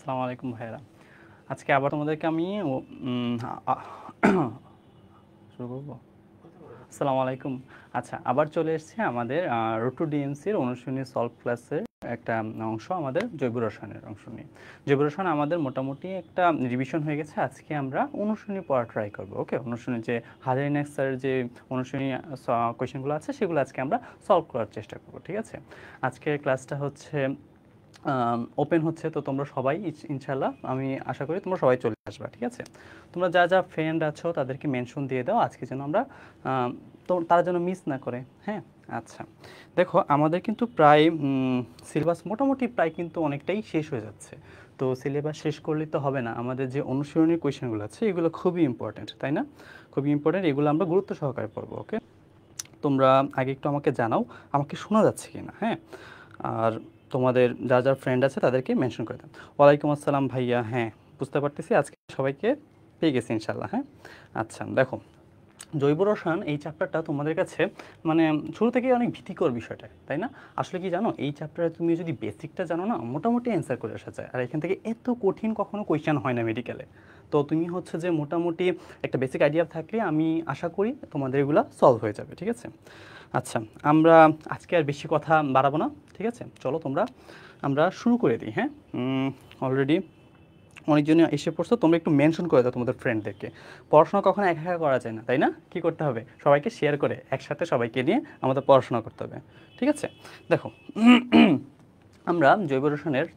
আসসালামু আলাইকুম ভাইয়েরা। আজকে আবার তোমাদেরকে আমি শুরু করব। আসসালামু আলাইকুম। আচ্ছা, আবার চলে এসেছি আমাদের রুট টু ডিএমসির অনুশীলনী সলভ ক্লাসের একটা অংশ, আমাদের জৈব রসায়নের অংশ নিয়ে। জৈব রসায়ন আমাদের মোটামুটি একটা রিভিশন হয়ে গেছে। আজকে আমরা অনুশীলনী পড়া ট্রাই করবো। ওকে, অনুশীলনী যে হাজারিন স্যারের যে অনুশীলনী কোয়েশ্চেনগুলো আছে সেগুলো আজকে আমরা সলভ করার চেষ্টা করবো। ঠিক আছে, আজকের ক্লাসটা হচ্ছে ওপেন হচ্ছে, তো তোমরা সবাই ইনশাল্লাহ আমি আশা করি তোমরা সবাই চলে আসবা। ঠিক আছে, তোমরা যা যা ফ্রেন্ড আছো তাদেরকে মেনশন দিয়ে দাও আজকে, যেন আমরা তো তারা যেন মিস না করে। হ্যাঁ, আচ্ছা দেখো, আমাদের কিন্তু প্রায় সিলেবাস মোটামুটি প্রায় কিন্তু অনেকটাই শেষ হয়ে যাচ্ছে। তো সিলেবাস শেষ করলে তো হবে না, আমাদের যে অনুশীলনী কোয়েশ্চেনগুলো আছে এগুলো খুবই ইম্পর্ট্যান্ট, তাই না? খুবই ইম্পর্ট্যান্ট, এগুলো আমরা গুরুত্ব সহকারে পড়বো। ওকে, তোমরা আগে একটু আমাকে জানাও আমাকে শোনা যাচ্ছে কি না। হ্যাঁ, আর তোমাদের যা যা ফ্রেন্ড আছে তাদেরকে মেনশন করে দেন। ওয়ালাইকুম আসসালাম ভাইয়া। হ্যাঁ, বুঝতে পারতেছি আজকে সবাইকে পেয়ে গেছি ইনশাল্লাহ। হ্যাঁ, আচ্ছা দেখো, জৈব রসায়ন এই চ্যাপ্টারটা তোমাদের কাছে মানে শুরু থেকেই অনেক ভীতিকর বিষয়টা, তাই না? আসলে কি জানো, এই চ্যাপ্টারে তুমি যদি বেসিকটা জানো না, মোটামুটি অ্যান্সার করে আসা যায়। আর এখান থেকে এত কঠিন কখনো কোয়েশ্চেন হয় না মেডিকেলে। তো তুমি হচ্ছে যে মোটামুটি একটা বেসিক আইডিয়া থাকলে আমি আশা করি তোমাদের এগুলো সলভ হয়ে যাবে। ঠিক আছে, আচ্ছা আমরা আজকে আর বেশি কথা বাড়াবো না। ঠিক আছে, চলো আমরা শুরু করে দিই। হ্যাঁ, অলরেডি অনেকজনই এসে পড়ছো, তোমরা একটু মেনশন করে দাও তোমাদের ফ্রেন্ডদেরকে। পড়াশোনা কখনো একা একা করা যায় না, তাই না? কি করতে হবে, সবাইকে শেয়ার করে একসাথে সবাইকে নিয়ে আমাদের পড়াশোনা করতে হবে। ঠিক আছে, দেখো আমরা জৈব রসায়নের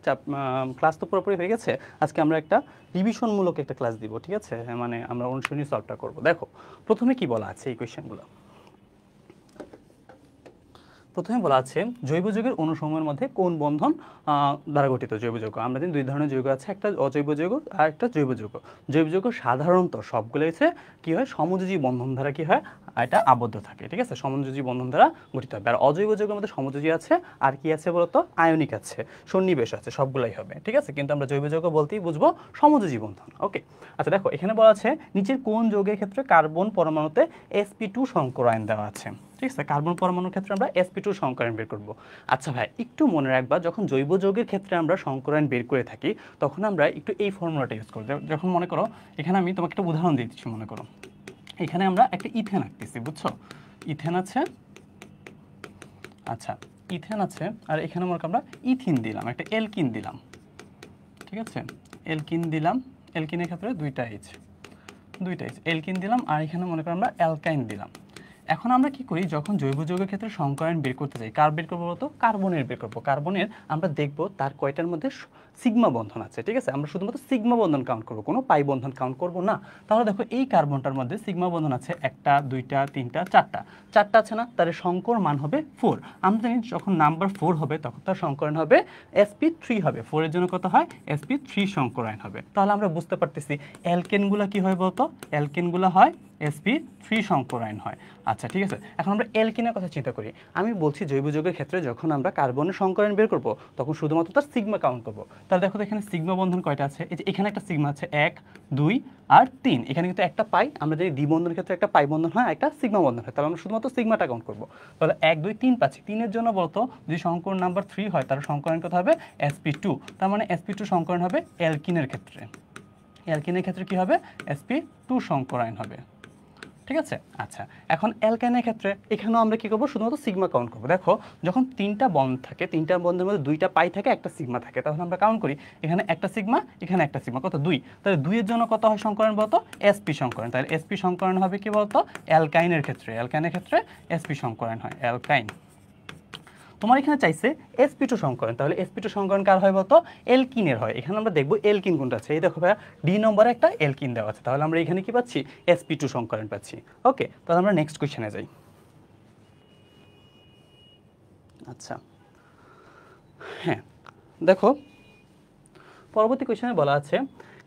ক্লাস তো পুরোপুরি হয়ে গেছে। আজকে আমরা একটা রিভিশনমূলক একটা ক্লাস দিব। ঠিক আছে, মানে আমরা অনুশীলনী সলভটা করব। দেখো প্রথমে কি বলা আছে এই কোয়েশ্চেনগুলো। প্রথমে বলা আছে জৈব যৌগের অণুসমূহের মধ্যে কোন বন্ধন দ্বারা গঠিত জৈব যৌগ। আমরা জানি দুই ধরনের যৌগ আছে, একটা অজৈব যৌগ আর একটা জৈব যৌগ। জৈব যৌগ সাধারণত সবগুলো হচ্ছে কি হয়, সমযোজী বন্ধন দ্বারা কি হয়, এটা আবদ্ধ থাকে। ঠিক আছে, সমযোজী বন্ধন দ্বারা গঠিত হবে। আর অজৈব যৌগের মধ্যে সমযোজী আছে আর কি আছে বলতো, আয়নিক আছে, সন্নিবেশ আছে, সবগুলাই হবে। ঠিক আছে, কিন্তু আমরা জৈব যৌগ বলতেই বুঝবো সমযোজী বন্ধন। ওকে, আচ্ছা দেখো এখানে বলা আছে নিচের কোন যৌগের ক্ষেত্রে কার্বন পরমাণুতে sp2 সংকরায়ন দেওয়া আছে। ঠিক আছে, কার্বন পরমাণুর ক্ষেত্রে আমরা sp2 সংকরায়ন বের করব। আচ্ছা ভাই, একটু মনে রাখবা, যখন জৈব যৌগের ক্ষেত্রে আমরা সংকরায়ন বের করে থাকি তখন আমরা একটু এই ফর্মুলাটা ইউজ করি। যখন মনে করো, এখানে আমি তোমাকে একটা উদাহরণ দিয়ে দিচ্ছি। মনে করো এখানে আমরা একটা ইথেন আঁকতেছি, বুঝছো? ইথেন আছে, আচ্ছা ইথেন আছে, আর এখানে মনে করো আমরা ইথিন দিলাম, একটা এলকিন দিলাম। ঠিক আছে, এলকিন দিলাম, এলকিনের ক্ষেত্রে দুইটা এইচ, এলকিন দিলাম, আর এখানে মনে করো আমরা অ্যালকাইন দিলাম। এখন আমরা কি করি, যখন জৈব যৌগের ক্ষেত্রে সংকরায়ন বের করতে যাই, কার বের করবো বলতো, কার্বনের বের করবো। কার্বনের আমরা দেখবো তার কয়টার মধ্যে সিগমা বন্ধন আছে। ঠিক আছে, আমরা শুধুমাত্র সিগমা বন্ধন কাউন্ট করবো, কোনো পাই বন্ধন কাউন্ট করবো না। তাহলে দেখো এই কার্বনটার মধ্যে সিগমা বন্ধন আছে একটা, দুইটা, তিনটা, চারটা আছে না, তার সংকর মান হবে 4। আমরা জানি যখন নাম্বার 4 হবে তখন তার সংকরায়ন হবে sp3 হবে। 4 এর জন্য কত হয়, sp3 সংকরায়ন হবে। তাহলে আমরা বুঝতে পারতেছি অ্যালকেনগুলো কি হয় বলতো, অ্যালকেনগুলো হয় sp3 সংকরায়ন হয়। আচ্ছা ঠিক আছে, এখন আমরা অ্যালকিনের কথা চিন্তা করি। আমি বলছি জৈব যৌগের ক্ষেত্রে যখন আমরা কার্বনের সংকরায়ন বের করব তখন শুধুমাত্র তার সিগমা কাউন্ট করব। তাহলে দেখো এখানে সিগমা বন্ধন কয়টা আছে, এই যে এখানে একটা সিগমা আছে 1 2 আর 3, এখানে কিন্তু একটা পাই। আমরা যদি দ্বিবন্ধনের ক্ষেত্রে একটা পাই বন্ধন হয়, একটা সিগমা বন্ধন হয়, তাহলে আমরা শুধুমাত্র সিগমাটা কাউন্ট করব। তাহলে 1 2 3 পাচ্ছি। 3 এর জন্য বলতো যদি সংকরণ নাম্বার 3 হয় তার সংকরায়ন কত হবে, sp2। তার মানে sp2 সংকরায়ন হবে অ্যালকিনের ক্ষেত্রে। অ্যালকিনের ক্ষেত্রে কি হবে, sp2 সংকরায়ন হবে। ঠিক আছে, আচ্ছা এখন অ্যালকাইনের ক্ষেত্রে এখানেও আমরা কি করবো, শুধুমাত্র সিগমা কাউন্ট করবো। দেখো যখন তিনটা বন্ধ থাকে, তিনটা বন্ধের মধ্যে দুইটা পাই থাকে, একটা সিগমা থাকে, তখন আমরা কাউন্ট করি এখানে একটা সিগমা, এখানে একটা সিগমা, কত 2। তাহলে 2 এর জন্য কত হয় সংকরণ বলতো, sp সংকরণ। তাহলে sp সংকরণ হবে কি বলতো, অ্যালকাইনের ক্ষেত্রে, sp সংকরণ হয় অ্যালকাইন। তোমার এখানে চাইছে sp2 সংকরণ, তাহলে sp2 সংকরণ কার হয় বলতো, এলকিনের হয়। এখানে আমরা দেখবো এলকিন কোনটা আছে, এই দেখো ভাইয়া ডি নম্বরে একটা এলকিন দেওয়া আছে, তাহলে আমরা এখানে কি পাচ্ছি, sp2 সংকরণ পাচ্ছি। ওকে, তাহলে আমরা নেক্সট কোয়েশ্চেনে যাই। আচ্ছা হ্যাঁ, দেখো পরবর্তী কোয়েশ্চেনে বলা আছে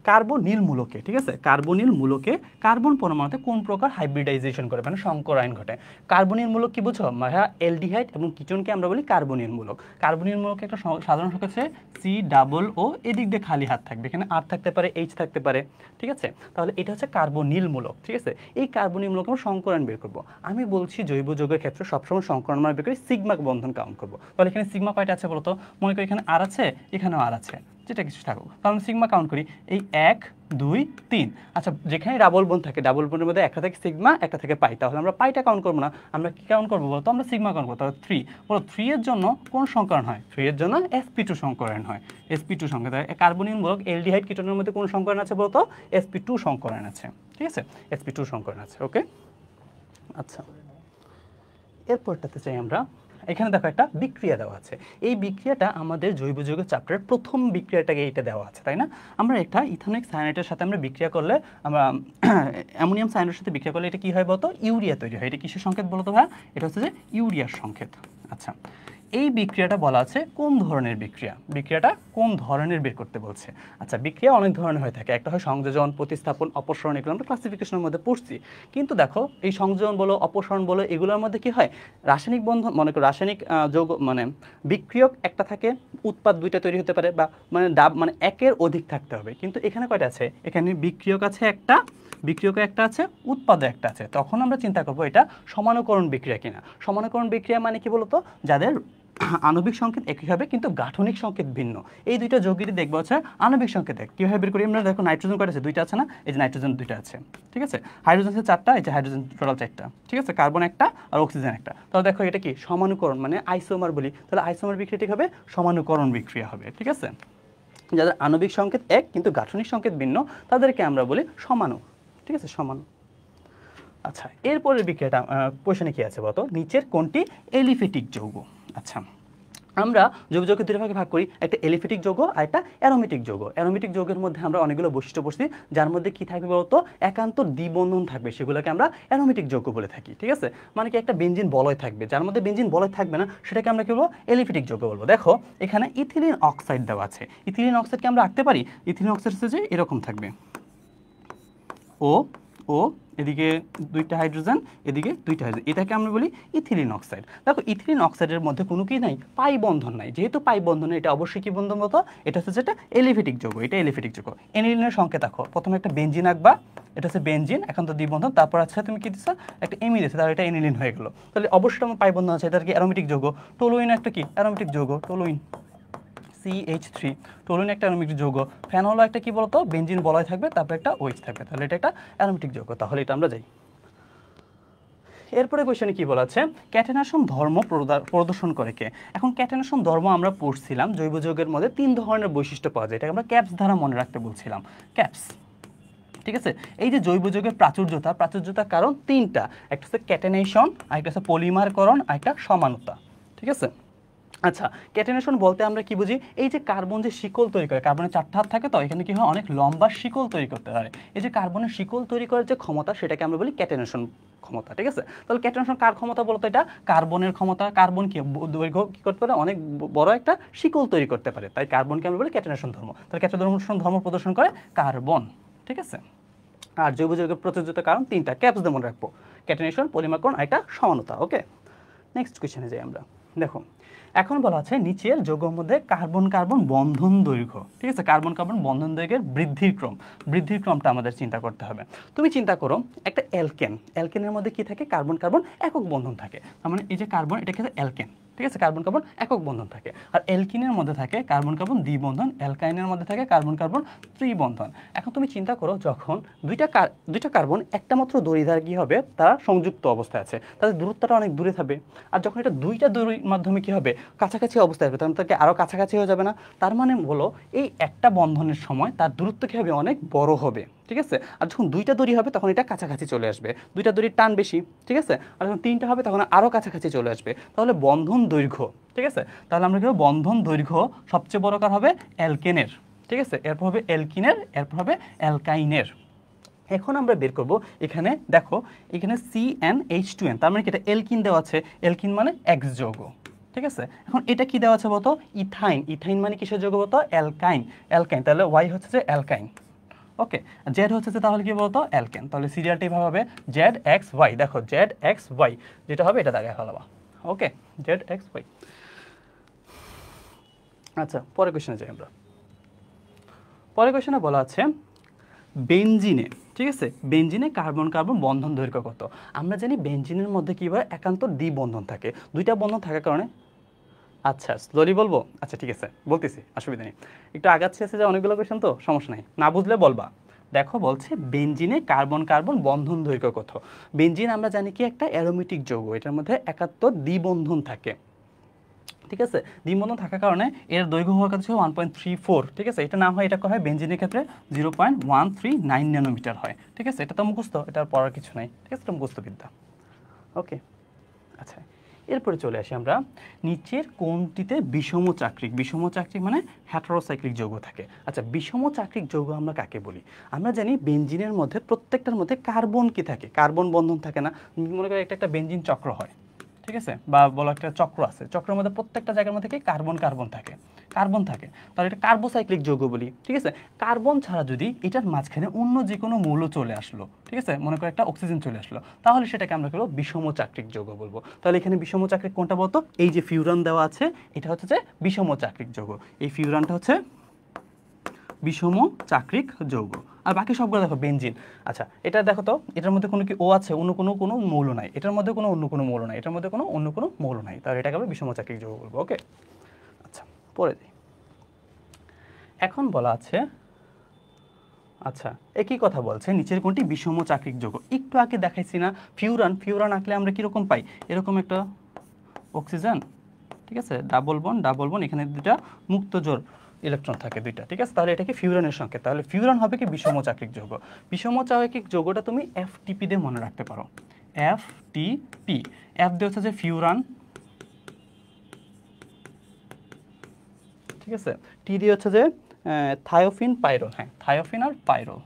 কার্বনিল মূলকে, ঠিক আছে, কার্বনিল মূলকে কার্বন পরমাণুতে কোন প্রকার হাইব্রিডাইজেশন করে, মানে সংকরায়ন ঘটে। কার্বনিল মূলক কি বুঝো, অ্যালডিহাইড এবং কিটোনকে আমরা বলি কার্বনিল মূলক। কার্বনিল মূলকে একটা সাধারণ সংখ্যা হচ্ছে C+O, এদিক দিয়ে খালি হাত থাকবে, এখানে আর থাকতে পারে, এইচ থাকতে পারে। ঠিক আছে, তাহলে এটা হচ্ছে কার্বনিল মূলক। ঠিক আছে, এই কার্বনিল মূলক আমরা সংকরায়ন বের করবো। আমি বলছি জৈব যৌগের ক্ষেত্রে সবসময় সংকরায়ন আমরা বের করি সিগমা বন্ধন কাউন্ট করবো। তাহলে এখানে সিগমা কয়টা আছে বলতো, মনে করি এখানে আর আছে, এখানেও আর আছে, যেটা কিছু থাকুক, তাহলে আমরা সিগমা কাউন্ট করি, এই 1 2 3। আচ্ছা, যেখানে ডাবল বন্ড থাকে, ডাবল বন্ডের মধ্যে একটা থেকে সিগমা, একটা থেকে পাই, তাহলে আমরা পাইটা কাউন্ট করবো না, আমরা কি কাউন্ট করবো বলতো, আমরা সিগমা কাউন্ট করবো। তাহলে 3 বলো, 3 এর জন্য কোন সংকরণ হয়? 3 এর জন্য sp2 সংকরণ হয়, sp2 সংকরণ। কার্বনিক মূলক অ্যালডিহাইড কিটোনের মধ্যে কোন সংকরণ আছে বলতো? sp2 সংকরণ আছে, ঠিক আছে, sp2 সংকরণ আছে। ওকে, আচ্ছা, এরপরটাতে চাই আমরা, এখানে দেখো একটা বিক্রিয়া দেওয়া আছে। এই বিক্রিয়াটা আমাদের জৈব যৌগের চ্যাপ্টারের প্রথম বিক্রিয়াটাকে এটা দেওয়া আছে, তাই না? আমরা একটা ইথানোয়িক সায়ানাইডের সাথে আমরা বিক্রিয়া করলে, আমরা অ্যামোনিয়াম সায়ানাইডের সাথে বিক্রিয়া করলে এটা কি হয় বলতো? ইউরিয়া তৈরি হয়। এটা কিসের সংকেত বলতো ভাই? এটা হচ্ছে যে ইউরিয়ার সংকেত। আচ্ছা, এই বিক্রিয়াটা বলা আছে কোন ধরনের বিক্রিয়া, বিক্রিয়াটা কোন ধরনের বের করতে বলছে। আচ্ছা, বিক্রিয়া অনেক ধরনের হয়ে থাকে, একটা হয় সংযোজন, প্রতিস্থাপন, অপসারণ, এগুলো আমরা ক্লাসিফিকেশনের মধ্যে পড়ছি। কিন্তু দেখো, এই সংযোজন বলো, অপসারণ বলো, এগুলোর মধ্যে কি হয়? রাসায়নিক বন্ধন, মনে করো রাসায়নিক যৌগ মানে বিক্রিয়ক একটা থাকে, উৎপাদ দুইটা তৈরি হতে পারে, বা মানে একের অধিক থাকতে হবে। কিন্তু এখানে কয়টা আছে? এখানে বিক্রিয়ক আছে একটা, বিক্রিয়ক একটা আছে, উৎপাদ একটা আছে। তখন আমরা চিন্তা করবো এটা সমানুকরণ বিক্রিয়া কিনা। সমানুকরণ বিক্রিয়া মানে কি বলতো? যাদের আণবিক সংকেত একই হবে কিন্তু গাঠনিক সংকেত ভিন্ন। এই দুইটা যৌগেরই দেখবো হচ্ছে আণবিক সংকেত এক। কীভাবে বের করি আমরা? দেখো, নাইট্রোজেন কয়টা আছে? দুইটা আছে না? এই যে নাইট্রোজেন দুইটা আছে, ঠিক আছে। হাইড্রোজেন আছে 4টা, এই যে হাইড্রোজেন টোটাল 4টা, ঠিক আছে। কার্বন একটা আর অক্সিজেন একটা। তাহলে দেখো, এটা কি সমানুকরণ, মানে আইসোমার বলি। তাহলে আইসোমার বিক্রিয়াটি হবে সমানুকরণ বিক্রিয়া হবে, ঠিক আছে। যাদের আণবিক সংকেত এক কিন্তু গাঠনিক সংকেত ভিন্ন, তাদেরকে আমরা বলি সমাণু, ঠিক আছে, সমাণু। আচ্ছা, এরপরের বিক্রিয়াটা কোশ্চেনে কি আছে বলতো? নিচের কোনটি এলিফেটিক যৌগ? আচ্ছা, আমরা জৈব যৌগকে দুই ভাগে ভাগ করি, একটা এলিফেটিক যৌগ আর একটা অ্যারোমেটিক যৌগ। অ্যারোমেটিক যৌগের মধ্যে আমরা অনেকগুলো বৈশিষ্ট্য পড়ছি, যার মধ্যে কি থাকবে বলতো? একান্ত দ্বিবন্ধন থাকবে, সেগুলোকে আমরা অ্যারোমেটিক যৌগ বলে থাকি, ঠিক আছে। মানে কি, একটা বেঞ্জিন বলয় থাকবে, যার মধ্যে বেঞ্জিন বলয় থাকবে না, সেটাকে আমরা কি বলবো? এলিফেটিক যৌগ বলবো। দেখো, এখানে ইথিলিন অক্সাইড দেওয়া আছে। ইথিলিন অক্সাইডকে আমরা আঁকতে পারি। ইথিলিন অক্সাইড হচ্ছে যে এরকম থাকবে, ও ও এদিকে দুইটা হাইড্রোজেন, এদিকে দুইটা হাইড্রোজেন, এটাকে আমরা বলি ইথিলিন অক্সাইড। দেখো, ইথিলিন অক্সাইডের মধ্যে কোনো কি নাই? পাই বন্ধন নাই। যেহেতু পাই বন্ধন, এটা অবশ্যই কি বন্ধন মতো? এটা হচ্ছে যেটা এলিফেটিক যৌগ, এটা এলিফেটিক যৌগ। এনিলিনের সংকেত দেখো, প্রথমে একটা বেঞ্জিন আঁকবা, এটা হচ্ছে বেঞ্জিন, এখন তো দ্বিবন্ধন, তারপর আছে তুমি কি দিচ্ছ? একটা এমি দিচ্ছ, তাহলে এটা এনিলিন হয়ে গেল। তাহলে অবশ্যই আমার পাই বন্ধন আছে, এটা কি অ্যারোমেটিক যৌগ। টলুইন একটা কি অ্যারোমেটিক যৌগ, টলুইন CH3, টলুইন একটা অ্যারোমেটিক যৌগ। ফেনলও একটা কি বলতো? বেঞ্জিন বলয় থাকবে, তারপর একটা OH থাকবে, তাহলে এটা একটা অ্যারোমেটিক যৌগ। তাহলে এটা আমরা যাই। এরপরে কোশ্চেনে কি বলা আছে? ক্যাটেনেশন ধর্ম প্রদর্শন করে কে? এখন ক্যাটেনেশন ধর্ম আমরা পড়ছিলাম, জৈব যৌগের মধ্যে 3 ধরনের বৈশিষ্ট্য পাওয়া যায়, এটাকে আমরা ক্যাপস দ্বারা মনে রাখতে বলছিলাম, ক্যাপস, ঠিক আছে। এই যে জৈব যৌগের প্রাচুর্যতার কারণ 3টা, একটা হচ্ছে ক্যাটেনেশন, আরেকটা হচ্ছে পলিমারকরণ, আরেকটা সমানতা, ঠিক আছে। আচ্ছা, ক্যাটেনেশন বলতে আমরা কি বুঝি? এই যে কার্বন যে শিকল তৈরি করে, কার্বনের 4টা হাত থাকে, তো এখানে কি হয়? অনেক লম্বা শিকল তৈরি করতে পারে। এই যে কার্বনের শিকল তৈরি করার যে ক্ষমতা, সেটাকে আমরা বলি ক্যাটেনেশন ক্ষমতা, ঠিক আছে। তাহলে ক্যাটেনেশন কার ক্ষমতা বলতো? এটা কার্বনের ক্ষমতা। কার্বন কি দৈর্ঘ্য কি করতে পারে? অনেক বড় একটা শিকল তৈরি করতে পারে, তাই কার্বনকে আমরা বলি ক্যাটেনেশন ধর্ম। তাহলে ক্যাটেনেশন ধর্ম প্রদর্শন করে কার্বন, ঠিক আছে। আর জৈব যৌগের প্রচুরতার কারণ 3টা, ক্যাপস দিয়ে মনে রাখবো, ক্যাটেনেশন, পলিমারকরণ, একটা সমানতা। ওকে, নেক্সট কোশ্চেনে যাই আমরা। দেখো, এখন বলা আছে নিচের যৌগের মধ্যে কার্বন কার্বন বন্ধন দৈর্ঘ্য, ঠিক আছে। কার্বন কার্বন বন্ধন দৈর্ঘ্যের বৃদ্ধির ক্রমটা আমাদের চিন্তা করতে হবে। তুমি চিন্তা করো, একটা অ্যালকেনের মধ্যে কি থাকে? কার্বন কার্বন একক বন্ধন থাকে। তার মানে এই যে কার্বন, এটা কিন্তু অ্যালকেন, ঠিক আছে। কার্বন কার্বন একক বন্ধন থাকে। আর অ্যালকিনের মধ্যে থাকে কার্বন কার্বন দ্বিবন্ধন, অ্যালকাইনের মধ্যে থাকে কার্বন কার্বন ত্রিবন্ধন। এখন তুমি চিন্তা করো, যখন দুইটা কার্বন একটা মাত্র দড়ি দ্বারা কি হবে? তারা সংযুক্ত অবস্থায় আছে, তাদের দূরত্বটা অনেক দূরে থাকবে। আর যখন এটা দুইটা দড়ির মাধ্যমে কি হবে? কাছাকাছি অবস্থায় আসবে, তখন তাকে আরও কাছাকাছি হয়ে যাবে না? তার মানে বলো, এই একটা বন্ধনের সময় তার দূরত্ব কি হবে? অনেক বড় হবে, ঠিক আছে। আর যখন দুইটা দড়ি হবে, তখন এটা কাছাকাছি চলে আসবে, দুইটা দড়ির টান বেশি, ঠিক আছে। আর যখন 3টা হবে, তখন আরও কাছাকাছি চলে আসবে। তাহলে বন্ধন দৈর্ঘ্য, ঠিক আছে। তাহলে আমরা কি বন্ধন দৈর্ঘ্য সবচেয়ে বড় কার হবে? অ্যালকেনের, ঠিক আছে। এরপর হবে অ্যালকিনের, এরপর হবে অ্যালকাইনের। এখন আমরা বের করব, এখানে দেখো, এখানে CnH2n, তার মানে কি এটা অ্যালকিন দেওয়া আছে। অ্যালকিন মানে X যৌগ, ঠিক আছে। এখন এটা কি দেওয়া আছে বলতো? ইথাইন মানে কিসের যৌগ বলতো? অ্যালকাইন। তাহলে Y হচ্ছে যে অ্যালকাইন, ওকে। জেড হচ্ছে যে তাহলে কি বলতো? অ্যালকেন। তাহলে সিরিয়ালটা এইভাবে হবে ZXY। দেখো, ZXY যেটা হবে এটা দাগিয়ে ফেলাবা, ওকে, ZXY। আচ্ছা, পরের কোশ্চেনে যাই আমরা। পরের কোশ্চেনে বলা আছে বেনজিনে, ঠিক আছে, বেনজিনে কার্বন কার্বন বন্ধন দৈর্ঘ্য কত? আমরা জানি বেনজিনের মধ্যে কি হয়? একান্ত দ্বিবন্ধন থাকে, দুইটা বন্ধন থাকার কারণে আচ্ছা স্লোলি বলবো, আচ্ছা ঠিক আছে বলতেছি, অসুবিধা নেই। একটু আগাচ্ছি আছে যে অনেকগুলো কোয়েশ্চেন তো সমস্যা নাই, না বুঝলে বলবা। দেখো বলছে বেনজিনে কার্বন কার্বন বন্ধন দৈর্ঘ্য কত। বেনজিন আমরা জানি কি একটা অ্যারোমেটিক যৌগ, এটার মধ্যে 71 দ্বিবন্ধন থাকে, ঠিক আছে। দ্বিবন্ধন থাকার কারণে এর দৈর্ঘ্য হওয়ার কথা ছিল 1.34, ঠিক আছে। এটা না হয় এটা করা হয় বেনজিনের ক্ষেত্রে 0.139 ন্যানোমিটার হয়, ঠিক আছে। এটা তো মুখস্থ, এটা আর পড়ার কিছু নাই, ঠিক আছে, এটা মুখস্থ বিদ্যা। ওকে, আচ্ছা এরপরে চলে আসি আমরা নিচের কোনটিতে বিষম চাকরিক। বিষম চাকরিক মানে হ্যাটারোসাইক্লিক যৌগ থাকে। আচ্ছা বিষম চাকরিক যৌগ আমরা কাকে বলি? আমরা জানি বেনজিনের মধ্যে প্রত্যেকটার মধ্যে কার্বন কি থাকে, কার্বন বন্ধন থাকে না। মনে করি একটা বেনজিন চক্র হয়, ঠিক আছে, বা বলো একটা চক্র আছে, চক্রের মধ্যে প্রত্যেকটা জায়গার মধ্যে কি কার্বন কার্বন থাকে, কার্বন থাকে, তাহলে এটা কার্বোসাইক্লিক যৌগ বলি, ঠিক আছে। কার্বন ছাড়া যদি এটার মাঝখানে অন্য যে কোনো মৌল চলে আসলো, ঠিক আছে, মনে করো একটা অক্সিজেন চলে আসলো, তাহলে সেটাকে আমরা বলবো বিষম চাকরিক যৌগ বলবো। তাহলে এখানে বিষম চাকরিক কোনটা বলতো? এই যে ফিউরান দেওয়া আছে, এটা হচ্ছে যে বিষম চাকরিক যৌগ, এই ফিউরানটা হচ্ছে বিষম চাকরিক যৌগ। আর বাকি সবগুলো দেখো বেনজিন। আচ্ছা এটা দেখো তো, এটার মধ্যে কোনো কি ও আছে? অন্য কোনো মৌল নাই, এটার মধ্যে কোনো অন্য কোনো মৌল নাই, এটার মধ্যে কোনো অন্য কোনো মৌল নাই, তাহলে এটাকে আমরা বিষম চাকরিক যৌগ বলবো। ওকে, আচ্ছা পরে দিই। এখন বলা আছে, আচ্ছা একই কথা বলছে নিচের কোনটি বিষম চাকরিক যৌগ। একটু আগে দেখাইছি না ফিউরান, ফিউরান আঁকলে আমরা কীরকম পাই? এরকম একটা অক্সিজেন, ঠিক আছে, ডাবল বন, এখানে দুটা মুক্ত জোর ইলেকট্রন থাকে দুইটা, ঠিক আছে। তাহলে এটা কি ফিউরানের সংকেত, তাহলে ফিউরান হবে কি বিষম চাকরিক যৌগ। বিষম চাকরিক যৌগটা তুমি এফটিপি দিয়ে মনে রাখতে পারো, এফটিপি। এফ দিয়ে হচ্ছে যে ফিউরান, ঠিক আছে। টি দিয়ে হচ্ছে যে থায়োফিন পাইরোল, হ্যাঁ থায়োফিন আর পাইরোল,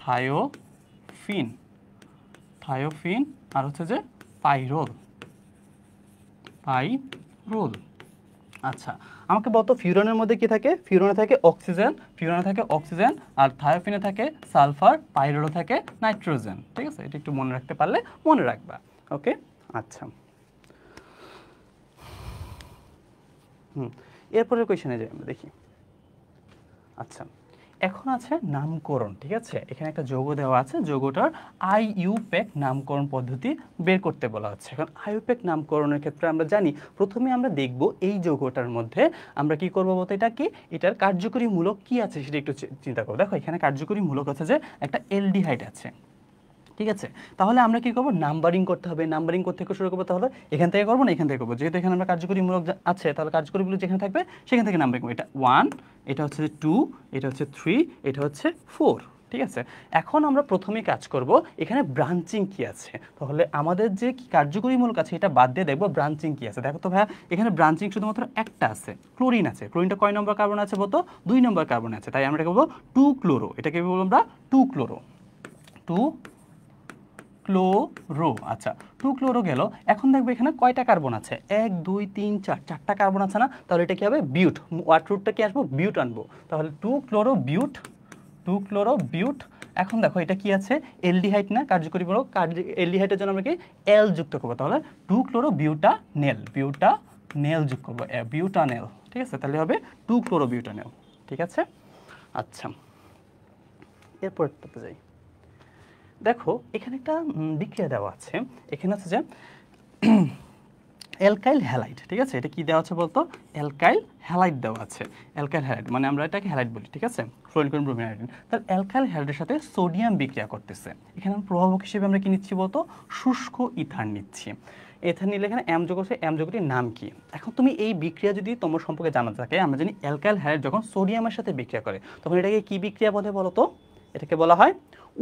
থায়োফিন আর হচ্ছে যে পাইরোল। আচ্ছা আমাকে বলতো ফিউরানের মধ্যে কি থাকে? ফিউরানে থাকে অক্সিজেন, আর থায়োফিনে থাকে সালফার, পাইরোলে থাকে নাইট্রোজেন, ঠিক আছে। এটা একটু মনে রাখতে পারলে মনে রাখবা। ওকে, আচ্ছা এরপরের কোয়েশ্চেনে যাই আমরা দেখি। আচ্ছা এখন আছে নামকরণ, ঠিক আছে। এখানে একটা যৌগ দেওয়া আছে, যৌগটার আইইউপ্যাক নামকরণ পদ্ধতি বের করতে বলা হচ্ছে। এখন আইইউপ্যাক নামকরণের ক্ষেত্রে আমরা জানি প্রথমে আমরা দেখব এই যৌগটার মধ্যে আমরা কি করবো বলতে, এটা কি, এটার কার্যকরী মূলক কি আছে সেটা একটু চিন্তা করবো। দেখো এখানে কার্যকরী মূলক আছে যে একটা অ্যালডিহাইড আছে, ঠিক আছে। তাহলে আমরা কি করবো? নাম্বারিং করতে হবে। নাম্বারিং করতে শুরু করবো, তাহলে এখান থেকে করবো না এখান থেকে করবো, যেহেতু এখানে আমরা কার্যকরী মূলক আছে, তাহলে কার্যকরীগুলো যেখানে থাকবে সেখান থেকে নাম্বারিং করবো। এটা 1, এটা হচ্ছে 2, এটা হচ্ছে 3, এটা হচ্ছে 4, ঠিক আছে। এখন আমরা প্রথমেই কাজ করব এখানে ব্রাঞ্চিং কি আছে, তাহলে আমাদের যে কার্যকরী মূলক আছে এটা বাদ দিয়ে দেখবো ব্রাঞ্চিং কি আছে। দেখো তো ভাইয়া এখানে ব্রাঞ্চিং শুধুমাত্র একটা আছে, ক্লোরিন আছে। ক্লোরিনটা কয় নম্বর কার্বন আছে বলতো? 2 নম্বর কার্বন আছে, তাই আমরা বলবো 2 ক্লোরো। এটাকে বলবো আমরা 2 ক্লোরো, 2 ক্লোরো। আচ্ছা 2 ক্লোরো গেল। এখন দেখবো এখানে কয়টা কার্বন আছে? 1 2 3 4, 4টা কার্বন আছে না? তাহলে এটা কি হবে? বিউট। ওয়াট রুটটা কি আসবো? বিউট আনবো। তাহলে 2 ক্লোরো বিউট, 2 ক্লোরো বিউট। এখন দেখো এটা কি আছে? এলডিহাইড না? কার্যকরী মূলক, এলডিহাইডের জন্য আমরা কি এল যুক্ত করবো, তাহলে 2 ক্লোরো বিউটানেল, বিউটানেল যুক্ত করবো, বিউটানেল, ঠিক আছে। তাহলে হবে 2 ক্লোরো বিউটানেল, ঠিক আছে। আচ্ছা এরপরটাতে যাই। দেখো এখানে একটা বিক্রিয়া দেওয়া আছে, এখানে আছে যে অ্যালকাইল হ্যালাইড, ঠিক আছে। এটা কি দেওয়া আছে বলতো? অ্যালকাইল হ্যালাইড দেওয়া আছে। অ্যালকাইল হ্যালাইড মানে আমরা এটাকে হ্যালাইড বলি, ঠিক আছে, ফ্লোরিন ক্লোরিন ব্রোমিন আয়োডিন। তাহলে অ্যালকাইল হ্যালাইডের সাথে সোডিয়াম বিক্রিয়া করতেছে। এখানে প্রভাবক হিসেবে আমরা কি নিচ্ছি বলতো? শুষ্ক ইথার নিচ্ছি। এথার নিলে এখানে অ্যাম যোগ হচ্ছে, অ্যাম যোগটির নাম কি? এখন তুমি এই বিক্রিয়া যদি তোমার সম্পর্কে জানা থাকে, আমরা জানি অ্যালকাইল হ্যালাইড যখন সোডিয়ামের সাথে বিক্রিয়া করে তখন এটাকে কি বিক্রিয়া বলে বলো তো? এটাকে বলা হয়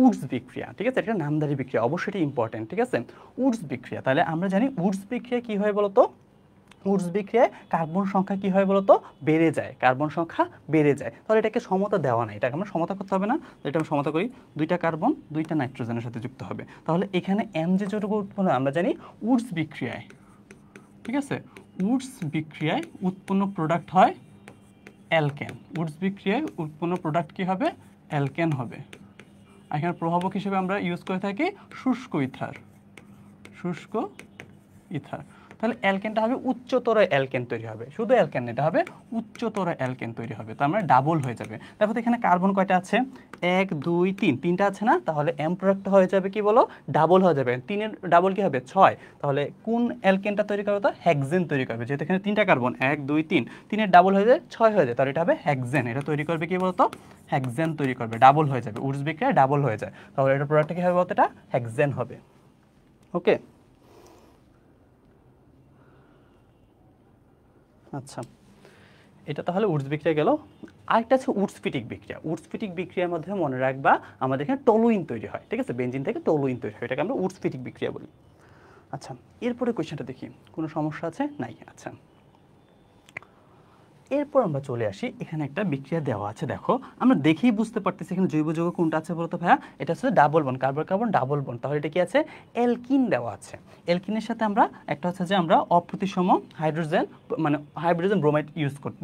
উডস বিক্রিয়া, ঠিক আছে। এটা নামধারী বিক্রিয়া, অবশ্যই এটা ইম্পর্টেন্ট, ঠিক আছে, উডস বিক্রিয়া। তাহলে আমরা জানি উডস বিক্রিয়া কি হয় বলতো? উডস বিক্রিয়ায় কার্বন সংখ্যা কি হয় বলতো? বেড়ে যায়, কার্বন সংখ্যা বেড়ে যায়। তাহলে এটাকে সমতা দেওয়া নাই, এটাকে আমরা সমতা করতে হবে না। এটা আমরা সমতা করি, 2টা কার্বন 2টা নাইট্রোজেনের সাথে যুক্ত হবে। তাহলে এখানে এম যে যৌগ উৎপন্ন আমরা জানি উডস বিক্রিয়ায়, ঠিক আছে, উডস বিক্রিয়ায় উৎপন্ন প্রোডাক্ট হয় অ্যালকেন। উডস বিক্রিয়ায় উৎপন্ন প্রোডাক্ট কি হবে? অ্যালকেন হবে। এখানে প্রভাবক হিসেবে আমরা ইউজ করে থাকি শুষ্ক ইথার, শুষ্ক ইথার। তাহলে অ্যালকেনটা হবে উচ্চতর অ্যালকেন তৈরি হবে, শুধু অ্যালকেন এটা হবে উচ্চতর অ্যালকেন তৈরি হবে, তার মানে ডাবল হয়ে যাবে। দেখো তো এখানে কার্বন কয়টা আছে, 1 2 3, তিনটা আছে না, তাহলে এম প্রোডাক্টটা হয়ে যাবে কি বলো, ডাবল হয়ে যাবে। 3-এর ডাবল কি হবে 6, তাহলে কোন অ্যালকেনটা তৈরি করবে, তো হেক্সেন তৈরি করবে, যেহেতু এখানে তিনটা কার্বন 1 2 3, 3-এর ডাবল হয়ে যায় 6 হয়ে যায়, তাহলে এটা হবে হেক্সেন। এটা তৈরি করবে কি বলতো, হেক্সেন তৈরি করবে, ডাবল হয়ে যাবে, উডস বিক্রিয়া ডাবল হয়ে যায়, তাহলে এটা প্রোডাক্টটা কি হবে বলতো, এটা হেক্সেন হবে। ওকে, আচ্ছা এটা তাহলে উডস বিক্রিয়া গেল। আরেকটা আছে উডসফিটিক বিক্রিয়া। উডসফিটিক বিক্রিয়ার মধ্যে মনে রাখবা আমাদের এখানে টলুইন তৈরি হয়, ঠিক আছে, বেঞ্জিন থেকে টলুইন তৈরি হয়, এটাকে আমরা উডসফিটিক বিক্রিয়া বলি। আচ্ছা এরপরে কোয়েশ্চেনটা দেখি, কোনো সমস্যা আছে নাই? আচ্ছা এরপর আমরা চলে আসি, এখানে একটা বিক্রিয়া দেওয়া আছে, দেখো আমরা দেখেই বুঝতে পারতেছি এখানে জৈব যৌগ কোনটা আছে বলতো ভাইয়া, এটা হচ্ছে double bond, carbon carbon double bond, তাহলে এটা কি আছে, অ্যালকিন দেওয়া আছে। অ্যালকিনের সাথে আমরা একটা হচ্ছে যে আমরা অপ্রতিসম হাইড্রোজেন মানে হাইড্রোজেন ব্রোমাইড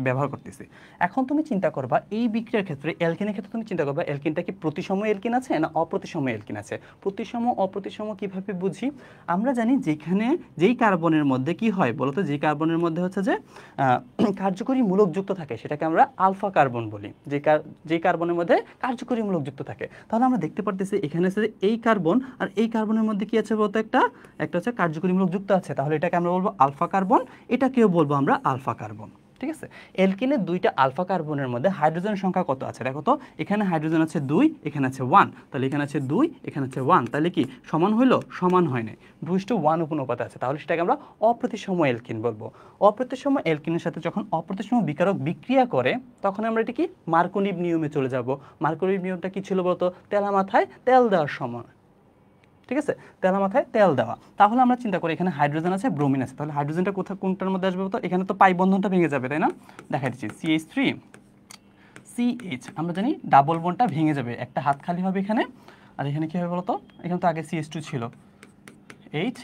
ব্যবহার করতেছি। এখন তুমি চিন্তা করবা এই বিক্রিয়ার ক্ষেত্রে, অ্যালকিনের ক্ষেত্রে তুমি চিন্তা করবা অ্যালকিনটা কি প্রতিসম অ্যালকিন আছে না অপ্রতিসম অ্যালকিন আছে। প্রতিসম অপ্রতিসম কিভাবে বুঝি, আমরা জানি যেখানে যেই কার্বনের মধ্যে কি হয় বলতো, যেই কার্বনের মধ্যে হচ্ছে যে কার্যকরী মূলক যুক্ত থাকে সেটাকে আমরা আলফা কার্বন বলি, যে কার্বনের মধ্যে কার্যকরী মূলক যুক্ত থাকে। তাহলে আমরা দেখতে পারতেছি এখানে আছে যে এই কার্বন আর এই কার্বনের মধ্যে কি আছে বলতো, একটা হচ্ছে কার্যকরী মূলক যুক্ত আছে, তাহলে এটাকে আমরা বলবো আলফা কার্বন, এটাকেও বলবো আমরা আলফা কার্বন, ঠিক আছে। অ্যালকিনের দুইটা আলফা কার্বনের মধ্যে হাইড্রোজেন সংখ্যা কত আছে দেখো তো, এখানে হাইড্রোজেন আছে 2, এখানে আছে 1, তাহলে এখানে আছে 2, এখানে আছে 1, তাহলে কি সমান হইলো, সমান হয় নাই, 2:1 অনুপাতে আছে, তাহলে সেটাকে আমরা অপ্রতিসম অ্যালকিন বলবো। অপ্রতিসম অ্যালকিনের সাথে যখন অপ্রতিসম বিকারক বিক্রিয়া করে তখন আমরা এটা কি মার্কোনিভ নিয়মে চলে যাব। মার্কোনিভ নিয়মটা কি ছিল বলতো, তেলা মাথায় তেল দেওয়ার সময়, ঠিক আছে, তেলা মাথায় তেল দেওয়া। তাহলে আমরা চিন্তা করি এখানে হাইড্রোজেন আছে, ব্রোমিন আছে, তাহলে হাইড্রোজেনটা কোনটার মধ্যে আসবে বলতো, এখানে তো পাই বন্ধনটা ভেঙে যাবে, তাই না, দেখা দিচ্ছি CH3 CH, আমরা জানি ডাবল বন্ডটা ভেঙে যাবে, একটা হাত খালি হবে এখানে, আর এখানে কি হবে বলতো, এখানে তো আগে CH2 ছিল, H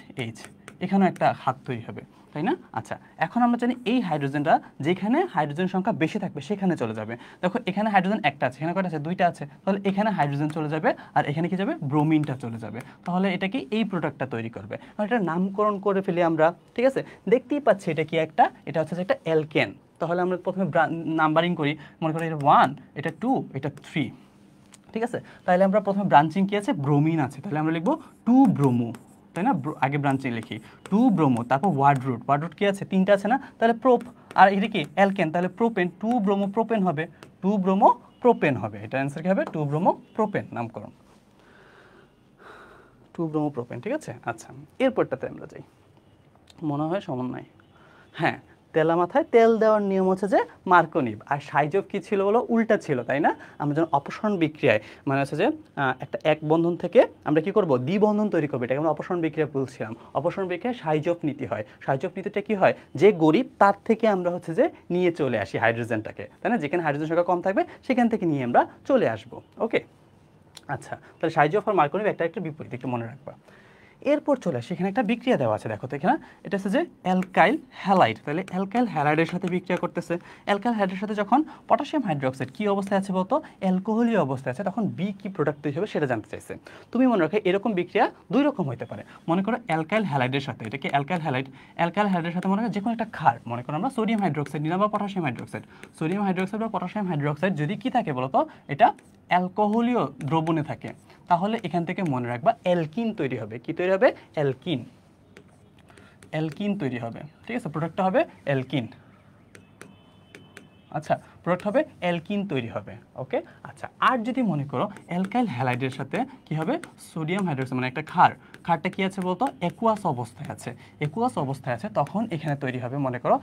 এখানেও একটা হাত তৈরি হবে, তাই না। আচ্ছা এখন আমরা জানি এই হাইড্রোজেনটা যেখানে হাইড্রোজেন সংখ্যা বেশি থাকবে সেখানে চলে যাবে। দেখো এখানে হাইড্রোজেন একটা আছে, এখানে কয়টা আছে, দুইটা আছে, তাহলে এখানে হাইড্রোজেন চলে যাবে আর এখানে কি যাবে, ব্রোমিনটা চলে যাবে, তাহলে এটা কি এই প্রোডাক্টটা তৈরি করবে। এটা নামকরণ করে ফেলি আমরা, ঠিক আছে, দেখতেই পাচ্ছি এটা কি একটা, এটা হচ্ছে একটা অ্যালকেন। তাহলে আমরা প্রথমে নাম্বারিং করি, মনে করি এটা 1, এটা 2, এটা 3, ঠিক আছে। তাহলে আমরা প্রথমে ব্রাঞ্চিং কি আছে, ব্রোমিন আছে, তাহলে আমরা লিখবো 2 ব্রোমো, তাই না, আগে ব্রাঞ্চিং লিখি 2 ব্রোমো, তারপর ওয়ার্ড রুট কি আছে, 3টা আছে না, তাহলে প্রোপ, আর এটা কি অ্যালকেন, তাহলে প্রোপেন, 2 ব্রোমো প্রোপেন হবে, 2 ব্রোমো প্রোপেন হবে, এটা অ্যান্সার কি হবে, 2 ব্রোমো প্রোপেন, নামকরণ 2 ব্রোমো প্রোপেন, ঠিক আছে। আচ্ছা এরপরটাতে আমরা যাই, মনে হয় সমন্বয়, হ্যাঁ তেলা মাথায় তেল দেওয়ার নিয়ম হচ্ছে যে মার্কোনিভ, আর সাইজব কি ছিল বলো, উল্টা ছিল, তাই না। আমরা যখন অপসারণ বিক্রিয়ায় মানে হচ্ছে যে একটা এক বন্ধন থেকে আমরা কি করব, দ্বিবন্ধন তৈরি করবো, এটাকে আমরা অপসারণ বিক্রিয়া বলছিলাম। অপসারণ বিক্রিয়ায় সাইজব নীতি হয়, সাইজব নীতিটা কি হয়, যে গরিব তার থেকে আমরা হচ্ছে যে নিয়ে চলে আসি হাইড্রোজেনটাকে, তাই না, যেখানে হাইড্রোজেন সংখ্যা কম থাকবে সেখান থেকে নিয়ে আমরা চলে আসবো। ওকে আচ্ছা, তাহলে সাইজব আর মার্কোনিভ একটা বিপরীত, একটু মনে রাখবা। এরপর চলে আসে এখানে একটা বিক্রিয়া দেওয়া আছে, দেখো তো এখানে এটা হচ্ছে যে অ্যালকাইল হ্যালাইড, তাহলে অ্যালকাইল হ্যালাইডের সাথে বিক্রিয়া করতেছে। অ্যালকাইল হ্যালাইডের সাথে যখন পটাশিয়াম হাইড্রোক্সাইড কি অবস্থায় আছে বলতো, অ্যালকোহলীয় অবস্থায় আছে, তখন বি কি প্রোডাক্ট তৈরি হবে সেটা জানতে চাইছে। তুমি মনে রাখো এরকম বিক্রিয়া দুই রকম হতে পারে, মনে করো অ্যালকাইল হ্যালাইডের সাথে, এটা কি অ্যালকাইল হ্যালাইডের সাথে মনে করো যে কোনো একটা ক্ষার, মনে করো আমরা সোডিয়াম হাইড্রোক্সাইড নিলাম বা পটাশিয়াম হাইড্রোক্সাইড, সোডিয়াম হাইড্রোক্সাইড বা পটাশিয়াম হাইড্রোক্সাইড যদি কি থাকে বলতো, এটা অ্যালকোহলীয় দ্রবণে থাকে, তাহলে এখান থেকে মনে রাখবা অ্যালকিন তৈরি হবে, কি তৈরি হবে, অ্যালকিন তৈরি হবে, ঠিক আছে, প্রোডাক্টটা হবে অ্যালকিন। আচ্ছা প্রোডাক্ট হবে অ্যালকিন তৈরি হবে। ওকে আচ্ছা, আর যদি মনে করো অ্যালকাইল হ্যালাইডের সাথে কি হবে, সোডিয়াম হাইড্রোক্সাইড মানে একটা ক্ষারটা কি আছে বলতো, একুয়াস অবস্থায় আছে, তখন এখানে তৈরি হবে মনে করো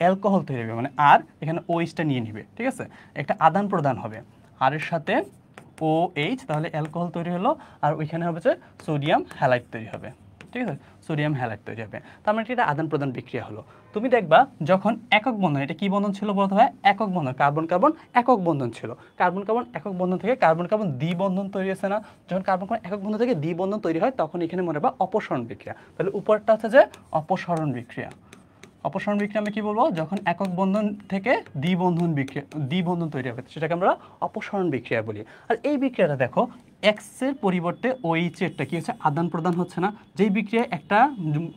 অ্যালকোহল তৈরি হবে, মানে আর এখানে ওইচটা নিয়ে নিবে, ঠিক আছে, একটা আদান প্রদান হবে আর এর সাথে OH, তাহলে অ্যালকোহল তৈরি হলো, আর ওইখানে হবে যে সোডিয়াম হ্যালাইড তৈরি হবে, ঠিক আছে, সোডিয়াম হ্যালাইড তৈরি হবে, তার মানে এটা আদান প্রদান বিক্রিয়া হলো। তুমি দেখবা যখন একক বন্ধন, এটা কি বন্ধন ছিল বলতে হয়, একক বন্ধন, কার্বন কার্বন একক বন্ধন ছিল, কার্বন কার্বন একক বন্ধন থেকে কার্বন কার্বন দ্বিবন্ধন তৈরি হয়েছে না, যখন কার্বন কার্বন একক বন্ধন থেকে দ্বিবন্ধন তৈরি হয় তখন এখানে মনে রাখবা অপসরণ বিক্রিয়া, তাহলে উপরটা হচ্ছে যে অপসরণ বিক্রিয়া। অপসারণ বিক্রিয়া আমরা কি বলবো, যখন একক বন্ধন থেকে দ্বিবন্ধন তৈরি হবে সেটাকে আমরা অপসারণ বিক্রিয়া বলি। আর এই বিক্রিয়াটা দেখো এক্স এর পরিবর্তে OH এরটা কি হচ্ছে আদান প্রদান হচ্ছে না, যেই বিক্রিয়া একটা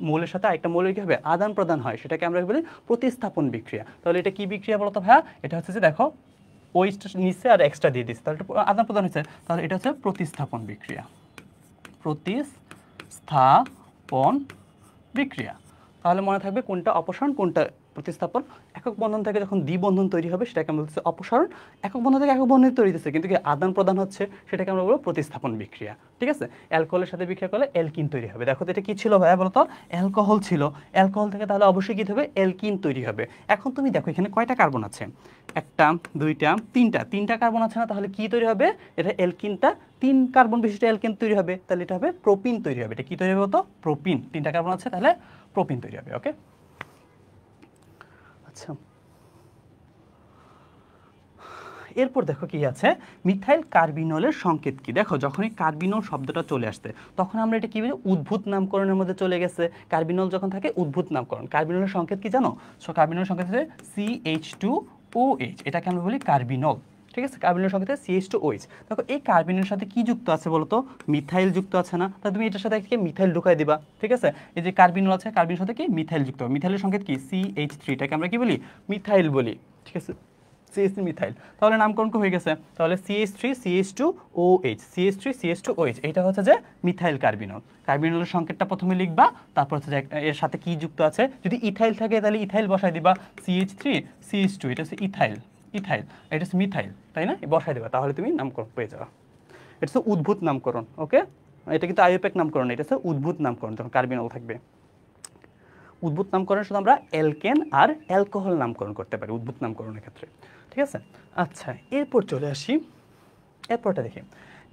মৌলের সাথে আরেকটা মৌলের কি হবে আদান প্রদান হয় সেটাকে আমরা বলি প্রতিস্থাপন বিক্রিয়া। তাহলে এটা কি বিক্রিয়া বলতো ভাইয়া? এটা হচ্ছে যে দেখো OH নিচে আর এক্সট্রা দিয়ে দিচ্ছে, তাহলে আদান প্রদান হচ্ছে, তাহলে এটা হচ্ছে প্রতিস্থাপন বিক্রিয়া, প্রতিস্থাপন বিক্রিয়া। তাহলে মনে থাকবে কোনটা অপসারণ কোনটা প্রতিস্থাপন। একক বন্ধন থেকে যখন দ্বিবন্ধন তৈরি হবে সেটাকে আমরা বলছি অপসারণ, একক বন্ধন থেকে একক বন্ধন তৈরি হচ্ছে কিন্তু কি আদান প্রদান হচ্ছে সেটাকে আমরা বলবো প্রতিস্থাপন বিক্রিয়া। ঠিক আছে, অ্যালকোহলের সাথে বিক্রিয়া করলে অ্যালকিন তৈরি হবে। দেখো তো এটা কি ছিল ভাইয়া বলতো? অ্যালকোহল ছিল, অ্যালকোহল থেকে তাহলে অবশ্যই কি হবে অ্যালকিন তৈরি হবে। এখন তুমি দেখো এখানে কয়টা কার্বন আছে? একটা, দুইটা, তিনটা কার্বন আছে না? তাহলে কি তৈরি হবে? এটা অ্যালকিনটা 3 কার্বন বিশিষ্ট অ্যালকেন তৈরি হবে, তাহলে এটা হবে প্রোপিন তৈরি হবে। এটা কি তৈরি হবে বলতো? প্রোপিন। 3টা কার্বন আছে তাহলে প্রোপিন তৈরি হবে। ওকে, আচ্ছা এরপর দেখো কি আছে, মিথাইল কার্বিনলের সংকেত কি? দেখো যখনই কার্বিনল শব্দটা চলে আসছে তখন আমরা এটা কি বলি উদ্ভূত নামকরণের মধ্যে চলে গেছে। কার্বিনল যখন থাকে উদ্ভূত নামকরণ। কার্বিনলের সংকেত কি জানো? সো কার্বিনলের সংকেত হচ্ছে CH2OH, এটাকে আমরা বলি কার্বিনল। ঠিক আছে, কার্বিনলের সংকেত CH2OH। দেখো এই কার্বিনের সাথে কি যুক্ত আছে বলতো? মিথাইল যুক্ত আছে না? তাহলে তুমি এটার সাথে কি মিথাইল ঢুকাই দিবা। ঠিক আছে, এই যে কার্বিনল আছে কার্বিনের সাথে কি মিথাইল যুক্ত হবে। মিথাইলের সংকেত কি CH3, এটাকে আমরা কি বলি মিথাইল বলি। ঠিক আছে, CH3 মিথাইল, তাহলে নামকরণ হয়ে গেছে। তাহলে CH3CH2OH, CH3CH2OH, এটা হচ্ছে যে মিথাইল কার্বিনল। কার্বিনলের সংকেতটা প্রথমে লিখবা, তারপর হচ্ছে এর সাথে কি যুক্ত আছে। যদি ইথাইল থাকে তাহলে ইথাইল বসাই দিবা, CH3CH2, এটা হচ্ছে ইথাইল, এটা হচ্ছে মিথাইল, তাই না? বসাই দেবা, তাহলে তুমি নামকরণ পেয়ে যাবা। এটা হচ্ছে উদ্ভূত নামকরণ। ওকে, এটা কিন্তু আইউপ্যাক নামকরণ, এটা হচ্ছে উদ্ভূত নামকরণ যখন কার্বিনল থাকবে। উদ্ভূত নামকরণ শুধু আমরা অ্যালকেন আর অ্যালকোহল নামকরণ করতে পারি উদ্ভূত নামকরণের ক্ষেত্রে। ঠিক আছে, আচ্ছা এরপর চলে আসি, এরপরটা দেখি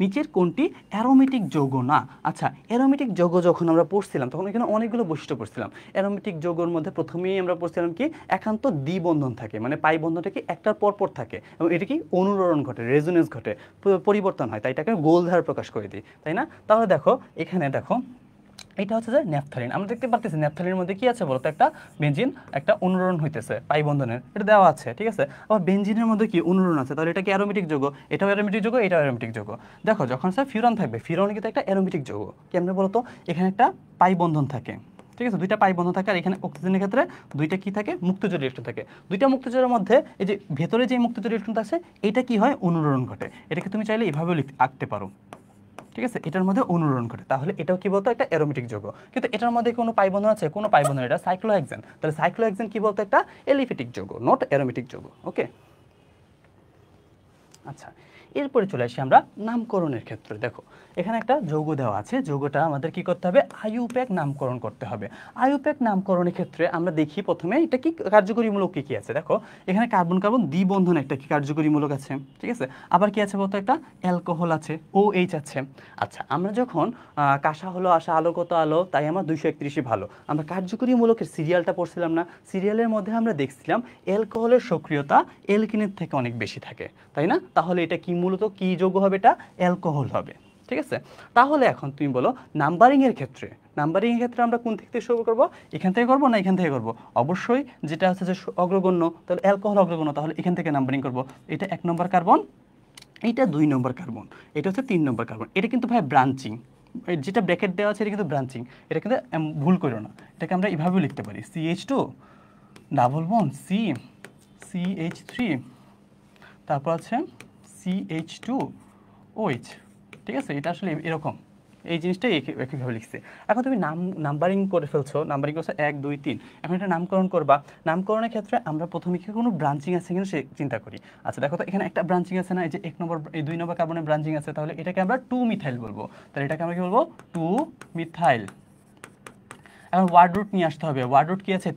নিচের কোনটি অ্যারোমেটিক যৌগ না? আচ্ছা অ্যারোমেটিক যৌগ যখন আমরা পড়ছিলাম তখন এখানে অনেকগুলো বৈশিষ্ট্য পড়ছিলাম। অ্যারোমেটিক যৌগের মধ্যে প্রথমেই আমরা পড়ছিলাম কি একান্ত দ্বিবন্ধন থাকে, মানে পাই বন্ধনটা কি একটার পর থাকে এবং এটা কি অনুরণন ঘটে, রেজোনেন্স ঘটে, পরিবর্তন হয়, তাই এটাকে গোলধার প্রকাশ করে দিই, তাই না? তাহলে দেখো এখানে দেখো এটা হচ্ছে যে ন্যাপথালিন। আমরা দেখতে পাচ্ছি ন্যাপথালিনের মধ্যে কি আছে বলতো? একটা বেঞ্জিন, একটা অনুরণন হইতেছে পাই বন্ধনের, এটা দেওয়া আছে। ঠিক আছে, আবার বেঞ্জিনের মধ্যে কি অনুরণন আছে, তাহলে এটা কি অ্যারোমেটিক যৌগ, এটাও অ্যারোমেটিক যৌগ, এটাও অ্যারোমেটিক যৌগ। দেখো যখন স্যার ফিউরান থাকবে, ফিউরান কিন্তু একটা অ্যারোমেটিক যৌগ। কেমনে বলতো? এখানে একটা পাই বন্ধন থাকে, ঠিক আছে, দুইটা পাই বন্ধন থাকে, আর এখানে অক্সিজেনের ক্ষেত্রে দুইটা কি থাকে মুক্তজোড় ইলেকট্রন থাকে। দুইটা মুক্তজোড়ের মধ্যে এই যে ভেতরে যে মুক্তজোড় ইলেকট্রন আছে এটা কি হয় অনুরণন ঘটে। এটাকে তুমি চাইলে এভাবেও আঁকতে পারো। ঠিক আছে, এটার মধ্যে অনুরণন ঘটে, তাহলে এটাও কি বলতো? একটা অ্যারোমেটিক যৌগ। কিন্তু এটার মধ্যে কোনো পাই বন্ধন আছে? কোনো পাই বন্ধন, এটা সাইক্লোহেক্সেন। তাহলে সাইক্লোহেক্সেন কি বলতো? একটা এলিফেটিক যৌগ, নট অ্যারোমেটিক যৌগ। ওকে, আচ্ছা এরপরে চলে আসি আমরা নামকরণের ক্ষেত্রে। দেখো এখানে একটা যৌগ দেওয়া আছে, যৌগটা আমাদের কি করতে হবে? আইউপ্যাক নামকরণ করতে হবে। আইউপ্যাক নামকরণের ক্ষেত্রে আমরা দেখি প্রথমে এটা কি কার্যকরীমূলক কি আছে। দেখো এখানে কার্বন কার্বন দ্বিবন্ধন একটা কি কার্যকরীমূলক আছে। ঠিক আছে, আবার কি আছে বলতো? একটা অ্যালকোহল আছে, OH আছে। আচ্ছা আমরা যখন কাঁসা হলো আশা আলোকত আলো তাই আমার 231 ভালো, আমরা কার্যকরীমূলকের সিরিয়ালটা পড়ছিলাম না? সিরিয়ালের মধ্যে আমরা দেখছিলাম অ্যালকোহলের সক্রিয়তা অ্যালকিনের থেকে অনেক বেশি থাকে, তাই না? তাহলে এটা কি মূলত কি যৌগ হবে? এটা অ্যালকোহল হবে। ঠিক আছে, তাহলে এখন তুমি বলো নাম্বারিংয়ের ক্ষেত্রে, নাম্বারিংয়ের ক্ষেত্রে আমরা কোন থেকে শুরু করব? এখান থেকে করব না এখান থেকে করব? অবশ্যই যেটা হচ্ছে যে অগ্রগণ্য, তাহলে অ্যালকোহল অগ্রগণ্য, তাহলে এখান থেকে নাম্বারিং করব। এটা 1 নম্বর কার্বন, এটা 2 নম্বর কার্বন, এটা হচ্ছে 3 নম্বর কার্বন। এটা কিন্তু ভাই ব্রাঞ্চিং, যেটা ব্র্যাকেট দেওয়া আছে এটা কিন্তু ব্রাঞ্চিং, এটা কিন্তু ভুল করো না, এটাকে আমরা এভাবেও লিখতে পারি CH2 ডাবল বন্ড CH3, তারপর আছে CH2OH। ঠিক আছে, এটা আসলে এরকম, এই জিনিসটাই একইভাবে লিখছে। এখন তুমি নাম্বারিং করে ফেলছো, নাম্বারিং করছো 1 2 3, এখন এটা নামকরণ করবা। নামকরণের ক্ষেত্রে আমরা প্রথমে কি কোনো ব্রাঞ্চিং আছে কিনা সে চিন্তা করি। আচ্ছা দেখো তো এখানে একটা ব্রাঞ্চিং আছে না? এই যে 1 নম্বর এই 2 নম্বর কার্বনের ব্রাঞ্চিং আছে, তাহলে এটাকে আমরা 2 মিথাইল বলবো। তাহলে এটাকে আমরা কি বলবো? 2 মিথাইল। এখন ওয়ার্ড রুট নিয়ে আসতে হবে। ওয়ার্ড রুট কি আছে?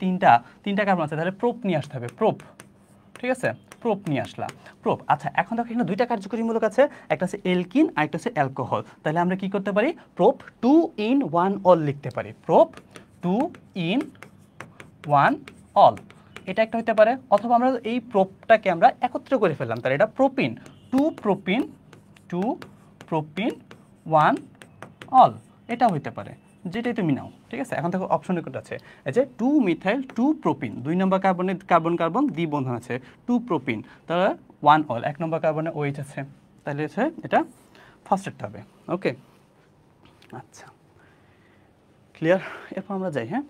তিনটা কার্বন আছে, তাহলে প্রোপ নিয়ে আসতে হবে, প্রোপ। ঠিক আছে, প্রোপ নিয়ে আসলাম, প্রোপ। আচ্ছা এখন দেখো এখানে দুইটা কার্যকরীমূলক আছে, একটা আছে এলকিন আর একটা আছে অ্যালকোহল। তাহলে আমরা কি করতে পারি? প্রোপ 2 in 1 অল লিখতে পারি, প্রোপ 2 in 1 অল, এটা একটা হতে পারে। অথবা আমরা এই প্রোপটাকে আমরা একত্র করে ফেললাম, তাহলে এটা প্রোপিন 2 প্রোপিন 1 অল, এটা হইতে পারে, যেটাই তুমি নাও। ঠিক আছে, এখন দেখো অপশন রেকর্ড আছে এই যে 2 মিথাইল 2 প্রোপিন, 2 নম্বর কার্বনে কার্বন কার্বন দ্বিবন্ধন আছে 2 প্রোপিন, তাহলে 1 অল, 1 নম্বর কার্বনে OH আছে, তাহলে হচ্ছে এটা ফার্স্টেরটা হবে। ওকে, আচ্ছা ক্লিয়ার। এরপর আমরা যাই। হ্যাঁ,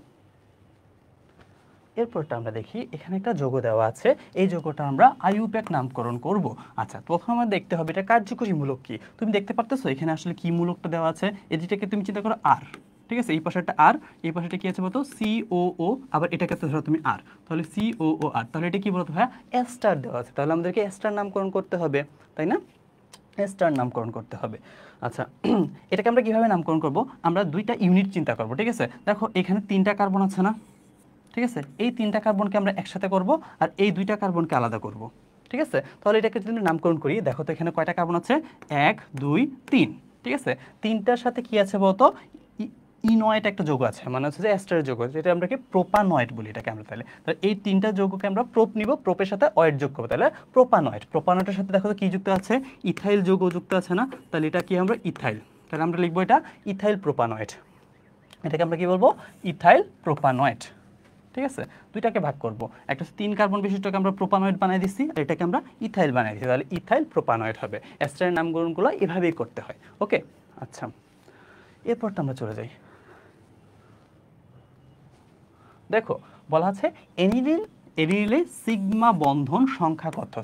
এরপরটা আমরা দেখি, এখানে একটা যৌগ দেওয়া আছে, এই যৌগটা আমরা আইইউপ্যাক নামকরণ করব। আচ্ছা, প্রথমে আমরা দেখতে হবে এটা কার্যকরী মূলক কি। তুমি দেখতে পারতেছো এখানে আসলে কি মূলকটা দেওয়া আছে, এদিকে তুমি চিন্তা করো আর, ঠিক আছে, এই পাশেরটা আর, এই পাশেটা কি আছে বলতো সিওও, আবার এটাকে তো ধরো তুমি আর, তাহলে সিওও আর, তাহলে এটা কি বলতো ভাইয়া এস্টার দেওয়া আছে, তাহলে আমাদেরকে এস্টার নামকরণ করতে হবে, তাই না, এস্টার নামকরণ করতে হবে। আচ্ছা, এটাকে আমরা কিভাবে নামকরণ করব, আমরা দুইটা ইউনিট চিন্তা করব, ঠিক আছে। দেখো এখানে 3টা কার্বন আছে না, ঠিক আছে, এই 3টা কার্বনকে আমরা একসাথে করব আর এই 2টা কার্বনকে আলাদা করব, ঠিক আছে। তাহলে এটাকে যদি নামকরণ করি, দেখো তো এখানে কয়টা কার্বন আছে, 1 2 3, ঠিক আছে। 3টার সাথে কি আছে বলতো, ইনয়েট একটা যৌগ আছে, মানে হচ্ছে যে এস্টারের যৌগ, যেটা আমরা কি প্রোপানয়েড বলি এটাকে আমরা। তাহলে এই 3টা যৌগকে আমরা প্রোপ নিব, প্রোপের সাথে অয়েড যোগ করবো, তাহলে প্রোপানয়েড। প্রোপানয়েডের সাথে দেখো তো কি যুক্ত আছে, ইথাইল যৌগ যুক্ত আছে না, তাহলে এটা কি আমরা ইথাইল, তাহলে আমরা লিখবো এটা ইথাইল প্রোপানয়েড, এটাকে আমরা কি বলবো ইথাইল প্রোপানয়েড, ঠিক আছে। দুইটাকে ভাগ করব, একটা 3 কার্বন বিশিষ্টকে আমরা প্রোপানয়েড বানাই দিচ্ছি আর এটাকে আমরা ইথাইল বানাই দিচ্ছি, তাহলে ইথাইল প্রোপানয়েড হবে। এস্টারের নামকরণগুলো এভাবেই করতে হয়। ওকে, আচ্ছা এরপরটা আমরা চলে যাই। দেখো বলা আছে এনিলিনে সিগমা বন্ধন সংখ্যা কত।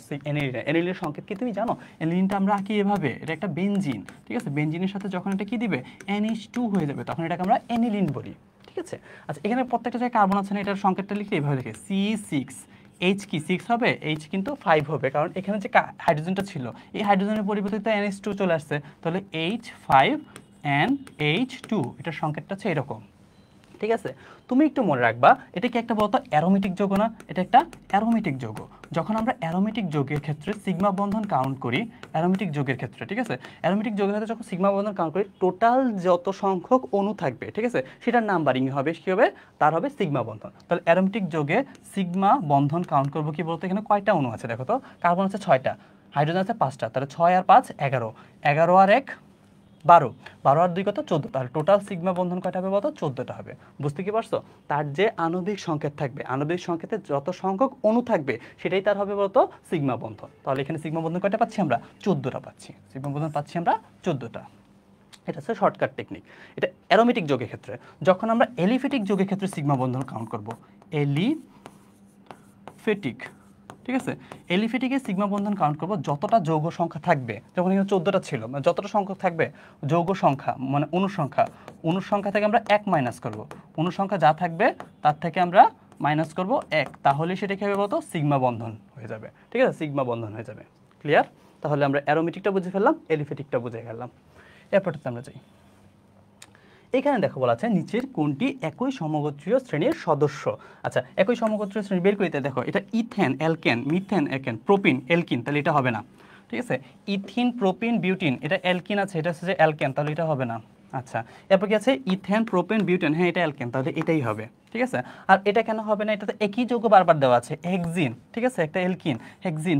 এনিলিনের সংকেত কি তুমি জানো, এনিলিনটা আমরা আঁকি এভাবে, এটা একটা বেনজিন, ঠিক আছে, বেনজিনের সাথে যখন এটা কি দিবে NH2 হয়ে যাবে, তখন এটাকে আমরা এনিলিন বলি, ঠিক আছে। আচ্ছা, এখানে প্রত্যেকটা জায়গায় কার্বন আছে না, এটার সংকেতটা লিখলে এইভাবে লিখে C6, H কি 6 হবে, H কিন্তু 5 হবে, কারণ এখানে যে হাইড্রোজেনটা ছিল এই হাইড্রোজেনের পরিবর্তে NH2 চলে আসছে, তাহলে H5NH2, এটার সংকেতটা হচ্ছে এরকম, ঠিক আছে। তুমি একটু মনে রাখবা, এটা কি একটা বলতো অ্যারোমেটিক যৌগ না, এটা একটা অ্যারোমেটিক যৌগ। যখন আমরা অ্যারোমেটিক যৌগের ক্ষেত্রে সিগমা বন্ধন কাউন্ট করি, অ্যারোমেটিক যৌগের ক্ষেত্রে, ঠিক আছে, অ্যারোমেটিক যৌগের ক্ষেত্রে যখন সিগমা বন্ধন কাউন্ট করি, টোটাল যত সংখ্যক অণু থাকবে, ঠিক আছে, সেটার নাম্বারিং হবে, কি হবে, তার হবে সিগমা বন্ধন। তাহলে অ্যারোমেটিক যৌগে সিগমা বন্ধন কাউন্ট করবো কি বলতো, এখানে কয়টা অণু আছে দেখো তো, কার্বন আছে 6টা, হাইড্রোজেন আছে 5টা, তাহলে 6 আর 5 11, 11 আর 1 12, 12 আর 2 কত 14, তাহলে টোটাল সিগমা বন্ধন কয়টা হবে বলতো, 14টা হবে। বুঝতে কি পারছো, তার যে আণবিক সংকেত থাকবে, আণবিক সংকেতে যত সংখ্যক অণু থাকবে সেটাই তার হবে বলতো সিগমা বন্ধন। তাহলে এখানে সিগমা বন্ধন কয়টা পাচ্ছি আমরা, 14টা পাচ্ছি, সিগমা বন্ধন পাচ্ছি আমরা 14টা। এটা হচ্ছে শর্টকাট টেকনিক, এটা অ্যারোমেটিক যৌগের ক্ষেত্রে। যখন আমরা এলিফেটিক যৌগের ক্ষেত্রে সিগমা বন্ধন কাউন্ট করব, এলিফেটিক, ঠিক আছে, এলিফেটিকে সিগমা বন্ধন কাউন্ট করব যতটা যৌগ সংখ্যা থাকবে, যখন এখানে 14টা ছিল, মানে যতটা সংখ্যক থাকবে যৌগ সংখ্যা, মানে অণুর সংখ্যা থেকে আমরা 1 মাইনাস করব, অণুর সংখ্যা যা থাকবে তার থেকে আমরা মাইনাস করব 1, তাহলে সেটা কি হবে বলতো সিগমা বন্ধন হয়ে যাবে, ঠিক আছে, সিগমা বন্ধন হয়ে যাবে। ক্লিয়ার, তাহলে আমরা অ্যারোমেটিকটা বুঝে ফেললাম, এলিফেটিকটা বুঝে ফেললাম। এরপরটাতে আমরা যাই। এখানে দেখো বলা আছে নিচের কোনটি একই সমগোত্রীয় শ্রেণীর সদস্য। আচ্ছা, একই সমগোত্রীয় শ্রেণী বের করিতে দেখো, এটা ethane alkane, methane alkane, propene alkene, তাহলে এটা হবে না, ঠিক আছে। ইথিন প্রোপিন বিউটিন, এটা অ্যালকিন আছে, এটা হচ্ছে যে অ্যালকেন, তাহলে এটা হবে না। আচ্ছা, এরপর কি আছে ইথেন প্রোপেন বিউটেন, হ্যাঁ এটা অ্যালকেন, তাহলে এটাই হবে, ঠিক আছে। আর এটা কেন হবে না, এটাতে একই যৌগ বারবার দেওয়া আছে, হেক্সিন, ঠিক আছে, একটা অ্যালকিন, হেক্সিন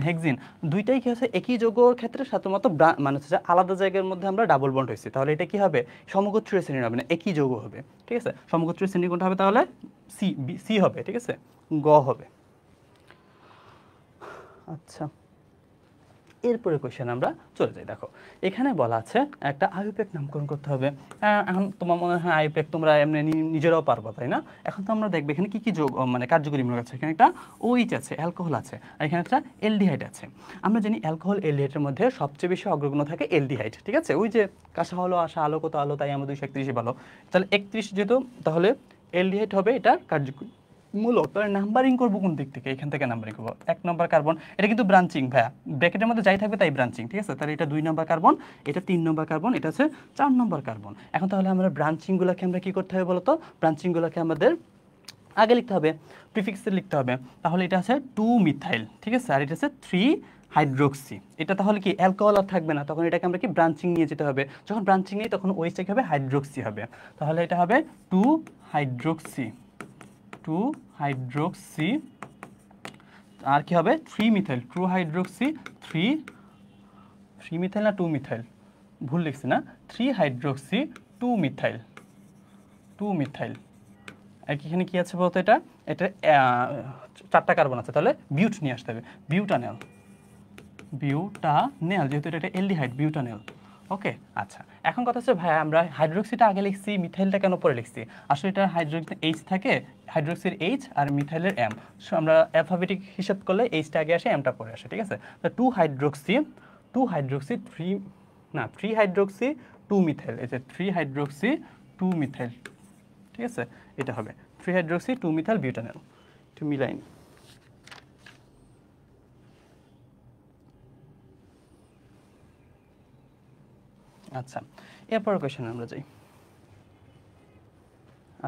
দুইটাই কি হচ্ছে একই যৌগের ক্ষেত্রে সাধারণত মানে হচ্ছে যে আলাদা জায়গার মধ্যে আমরা ডাবল বন্ড হয়েছি, তাহলে এটা কি হবে সমগোত্রীয় শ্রেণী হবে না, একই যৌগ হবে, ঠিক আছে। সমগোত্রীয় শ্রেণী কোনটা হবে তাহলে, সি হবে, ঠিক আছে, গ হবে। আচ্ছা, এরপরে কোয়েশ্চেন আমরা চলে যাই। দেখো এখানে বলা আছে একটা আইইউপ্যাক নামকরণ করতে হবে। এখন তোমার মনে হয় আইইউপ্যাক তোমরা এমনি নিজেরাও পারবা, তাই না। এখন তো আমরা দেখবো এখানে কি কি যোগ, মানে কার্যকরী মূলক আছে, এখানে একটা OH আছে, অ্যালকোহল আছে, আর এখানে একটা অ্যালডিহাইড আছে। আমরা জানি অ্যালকোহল অ্যালডিহাইডের মধ্যে সবচেয়ে বেশি অগ্রগণ্য থাকে অ্যালডিহাইড, ঠিক আছে, ওই যে কাঁসা হলো আশা আলো কত আলো, তাই আমরা 231 ভালো, তাহলে 31 যেহেতু, তাহলে অ্যালডিহাইড হবে এটা কার্যকরী মূলক। তাহলে নাম্বারিং করবো কোন দিক থেকে, এখান থেকে নাম্বারিং করবো। 1 নম্বর কার্বন, এটা কিন্তু ব্রাঞ্চিং ভাইয়া, ব্র্যাকেটের মধ্যে যাই থাকবে তাই ব্রাঞ্চিং, ঠিক আছে, তাহলে এটা 2 নম্বর কার্বন, এটা 3 নম্বর কার্বন, এটা হচ্ছে 4 নম্বর কার্বন। এখন তাহলে আমরা ব্রাঞ্চিংগুলোকে আমরা কি করতে হবে বলতো, ব্রাঞ্চিংগুলোকে আমাদের আগে লিখতে হবে, প্রিফিক্সে লিখতে হবে। তাহলে এটা আছে 2 মিথাইল, ঠিক আছে, আর এটা আছে 3 হাইড্রোক্সি। এটা তাহলে কি অ্যালকোহল আর থাকবে না, তখন এটাকে আমরা কি ব্রাঞ্চিং নিয়ে যেতে হবে, যখন ব্রাঞ্চিং নেই তখন ওইটা কি হবে হাইড্রোক্সি হবে, তাহলে এটা হবে 2 হাইড্রোক্সি, 2 হাইড্রোক্সি, আর কি হবে 3 মিথাইল, 2 হাইড্রোক্সি 3 মিথাইল না 2 মিথাইল, ভুল লিখছি না, 3 হাইড্রোক্সি 2 মিথাইল, 2 মিথাইল। আর এখানে কি আছে বলতো, এটা 4টা কার্বন আছে, তাহলে বিউট নিয়ে আসতে হবে, বিউটানেল, যেহেতু এটা অ্যালডিহাইড, বিউটানেল, ওকে। আচ্ছা, এখন কথা হচ্ছে ভাই আমরা হাইড্রোক্সিটা আগে লিখছি, মিথাইলটা কেন পরে লিখছি? আসলে এটা হাইড্রোক্সি এইচ থাকে, হাইড্রোক্সির এইচ আর মিথাইলের এম। আমরা অ্যালফাবেটিক হিসাব করলে এইচটা আগে আসে, এমটা পরে আসে, ঠিক আছে? তো two hydroxy three hydroxy two methyl, এই যে থ্রি হাইড্রোক্সি টু মিথাইল, ঠিক আছে? এটা হবে three hydroxy two methyl butanol. একটু মিলাই নি। আচ্ছা, এরপর কোয়েশ্চেনে আমরা যাই।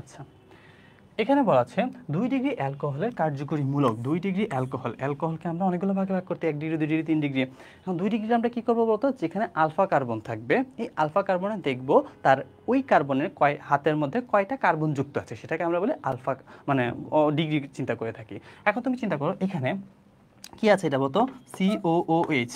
আচ্ছা, এখানে বলা আছে 2 ডিগ্রি অ্যালকোহলের কার্যকরী মূলক। 2 ডিগ্রি অ্যালকোহলকে আমরা অনেকগুলো ভাগে ভাগ করতে 1 ডিগ্রি 2 ডিগ্রি 3 ডিগ্রি। এখন 2 ডিগ্রি আমরা কি করব বলতো, যেখানে আলফা কার্বন থাকবে, এই আলফা কার্বনে দেখব তার ওই কার্বনের হাতের মধ্যে কয়টা কার্বন যুক্ত আছে, সেটাকে আমরা বলি আলফা, মানে ডিগ্রি চিন্তা করে থাকি। এখন তুমি চিন্তা করো এখানে কি আছে, এটা বলতো COOH,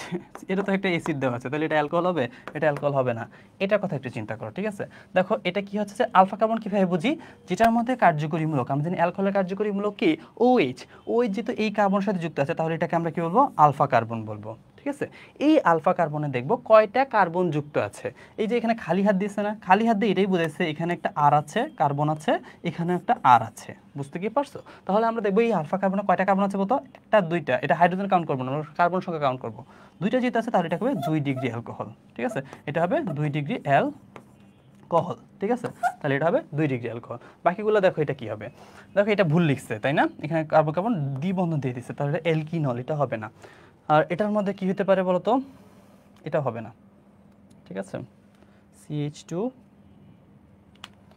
এটা তো একটা অ্যাসিড দেওয়া আছে, তাহলে এটা অ্যালকোহল হবে? এটা অ্যালকোহল হবে না। এটার কথা একটু চিন্তা করো, ঠিক আছে? দেখো এটা কি হচ্ছে যে আলফা কার্বন কিভাবে বুঝি, যেটার মধ্যে কার্যকরী মূলক, আমরা জানি অ্যালকোহলের কার্যকরী মূলক কি OH। OH যেহেতু এই কার্বনের সাথে যুক্ত আছে, তাহলে এটাকে আমরা কি বলবো, আলফা কার্বন বলবো, ঠিক আছে? এই আলফা কার্বনে দেখবো কয়টা কার্বন যুক্ত আছে। এই যে এখানে খালি হাত দিয়েছে না, খালি হাত দিয়ে এটাই বুঝাইছে এখানে একটা আর আছে, কার্বন আছে, এখানে একটা আর আছে, বুঝতে কি পারছো? তাহলে আমরা দেখবো এই আলফা কার্বনে কয়টা কার্বন আছে বলতো, একটা দুইটা, এটা হাইড্রোজেন কাউন্ট করবো না, আমরা কার্বন সংখ্যা কাউন্ট করবো। দুইটা যেটা আছে তাহলে এটা হবে 2 ডিগ্রি অ্যালকোহল, ঠিক আছে? এটা হবে 2 ডিগ্রি অ্যালকোহল, ঠিক আছে? তাহলে এটা হবে 2 ডিগ্রি অ্যালকোহল। বাকিগুলো দেখো এটা কি হবে, দেখো এটা ভুল লিখছে তাই না, এখানে কার্বন কার্বন দ্বিবন্ধন দিয়ে দিচ্ছে, তাহলে এটা অ্যালকিনল, এটা হবে না। আর এটার মধ্যে কি হতে পারে বলতো, এটা হবে না, ঠিক আছে? CH2,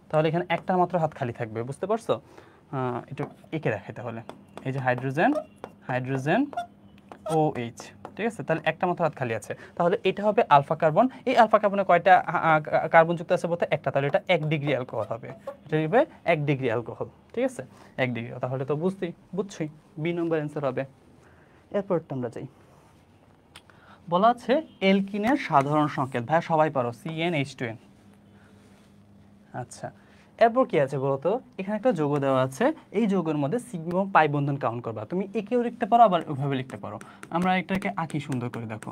তাহলে এখানে একটা মাত্র হাত খালি থাকবে, বুঝতে পারছো? একটু এঁকে দেখাই তাহলে, এই যে হাইড্রোজেন OH, ঠিক আছে? তাহলে একটা মাত্র হাত খালি আছে, তাহলে এটা হবে আলফা কার্বন। এই আলফা কার্বনে কয়টা কার্বন যুক্ত আছে বলতে একটা, তাহলে এটা 1 ডিগ্রি অ্যালকোহল হবে, এটা হবে 1 ডিগ্রি অ্যালকোহল, ঠিক আছে? 1 ডিগ্রি, তাহলে তো বুঝছই বি নম্বর অ্যান্সার হবে। এরপরটা আমরা যাই। বলা আছে এলকিনের সাধারণ সংকেত, ভাই সবাই পারো, CnH2n। আচ্ছা, এরপর কি আছে বলতো, এখানে একটা যৌগ দেওয়া আছে, এই যৌগের মধ্যে সিগমা এবং পাই বন্ধন কাউন্ট করবা। তুমি একেও লিখতে পারো, আবার ওইভাবে লিখতে পারো। আমরা এটাকে আঁকি সুন্দর করে, দেখো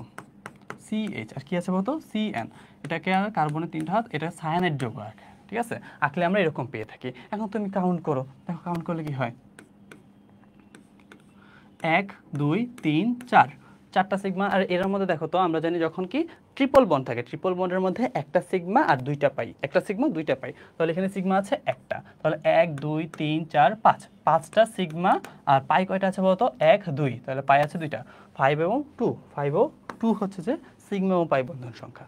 CH, আর কি আছে বলতো CN, এটাকে আর কার্বনের 3টা হাত, এটা সায়ানাইড যৌগ আঁকে, ঠিক আছে? আঁকলে আমরা এরকম পেয়ে থাকি। এখন তুমি কাউন্ট করো, দেখো কাউন্ট করলে কি হয়, 1 2 3 4, 4টা সিগমা। আর এর মধ্যে দেখো তো, আমরা জানি যখন কি ট্রিপল বন্ড থাকে, ট্রিপল বন্ডের মধ্যে একটা সিগমা আর 2টা পাই, একটা সিগমা 2টা পাই, তাহলে এখানে সিগমা আছে একটা, তাহলে 1 2 3 4 5, 5টা সিগমা। আর পাই কয়টা আছে বলতো, 1 2, তাহলে পাই আছে 2টা, 5 এবং 2, 5 ও 2 হচ্ছে যে সিগমা এবং পাই বন্ধন সংখ্যা।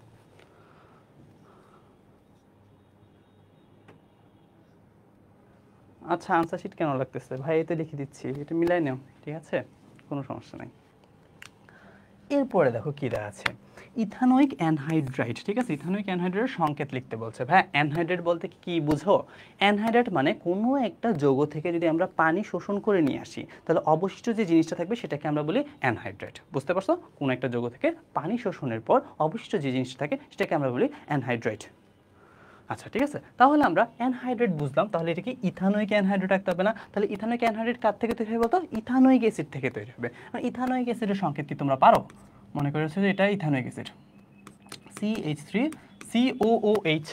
আচ্ছা, আনসার শিট কেন লাগতেছে ভাই, এই তো লিখে দিচ্ছি, এটা মিলাই নাও, ঠিক আছে? কোনো সমস্যা নাই। এরপরে দেখো কি দেওয়া আছে, ইথানোয়িক অ্যানহাইড্রাইড, ঠিক আছে? ইথানোয়িক অ্যানহাইড্রাইডের সংকেত লিখতে বলছে। ভাই অ্যানহাইড্রাইড বলতে কি বুঝো? অ্যানহাইড্রাইড মানে কোনো একটা যৌগ থেকে যদি আমরা পানি শোষণ করে নিয়ে আসি, তাহলে অবশিষ্ট যে জিনিসটা থাকবে সেটাকে আমরা বলি অ্যানহাইড্রাইড, বুঝতে পারছো? কোনো একটা যৌগ থেকে পানি শোষণের পর অবশিষ্ট যে জিনিসটা থাকে সেটাকে আমরা বলি অ্যানহাইড্রাইড। আচ্ছা, ঠিক আছে, তাহলে আমরা অ্যানহাইড্রেট বুঝলাম, তাহলে এটা কি ইথানোয়িক অ্যানহাইড্রেট রাখতে হবে না? তাহলে ইথানোয়িক অ্যানহাইড্রেট কার থেকে তৈরি হবে বলতো, ইথানোয়িক অ্যাসিড থেকে তৈরি হবে। আর ইথানোয়িক অ্যাসিডের সংকেত কি তোমরা পারো? মনে করেছো যে এটা ইথানোয়িক অ্যাসিড, CH3COOH,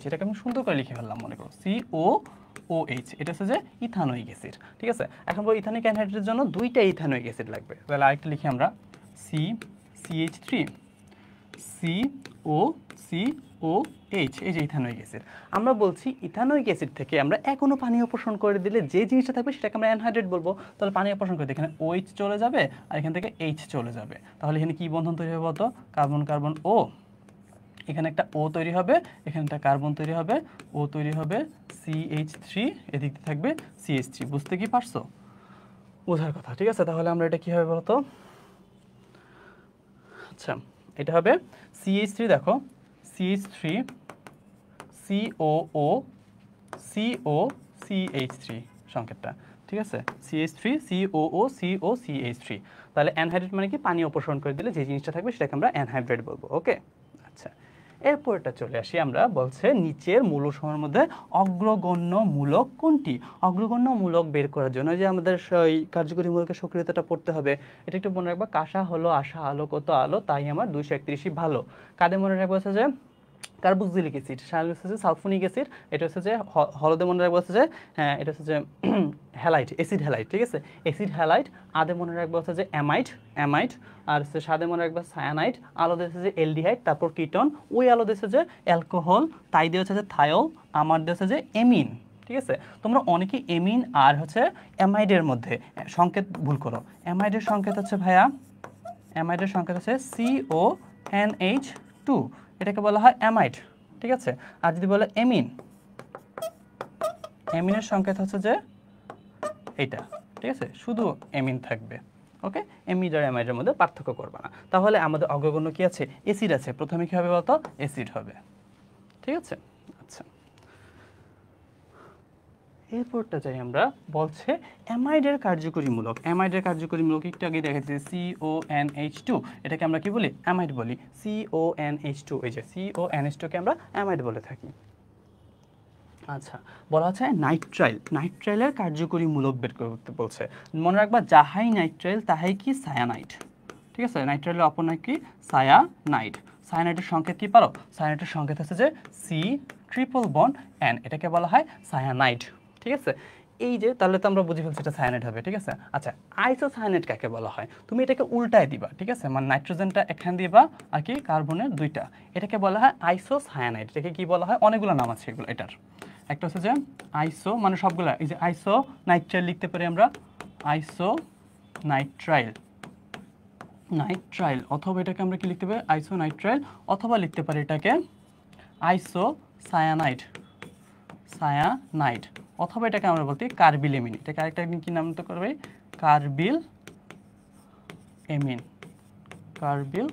এটাকে আমি সুন্দর করে লিখে ফেললাম, মনে করো COOH, এটা হচ্ছে যে ইথানোয়িক অ্যাসিড, ঠিক আছে? এখন বলি ইথানোয়িক অ্যানহাইড্রেটের জন্য 2টা ইথানোয়িক অ্যাসিড লাগবে, তাহলে আরেকটা লিখি আমরা, CH3COOH, এই যে ইথানোয়িক অ্যাসিড। আমরা বলছি ইথানোয়িক অ্যাসিড থেকে আমরা কোনো পানি অপসারণ করে দিলে যে জিনিসটা থাকবে সেটাকে আমরা অ্যানহাইড্রেট বলবো। তাহলে পানি অপসারণ করে এখানে OH চলে যাবে, আর এখান থেকে H চলে যাবে, তাহলে এখানে কি বন্ধন তৈরি হবে বলতো, কার্বন কার্বন O, এখানে একটা O তৈরি হবে, এখানে একটা কার্বন তৈরি হবে, O তৈরি হবে, CH3, এদিকে থাকবে CH3, বুঝতে কি পারছো? বোঝার কথা, ঠিক আছে? তাহলে আমরা এটা কি হবে বলতো, আচ্ছা এটা হবে CH3, দেখো CH3 COOCOCH3 সংকেতটা, ঠিক আছে? CH3 COOCOCH3, তাহলে অ্যানহাইড্রেট মানে কি পানি অপসারণ করে দিলে যে জিনিসটা থাকবে সেটাকে আমরা অ্যানহাইড্রেট বলবো, ওকে? আচ্ছা, এরপরটা চলে আসি আমরা, বলছে নিচের মূলসমূহের মধ্যে অগ্রগণ্য মূলক কোনটি? অগ্রগণ্য মূলক বের করার জন্য যে আমাদের এই কার্যকরী মূলকের সক্রিয়তাটা পড়তে হবে। এটা একটু মনে রাখবা, কাঁসা হলো আশা আলো কত আলো, তাই আমার 231ই ভালো। কাদের মনে রাখবো হচ্ছে যে কার্বক্সিলিক অ্যাসিড, হচ্ছে যে সালফোনিক অ্যাসিড, এটা হচ্ছে যে হলদে মনে রাখবো হচ্ছে যে এটা হচ্ছে যে হ্যালাইট, অ্যাসিড হ্যালাইট, ঠিক আছে, অ্যাসিড হ্যালাইট। আদে মনে রাখবো হচ্ছে যে অ্যামাইড, আর হচ্ছে সাদে মনে রাখবো সায়ানাইড, আলো দিয়েছে যে এলডিহাইড, তারপর কিটন, ওই আলো দিয়েছে যে অ্যালকোহল, তাই দিয়ে হচ্ছে যে থায়োল, আমার দিয়েছে যে এমিন। ঠিক আছে, তোমরা অনেকে এমিন আর হচ্ছে অ্যামাইডের মধ্যে সংকেত ভুল করো। অ্যামাইডের সংকেত হচ্ছে ভাইয়া, অ্যামাইডের সংকেত হচ্ছে CONH2, এটাকে বলা হয় অ্যামাইড। ঠিক আছে, আর যদি বলে এমিন, এমিনের সংকেত হচ্ছে যে এইটা। ঠিক আছে, শুধু এমিন থাকবে। ওকে, এমিড আর অ্যামাইডের মধ্যে পার্থক্য করবে না। তাহলে আমাদের অগ্রগণ্য কি আছে? অ্যাসিড আছে। প্রথমে কি হবে বলতো? অ্যাসিড হবে। ঠিক আছে, আচ্ছা, এরপরটা চাই আমরা, বলছে অ্যামাইডের কার্যকরী মূলক। অ্যামাইডের কার্যকরী মূলক একটু আগে দেখাচ্ছি CONH2, এটাকে আমরা কি বলি? অ্যামাইড বলি। CONH2, এই যে CONH2 কে আমরা অ্যামাইড বলে থাকি। আচ্ছা, বলা হচ্ছে নাইট্রাইল, নাইট্রাইলের কার্যকরী মূলক বের করতে বলছে। মনে রাখবা, যাহাই নাইট্রাইল তাহাই কি সায়ানাইড। ঠিক আছে, নাইট্রাইলের অপর নাম কি? সায়ানাইড। সায়ানাইডের সংকেত কি পারো? সায়ানাইডের সংকেত হচ্ছে যে C≡N, এটাকে বলা হয় সায়ানাইড। ঠিক আছে, এই যে তাহলে তো আমরা বুঝে ফেলছি এটা সায়ানাইড হবে। ঠিক আছে, আচ্ছা, আইসোসায়ানাইড কাকে বলা হয়? তুমি এটাকে উল্টায় দিবা। ঠিক আছে, মানে নাইট্রোজেনটা এখানে দিবা আর কি কার্বনের দুইটা, এটাকে বলা হয় আইসোসায়ানাইড। এটাকে কি বলা হয়? অনেকগুলো নাম আছে এগুলো। এটার একটা হচ্ছে যে আইসো, মানে সবগুলা, এই যে আইসো নাইট্রাইল লিখতে পারি আমরা, আইসো নাইট্রাইল, নাইট্রাইল, অথবা এটাকে আমরা কি লিখতে পারি? আইসো নাইট্রাইল, অথবা লিখতে পারি এটাকে আইসো সায়ানাইড, সায়ানাইড, অথবা এটাকে আমরা বলতে কার্বিল এমিন। এটাকে আরেকটা কি নাম তো করবে? কার্বিল এমিন, কার্বিল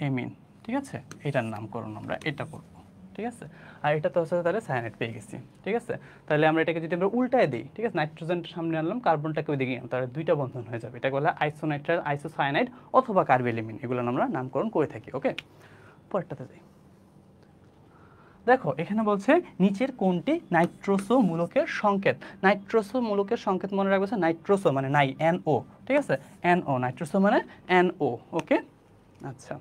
এমিন। ঠিক আছে, এটার নামকরণ আমরা এটা করব। ঠিক আছে, আর এটা তো হচ্ছে তাহলে সায়ানাইড পেয়ে গেছি। ঠিক আছে, তাহলে আমরা এটাকে যদি আমরা উল্টায় দিই, ঠিক আছে, নাইট্রোজেনটা সামনে আনলাম, কার্বনটাকে ওই দিকে আনলাম, তাহলে দুইটা বন্ধন হয়ে যাবে। এটাকে বলা হয় আইসোনাইট্রাইল, আইসোসায়ানাইড, অথবা কার্বিল এমিন, এগুলো আমরা নামকরণ করে থাকি। ওকে, পরেরটাতে যাই। দেখো এখানে বলছে নিচের কোনটি নাইট্রোসো মূলকের সংকেত? নাইট্রোসো মূলকের সংকেত মনে রাখবে, নাইট্রোসো মানে নাই, NO। ঠিক আছে, NO, নাইট্রোসো মানে NO। ওকে, আচ্ছা,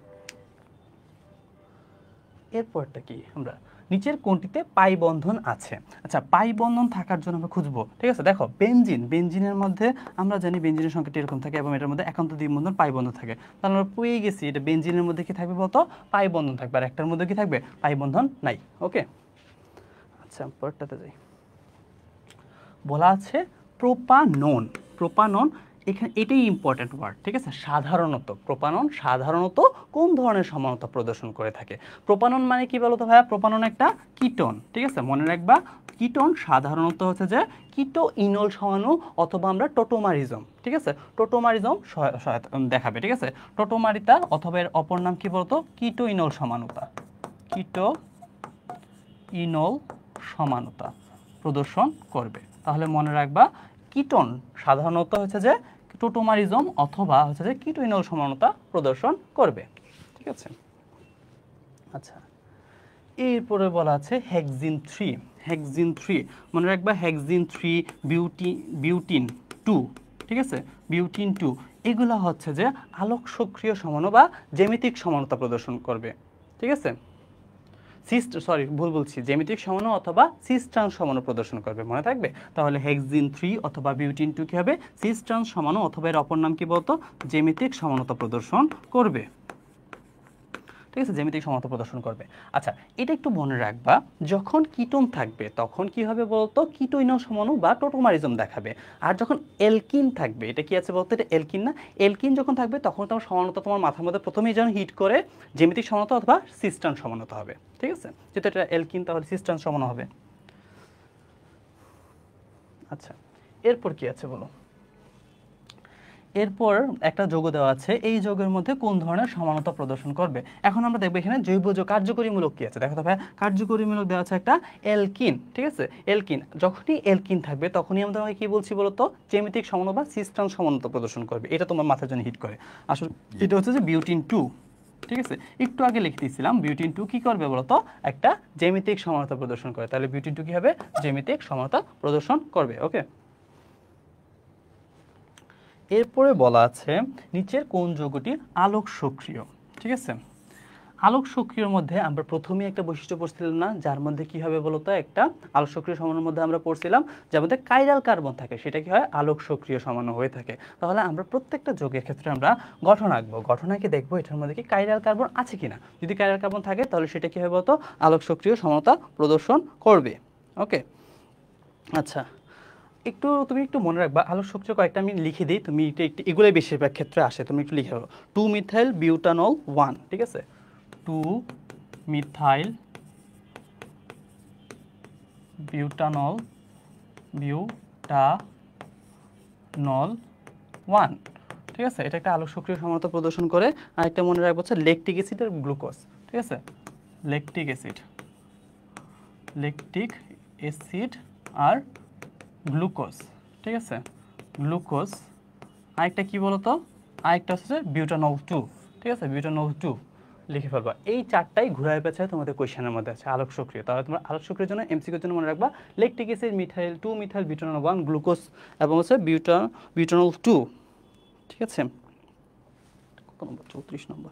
এরপরটা কি? আমরা নিচের কোনটিতে পাই বন্ধন আছে? আচ্ছা, পাই বন্ধন থাকার জন্য আমরা খুঁজবো। ঠিক আছে, দেখো বেনজিন, বেনজিনের মধ্যে আমরা জানি বেনজিনের সংকেতটি এরকম থাকে এবং এটার মধ্যে একান্ত দ্বিবন্ধন পাই বন্ধন থাকে। তাহলে আমরা পেয়ে গেছি এটা বেনজিনের মধ্যে কি থাকবে বলতো? পাই বন্ধন থাকবে। আর একটার মধ্যে কি থাকবে? পাই বন্ধন নাই। ওকে, আচ্ছা, পরেরটাতে যাই। বলা আছে প্রোপানন, প্রোপানন, এখানে এটাই ইম্পর্টেন্ট ওয়ার্ড। ঠিক আছে, সাধারণত প্রোপানন সাধারণত কোন ধরনের সমানতা প্রদর্শন করে থাকে? প্রোপানন মানে কি বলতো ভাইয়া? প্রোপানন একটা কিটোন। ঠিক আছে, মনে রাখবা, কিটোন সাধারণত হচ্ছে যে কিটো ইনল সমাণু, অথবা আমরা টোটোমারিজম। ঠিক আছে, টোটোমারিজম দেখাবে। ঠিক আছে, টোটোমারিতা, অথবা এর অপর নাম কি বলতো? কিটো ইনল সমানুতা, কিটো ইনল সমানুতা প্রদর্শন করবে। তাহলে মনে রাখবা, কিটোন সাধারণত হচ্ছে যে টোটোমারিজম অথবা হচ্ছে যে কিটোইনল সমানতা প্রদর্শন করবে। ঠিক আছে, আচ্ছা, এরপরে বলা আছে হেক্সিন 3, হেক্সিন 3 মনে রাখবা, হেক্সিন 3, বিউটিন 2। ঠিক আছে, বিউটিন 2, এগুলা হচ্ছে যে আলোক সক্রিয় সমাণু বা জ্যামিতিক সমানতা প্রদর্শন করবে। ঠিক আছে, ভুল বলছি, জ্যামিতিক সমাণু অথবা সিস-ট্রান্স সমাণু প্রদর্শন করবে, মনে থাকবে। তাহলে হেক্সিন 3 অথবা বিউটিন 2 কি হবে? সিস-ট্রান্স সমাণু, অথবা এর অপর নাম কি বলতো? জ্যামিতিক সমানতা প্রদর্শন করবে। ঠিক আছে, জ্যামিতিক সমানতা প্রদর্শন করবে। আচ্ছা, এটা একটু মনে রাখবা, যখন কিটোন থাকবে তখন কি হবে বলতো? কিটোইনল সমাণু বা টোটোমারিজম দেখাবে। আর যখন এলকিন থাকবে, এটা কি আছে বলতো? এটা এলকিন না? এলকিন যখন থাকবে তখন তোমার সমানতা তোমার মাথার মধ্যে প্রথমেই যেন হিট করে জ্যামিতিক সমানতা অথবা সিস-ট্রান্স সমানতা হবে। ঠিক আছে, যেহেতু এটা এলকিন তাহলে সিস-ট্রান্স সমানু হবে। আচ্ছা, এরপর কি আছে বলো? এরপর একটা যৌগ দেওয়া আছে, এই যৌগের মধ্যে কোন ধরনের সমানতা প্রদর্শন করবে? এখন আমরা দেখবো এখানে জৈব যৌগ কার্যকরী মূলক কি আছে। দেখো তো ভাই, কার্যকরী মূলক দেওয়া আছে একটা এলকিন। ঠিক আছে, এলকিন, যখনই এলকিন থাকবে তখনই আমরা কি বলছি বলতো? জ্যামিতিক সমানতা বা সিস-ট্রান্স সমানতা প্রদর্শন করবে। এটা তোমার মাথার জন্য হিট করে। আসলে এটা হচ্ছে যে বিউটিন 2। ঠিক আছে, একটু আগে লিখে দিয়েছিলাম বিউটিন টু কি করবে বলতো, একটা জ্যামিতিক সমানতা প্রদর্শন করে। তাহলে বিউটিন টু কি হবে, জ্যামিতিক সমানতা প্রদর্শন করবে। ওকে, এরপরে বলা আছে নিচের কোন যৌগটি আলোক সক্রিয়। ঠিক আছে, আলোক সক্রিয়র মধ্যে আমরা প্রথমেই একটা বৈশিষ্ট্য পড়ছিলাম না, যার মধ্যে কি হবে বলতো, একটা আলোক সক্রিয় সমাণুর মধ্যে আমরা পড়ছিলাম যার মধ্যে কাইরাল কার্বন থাকে, সেটা কি হয়, আলোক সক্রিয় সমাণু হয়ে থাকে। তাহলে আমরা প্রত্যেকটা যৌগের ক্ষেত্রে আমরা গঠন আঁকবো, গঠন আঁকে দেখবো এটার মধ্যে কি কাইরাল কার্বন আছে কিনা। যদি কাইরাল কার্বন থাকে তাহলে সেটা কি হবে বলতো, আলোক সক্রিয় সমানতা প্রদর্শন করবে। ওকে, আচ্ছা, তুমি একটু মনে রাখবা আলোক সক্রিয় কয়েকটা আমি লিখে দিই, তুমি এটা একটু এগুলোই বেশিরভাগ ক্ষেত্রে আসে, তুমি একটু লিখে রাখো। 2 মিথাইল বিউটানল 1, ঠিক আছে, 2 মিথাইল বিউটানল 1, ঠিক আছে, এটা একটা আলোক সক্রিয় সমানতা প্রদর্শন করে। আর একটা মনে রাখবো হচ্ছে ল্যাকটিক অ্যাসিড আর গ্লুকোজ। ঠিক আছে, ল্যাকটিক অ্যাসিড আর গ্লুকোজ। ঠিক আছে, গ্লুকোজ। আরেকটা কি বলতো, আরেকটা হচ্ছে বিউটানল 2। ঠিক আছে, বিউটানল 2 লিখে ফেলবা। এই চারটাই ঘুরায় পেঁচায় তোমাদের কোয়েশ্চেনের মধ্যে আছে আলোক সক্রিয়। তাহলে তোমরা আলোক সক্রিয়ের জন্য এমসিকিউর জন্য মনে রাখবা lactic acid, 2 methyl butanol 1, glucose এবং হচ্ছে বিউটানল 2। ঠিক আছে, কত নম্বর, 34 নম্বর।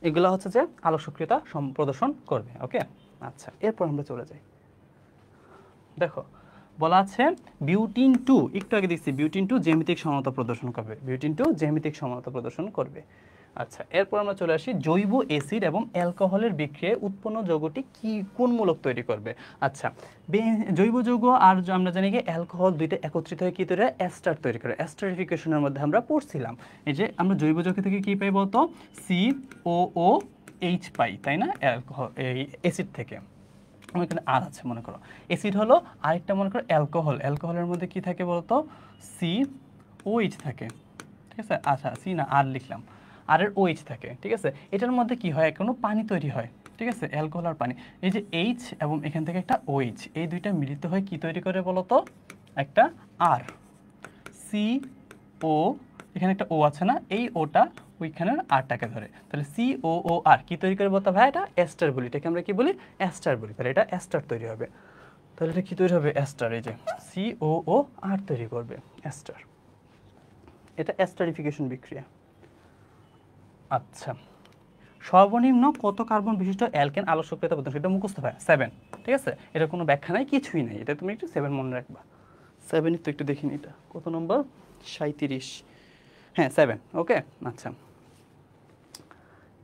এগুলো হচ্ছে যে আলোক সক্রিয়তা প্রদর্শন করবে। ওকে, আচ্ছা, এরপর আমরা চলে যাই। দেখো বলা আছে বিউটিন 2, একটু আগে দেখছি বিউটিন 2 জ্যামিতিক সমানতা প্রদর্শন করবে, বিউটিন 2 জ্যামিতিক সমানতা প্রদর্শন করবে। আচ্ছা, এরপর আমরা চলে আসি জৈব অ্যাসিড এবং অ্যালকোহলের বিক্রিয়ায় উৎপন্ন যৌগটি কি কোন মূলক তৈরি করবে। আচ্ছা, জৈব যৌগ আর আমরা জানি কি অ্যালকোহল দুইটা একত্রিত হয়ে কি তৈরি হয়, এস্টার তৈরি করে। এস্টারিফিকেশনের মধ্যে আমরা পড়ছিলাম এই যে আমরা জৈব যৌগ থেকে কি পাই বলতো, COOH পাই, তাই না, অ্যালকোহল এই অ্যাসিড থেকে। আমার এখানে আর আছে মনে করো, অ্যাসিড হলো, আরেকটা মনে করো অ্যালকোহল, অ্যালকোহলের মধ্যে কি থাকে বলতো, COH থাকে। ঠিক আছে, আচ্ছা সি না আর লিখলাম, আর এর OH থাকে। ঠিক আছে, এটার মধ্যে কি হয়, কোনো পানি তৈরি হয়। ঠিক আছে, অ্যালকোহল আর পানি, এই যে H এবং এখান থেকে একটা OH, এই দুইটা মিলিত হয়ে কি তৈরি করে বলতো, একটা আর, CO, এখানে একটা ও আছে না, এই ওটা ওইখানের আরটাকে ধরে, তাহলে COOR কি তৈরি করে বলতো ভাই, এটা এস্টার বলি, এটাকে আমরা কি বলি, এস্টার বলি। তাহলে এটা এস্টার তৈরি হবে, তাহলে এটা কি তৈরি হবে, এস্টার। এই যে COOR তৈরি করবে এস্টার, এটা এস্টারিফিকেশন বিক্রিয়া। আচ্ছা, সর্বনিম্ন কত কার্বন বিশিষ্ট অ্যালকেন আলোক সক্রিয়তা প্রদর্শন, এটা মুখস্থ ভাই 7। ঠিক আছে, এটা কোনো ব্যাখ্যা নাই, কিছুই নাই, এটা তুমি একটু 7 মনে রাখবা। 7 তো একটু দেখিনি, এটা কত নম্বর, 37, হ্যাঁ 7। ওকে, আচ্ছা,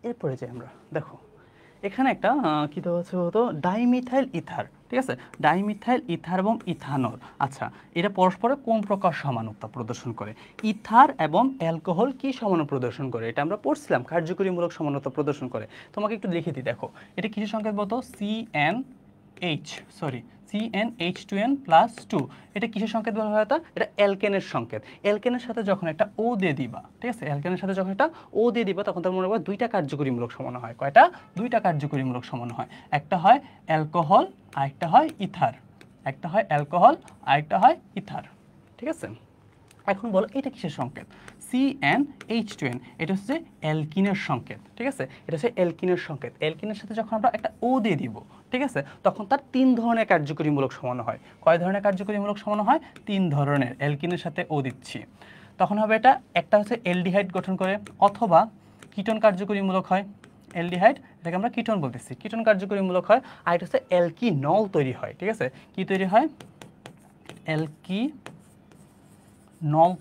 এরপরে যাই আমরা। দেখো এখানে একটা কী দেওয়া আছে বলতো, ডাইমিথাইল ইথার। ঠিক আছে, ডাইমিথাইল ইথার এবং ইথানল। আচ্ছা, এটা পরস্পরের কোন প্রকার সমানতা প্রদর্শন করে, ইথার এবং অ্যালকোহল কি সমানতা প্রদর্শন করে, এটা আমরা পড়ছিলাম, কার্যকরীমূলক সমানতা প্রদর্শন করে। তোমাকে একটু লিখে দিই, দেখো এটা কিসের সংকেত বলতো, CnH2n+2, এটা কিসের সংকেত বলা হয়, এটা অ্যালকেনের সংকেত। অ্যালকেনের সাথে যখন একটা ও দিয়ে দিবা, ঠিক আছে, অ্যালকেনের সাথে যখন একটা ও দিয়ে দিবা, তখন তার মনে করবা দুইটা কার্যকরীমূলক সমান হয়। কয়টা, দুইটা কার্যকরীমূলক সমান হয়, একটা হয় অ্যালকোহল আরেকটা হয় ইথার, একটা হয় অ্যালকোহল আরেকটা হয় ইথার। ঠিক আছে, এখন বলো এটা কিসের সংকেত, CnH2n, এটা হচ্ছে অ্যালকিনের সংকেত। ঠিক আছে, এটা হচ্ছে অ্যালকিনের সংকেত। অ্যালকিনের সাথে যখন আমরা একটা ও দিয়ে দিব, ঠিক আছে, তখন তার 3 ধরনের কার্যকরীমূলক সমান হয়। কয় ধরনের কার্যকরীমূলক সমান হয়, 3 ধরনের। অ্যালকিনের সাথে ও দিচ্ছি, তখন হবে এটা, একটা হচ্ছে অ্যালডিহাইড গঠন করে, অথবা কিটোন কার্যকরীমূলক হয়। অ্যালডিহাইড, এটাকে আমরা কিটোন বলতেছি, কিটোন কার্যকরীমূলক হয়। আর এটা হচ্ছে অ্যালকিনল তৈরি হয়। ঠিক আছে, কি তৈরি হয়, অ্যালকিনল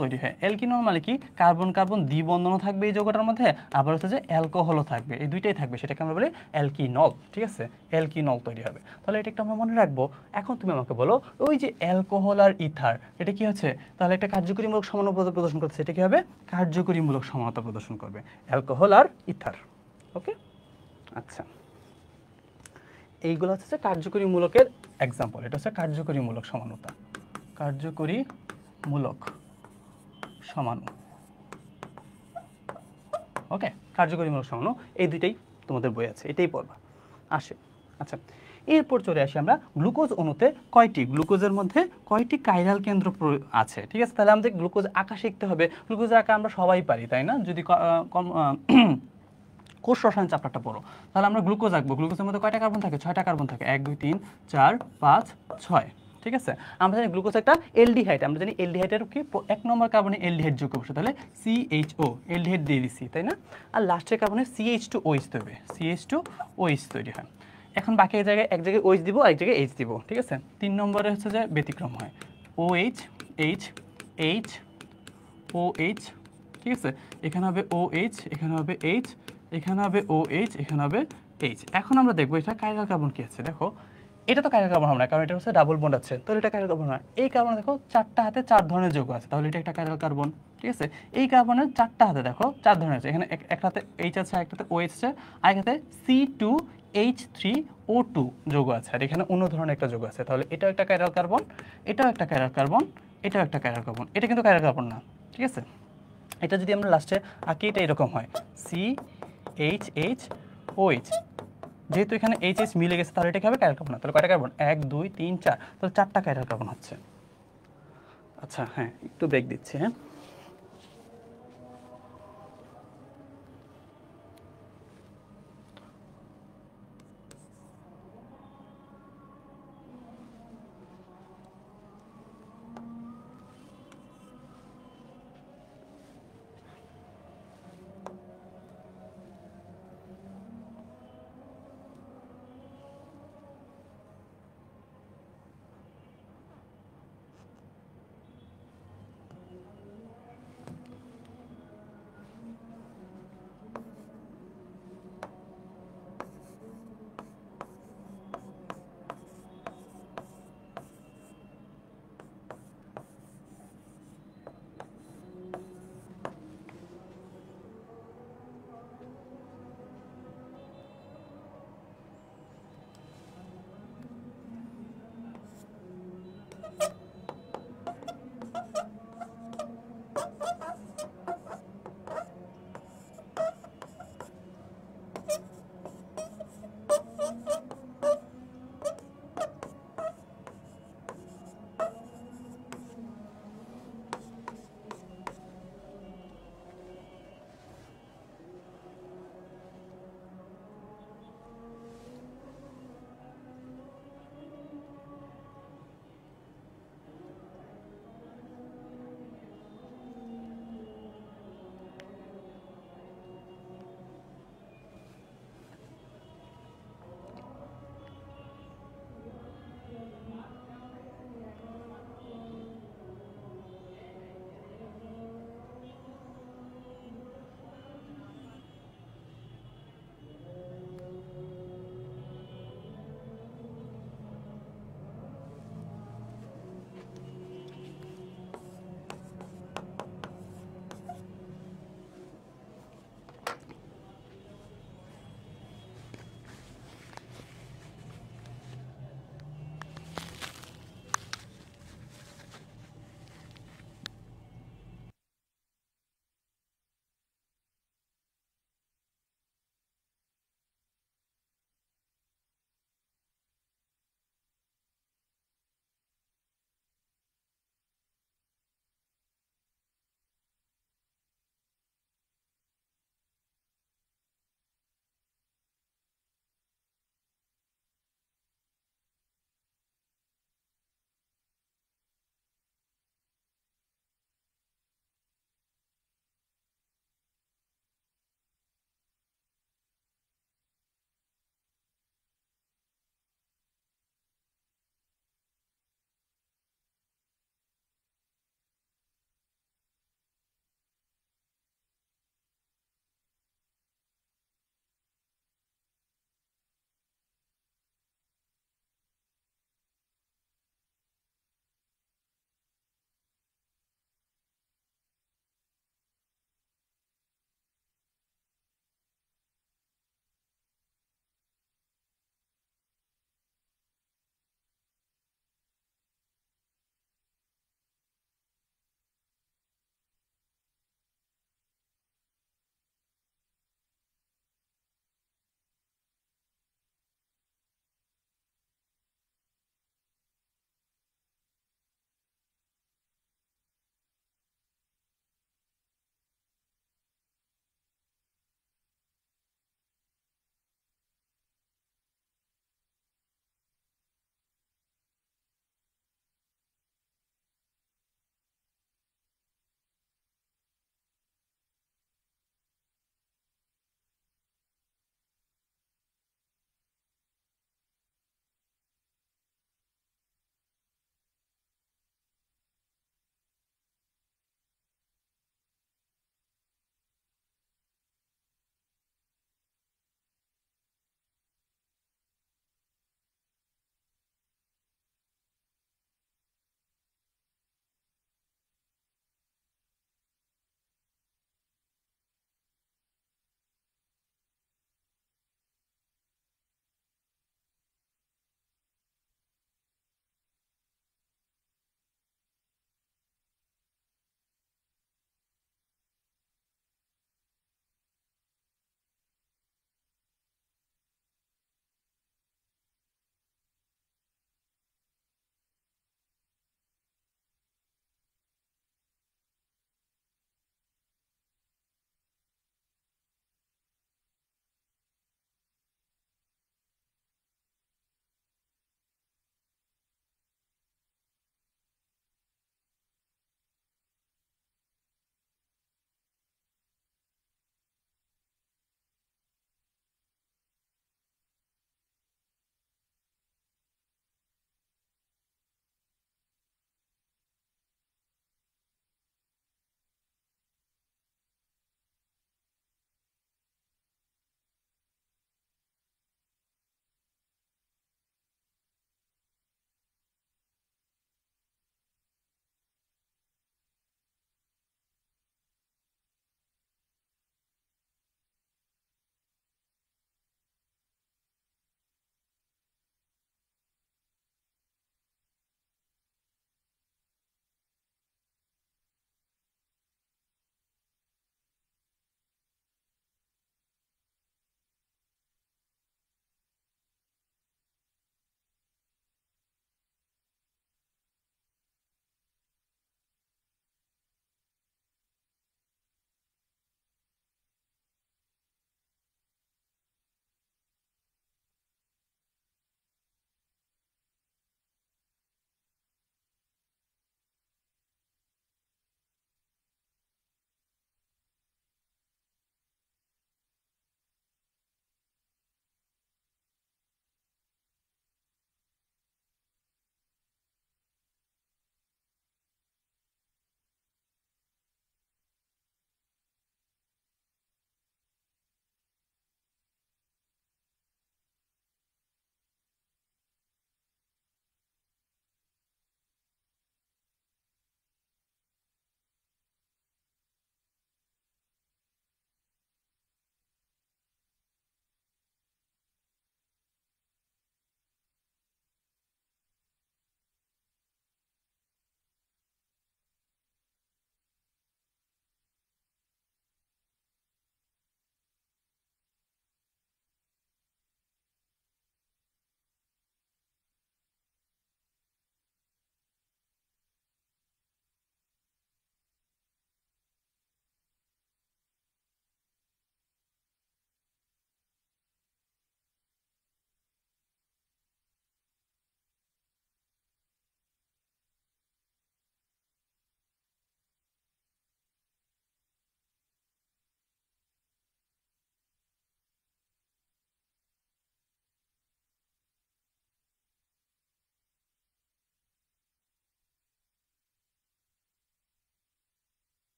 তৈরি হয়। অ্যালকিনল মানে কি, কার্বন কার্বন দ্বিবন্ধনও থাকবে এই যৌগটার মধ্যে, আবার হচ্ছে যে অ্যালকোহলও থাকবে, এই দুইটাই থাকবে, সেটাকে আমরা বলি অ্যালকিনল। ঠিক আছে, অ্যালকিনল তৈরি হবে। তাহলে এটা একটা আমরা মনে রাখবো। এখন তুমি আমাকে বলো, ওই যে অ্যালকোহল আর ইথার, এটা কি হচ্ছে, তাহলে একটা কার্যকরীমূলক সমানতা প্রদর্শন করছে, এটা কি হবে, কার্যকরীমূলক সমানতা প্রদর্শন করবে, অ্যালকোহল আর ইথার। ওকে, আচ্ছা, এইগুলো হচ্ছে কার্যকরীমূলকের এক্সাম্পল। এটা হচ্ছে কার্যকরীমূলক সমানতা, কার্যকরীমূলক সমাণু। ওকে, কার্যকরীমূলক সমাণু, এই দুইটাই তোমাদের বই আছে, এটাই পড়বা আসে। আচ্ছা, এরপর চলে আসি আমরা গ্লুকোজ অণুতে কয়টি, গ্লুকোজের মধ্যে কয়টি কাইরাল কেন্দ্র আছে। ঠিক আছে, তাহলে আমাদের গ্লুকোজ আঁকা শিখতে হবে। গ্লুকোজ আঁকা আমরা সবাই পারি, তাই না, যদি কোষ রসায়ন চ্যাপ্টারটা পড়ো। তাহলে আমরা গ্লুকোজ আঁকবো। গ্লুকোজের মধ্যে কয়টা কার্বন থাকে? 6টা কার্বন থাকে। 1 2 3 4 5 6। ঠিক আছে, আমরা জানি গ্লুকোজ একটা এলডিহাইড। আমরা জানি এলডিহাইডের কি 1 নম্বর কার্বনে এলডিহাইড যোগ করবো, তাহলে CHO এলডিহাইড দিয়ে দিছি, তাই না? আর লাস্টের কার্বনে CH2OH তৈরি হয়, CH2OH তৈরি হয়। এখন বাকি এক জায়গায় OH দিব, আর এক জায়গায় H দিব। ঠিক আছে, 3 নম্বরে হচ্ছে যে ব্যতিক্রম হয়, OH H H OH। ঠিক আছে, এখানে হবে OH, এখানে হবে H, এখানে হবে OH, এখানে হবে H। এখন আমরা দেখবো এটা কাইরাল কার্বন কি আছে। দেখো এটা তো কাইরাল কার্বন হবে না, কারণ এটা হচ্ছে ডাবল বন্ড আছে, তাহলে এটা কাইরাল কার্বন হয়। এই কার্বনে দেখো 4টা হাতে 4 ধরনের যৌগ আছে, তাহলে এটা একটা কাইরাল কার্বন। ঠিক আছে, এই কার্বনের 4টা হাতে দেখো 4 ধরনের আছে। এখানে একটা হাতে H আছে, একটাতে OH আছে, আর একটাতে C2H3O2 যৌগ আছে, আর এখানে অন্য ধরনের একটা যৌগ আছে। তাহলে এটাও একটা কাইরাল কার্বন, এটাও একটা কাইরাল কার্বন, এটাও একটা কাইরাল কার্বন। এটা কিন্তু কাইরাল কার্বন না। ঠিক আছে, এটা যদি আমরা লাস্টে আঁকি এটা এরকম হয়, CHHOH। যেহেতু এখানে এইচ মিলে গেছে, তাহলে এটা কি হবে? Chiral carbon. তাহলে কয়টা কার্বন? 1 2 3 4, তাহলে 4টা কাইরাল কার্বন হচ্ছে। আচ্ছা হ্যাঁ, একটু ব্রেক দিচ্ছি। হ্যাঁ,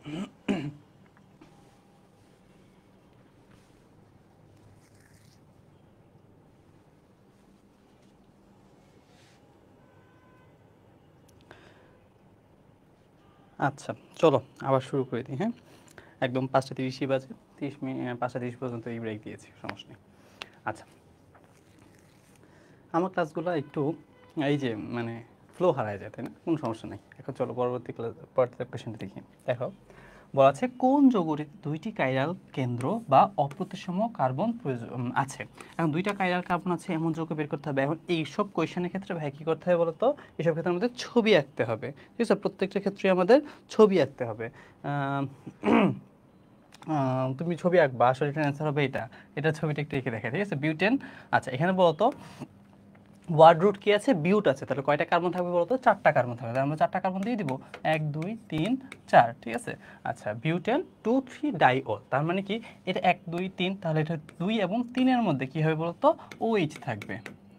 আচ্ছা, চলো আবার শুরু করে দিই। হ্যাঁ, একদম 5:30 বাজে, 30 মিনিট 5:30 পর্যন্ত এই ব্রেক দিয়েছি, সমস্যা নেই। আচ্ছা, আমার ক্লাসগুলো একটু এই যে মানে ফ্লো হারায় যায়, তাই না? কোনো সমস্যা নেই। এখন চলো পরবর্তী কোয়েশ্চেনটা দেখি। দেখো, বলা আছে কোন যৌগের দুইটি কাইরাল কেন্দ্র বা অপ্রতিসম কার্বন আছে। এখন দুইটা কাইরাল কার্বন আছে এমন যৌগ বের করতে হবে। এখন এইসব কোয়েশ্চেনের ক্ষেত্রে ভাই কী করতে হবে বলো তো? এইসব ক্ষেত্রে আমাদের ছবি আঁকতে হবে, ঠিক আছে? প্রত্যেকটা ক্ষেত্রে আমাদের ছবি আঁকতে হবে। তুমি ছবি আঁকবা, আসলে এটার অ্যান্সার হবে এটা। এটা ছবিটা একটু এঁকে দেখে, ঠিক আছে? বিউটেন। আচ্ছা, এখানে বলতো ওয়ার্ড রুট কি আছে? বিউট আছে। তাহলে কয়টা কার্বন থাকবে বলতো? 4টা কার্বন থাকবে। তাহলে আমরা 4টা কার্বন দিয়ে দিব, 1 2 3 4, ঠিক আছে? আচ্ছা, বিউটেন 2 3 ডাইওল, তার মানে কি এটা 1 2 3, তাহলে এটা 2 এবং 3 এর মধ্যে কি হবে বলতো? OH থাকবে।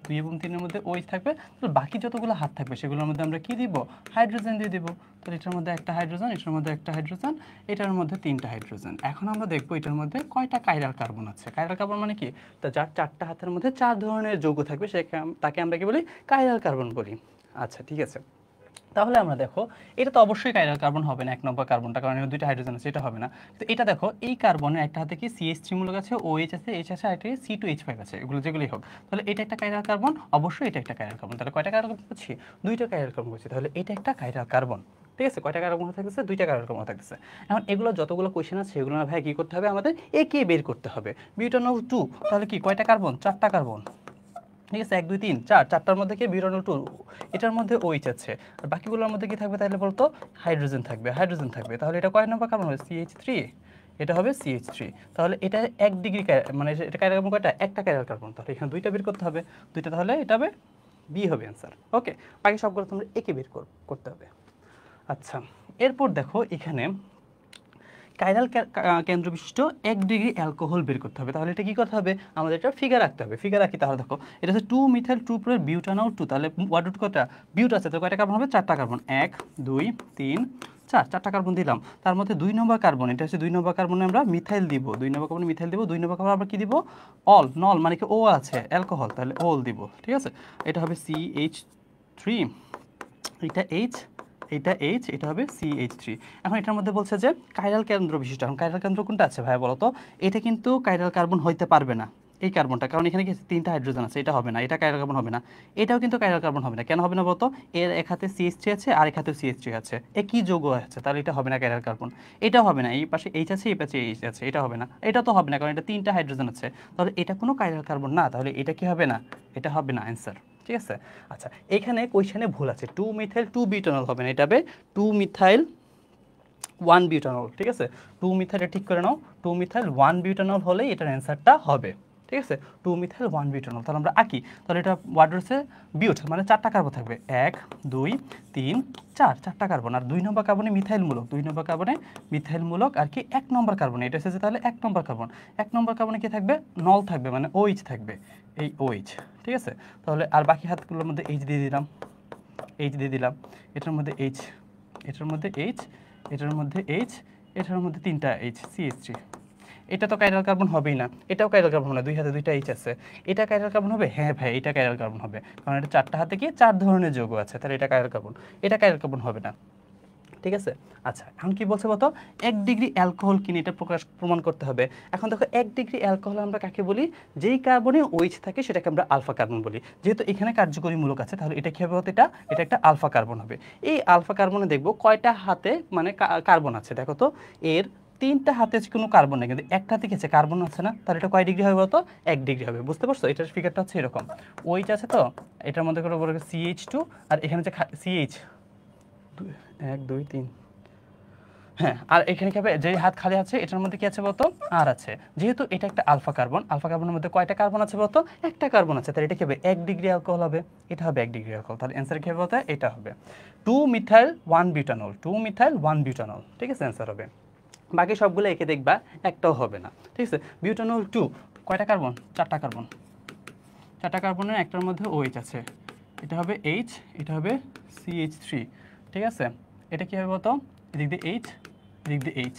2 এবং 3 এর মধ্যে OH থাকবে। তাহলে বাকি যতগুলো হাত থাকবে সেগুলোর মধ্যে আমরা কি দিব? হাইড্রোজেন দিয়ে দিব। তাহলে এটার মধ্যে একটা হাইড্রোজেন, এটার মধ্যে একটা হাইড্রোজেন, এটার মধ্যে 3টা হাইড্রোজেন। এখন আমরা দেখবো এটার মধ্যে কয়টা কাইরাল কার্বন আছে। কাইরাল কার্বন মানে কি? তা যার 4টা হাতের মধ্যে 4 ধরনের যৌগ থাকবে তাকে আমরা কি বলি? কাইরাল কার্বন বলি। আচ্ছা, ঠিক আছে। তাহলে আমরা দেখো, এটা তো অবশ্যই কাইরাল কার্বন হবে না, 1 নম্বর কার্বনটা, কারণ এর দুইটা হাইড্রোজেন আছে, এটা হবে না। তো এটা দেখো, এই কার্বনের একটা হাতে কি CH3 মূলক আছে, OH আছে, H আছে, আর একটা C2H5 আছে, এগুলো যেগুলোই হোক। তাহলে এটা একটা কাইরাল কার্বন, অবশ্যই এটা একটা কাইরাল কার্বন। তাহলে কয়টা কাইরাল কার্বন পাচ্ছি? দুইটা কাইরাল কার্বন পাচ্ছি। তাহলে এটা একটা কাইরাল কার্বন, ঠিক আছে? কয়টা কাইরাল কার্বন থাকতেছে? দুইটা কাইরাল কার্বন থাকতেছে। এখন এগুলো যতগুলো কোয়েশ্চেন আছে এগুলো ভাই কি করতে হবে? আমাদের একে বের করতে হবে। বিউটানল 2, তাহলে কি কয়টা কার্বন? 4টা কার্বন, ঠিক আছে? 1 2 3 4, 4টার মধ্যে কি? বিউটানল 2, এটার মধ্যে OH আছে। আর বাকিগুলোর মধ্যে কি থাকবে তাহলে বলতো? হাইড্রোজেন থাকবে, হাইড্রোজেন থাকবে। তাহলে এটা কয় নম্বর কার্বন হবে? CH3, এটা হবে CH3। তাহলে এটা 1 ডিগ্রি, মানে এটা কাইরাল কার্বন কয়টা? একটা কাইরাল কার্বন। তাহলে এখানে দুইটা বের করতে হবে, দুইটা, তাহলে এটা হবে বি হবে অ্যান্সার। ওকে, বাকি সবগুলো তোমরা একে বের করতে হবে। আচ্ছা, এরপর দেখো এখানে কাইরাল কেন্দ্র বিশিষ্ট 1 ডিগ্রি অ্যালকোহল বের করতে হবে। তাহলে এটা কি করতে হবে? আমাদের একটা ফিগার রাখতে হবে। ফিগার রাখি, তাহলে দেখো এটা হচ্ছে 2 মিথাইল 2 প্রো বিউটানল 2। তাহলে ওয়ার্ড রুট কয়টা? বিউট আছে, তো কয়টা কার্বন হবে? 4টা কার্বন, 1 2 3 4, 4টা কার্বন দিলাম। তার মধ্যে 2 নম্বর কার্বন, এটা হচ্ছে 2 নম্বর কার্বনে আমরা মিথাইল দিব, 2 নম্বর কার্বনে মিথাইল দিব। 2 নম্বর কার্বন আমরা কি দিব? অল, নল মানে কি ও আছে, অ্যালকোহল, তাহলে অল দিব, ঠিক আছে? এটা হবে CH3, এটা H, এটা H, এটা হবে CH3। এখন এটার মধ্যে বলছে যে কাইরাল কেন্দ্র বিশিষ্ট। এখন কাইরাল কেন্দ্র কোনটা আছে ভাই বলো তো? এটা কিন্তু কাইরাল কার্বন হইতে পারবে না, এই কার্বনটা, কারণ এখানে কি 3টা হাইড্রোজেন আছে, এটা হবে না, এটা কাইরাল কার্বন হবে না। এটাও কিন্তু কাইরাল কার্বন হবে না। কেন হবে না বলতো? এর এক হাতে CH3 আছে, আর এক হাতে CH3 আছে, একই যৌগ আছে, তাহলে এটা হবে না কাইরাল কার্বন। এটাও হবে না, এই পাশে H আছে, এই পাশে H আছে, এটা হবে না। এটা তো হবে না, কারণ এটা 3টা হাইড্রোজেন আছে, তাহলে এটা কোনো কাইরাল কার্বন না। তাহলে এটা কি হবে না? এটা হবে না অ্যান্সার, ঠিক আছে? আচ্ছা, এখানে কোয়েশ্চেনে ভুল আছে, 2 মিথাইল 2 বিউটানল হবে না, এটা হবে 2 মিথাইল 1 বিউটানল, ঠিক আছে? 2 মিথাইলটা ঠিক করে নাও, 2 মিথাইল 1 বিউটানল হলেই এটার অ্যান্সারটা হবে, ঠিক আছে? 2 মিথাইল 1 বিউটানল। তাহলে আমরা আঁকি, তাহলে এটা ওয়ার্ড হচ্ছে বিউট, মানে 4টা কার্বন থাকবে, 1 2 3 4, 4টা কার্বন। আর 2 নম্বর কার্বনে মিথাইল মূলক, 2 নম্বর কার্বনে মিথাইল মূলক, আর কি 1 নম্বর কার্বনে এটা হচ্ছে তাহলে 1 নম্বর কার্বন। 1 নম্বর কার্বনে কি থাকবে? নল থাকবে, মানে OH থাকবে, এই OH, ঠিক আছে? তাহলে আর বাকি হাতগুলোর মধ্যে H দিয়ে দিলাম, H দিয়ে দিলাম, এটার মধ্যে H, এটার মধ্যে H, এটার মধ্যে H, এটার মধ্যে 3টা H, CH3। এটা তো কাইরাল কার্বন হবেই না, এটাও কাইরাল কার্বন না, 2 হাতে 2টা H আছে। এটা কাইরাল কার্বন হবে? হ্যাঁ ভাই, এটা কাইরাল কার্বন হবে, কারণ এটা 4টা হাতে কি 4 ধরনের যৌগ আছে, তাহলে এটা কাইরাল কার্বন। এটা কাইরাল কার্বন হবে না, ঠিক আছে? আচ্ছা, এখন কি বলছে বলতো? 1 ডিগ্রি অ্যালকোহল কিনে এটা প্রমাণ করতে হবে। এখন দেখো 1 ডিগ্রি অ্যালকোহল আমরা কাকে বলি? যেই কার্বনে OH থাকে সেটাকে আমরা আলফা কার্বন বলি। যেহেতু এখানে কার্যকরী মূলক আছে, তাহলে এটা কি হবে? এটা একটা আলফা কার্বন হবে। এই আলফা কার্বনে দেখবো কয়টা হাতে মানে কার্বন আছে, দেখো তো। এর 3টা হাতে কোনো কার্বন নেই, কিন্তু একটা হাতে গেছে কার্বন আছে না, তাহলে এটা কয় ডিগ্রি হবে বলতো? 1 ডিগ্রি হবে। বুঝতে পারছো? এটার ফিগারটা হচ্ছে এরকম, OH আছে তো, এটার মধ্যে করে বলে CH2, আর এখানে যে CH 1 2 3, হ্যাঁ, আর এখানে কি হবে? যে হাত খালি আছে এটার মধ্যে কি আছে বলতো? আর আছে। যেহেতু এটা একটা আলফা কার্বন, আলফা কার্বনের মধ্যে কয়টা কার্বন আছে বলতো? একটা কার্বন আছে, তাহলে এটা কি হবে? 1 ডিগ্রি অ্যালকোহল হবে, এটা হবে 1 ডিগ্রি অ্যালকোহল। তাহলে অ্যান্সার কি হবে বলতো? এটা হবে 2 মিথাইল 1 বিউটানল, 2 মিথাইল 1 বিউটানল, ঠিক আছে? অ্যান্সার হবে। বাকি সবগুলো একে দেখবা, একটাও হবে না, ঠিক আছে? বিউটানল 2 কয়টা কার্বন? 4টা কার্বন, 4টা কার্বনের একটার মধ্যে OH আছে, এটা হবে H, এটা হবে CH3, ঠিক আছে? এটা কি হবে বলতো? এদিক দিয়ে H, এদিক দিয়ে এইচ,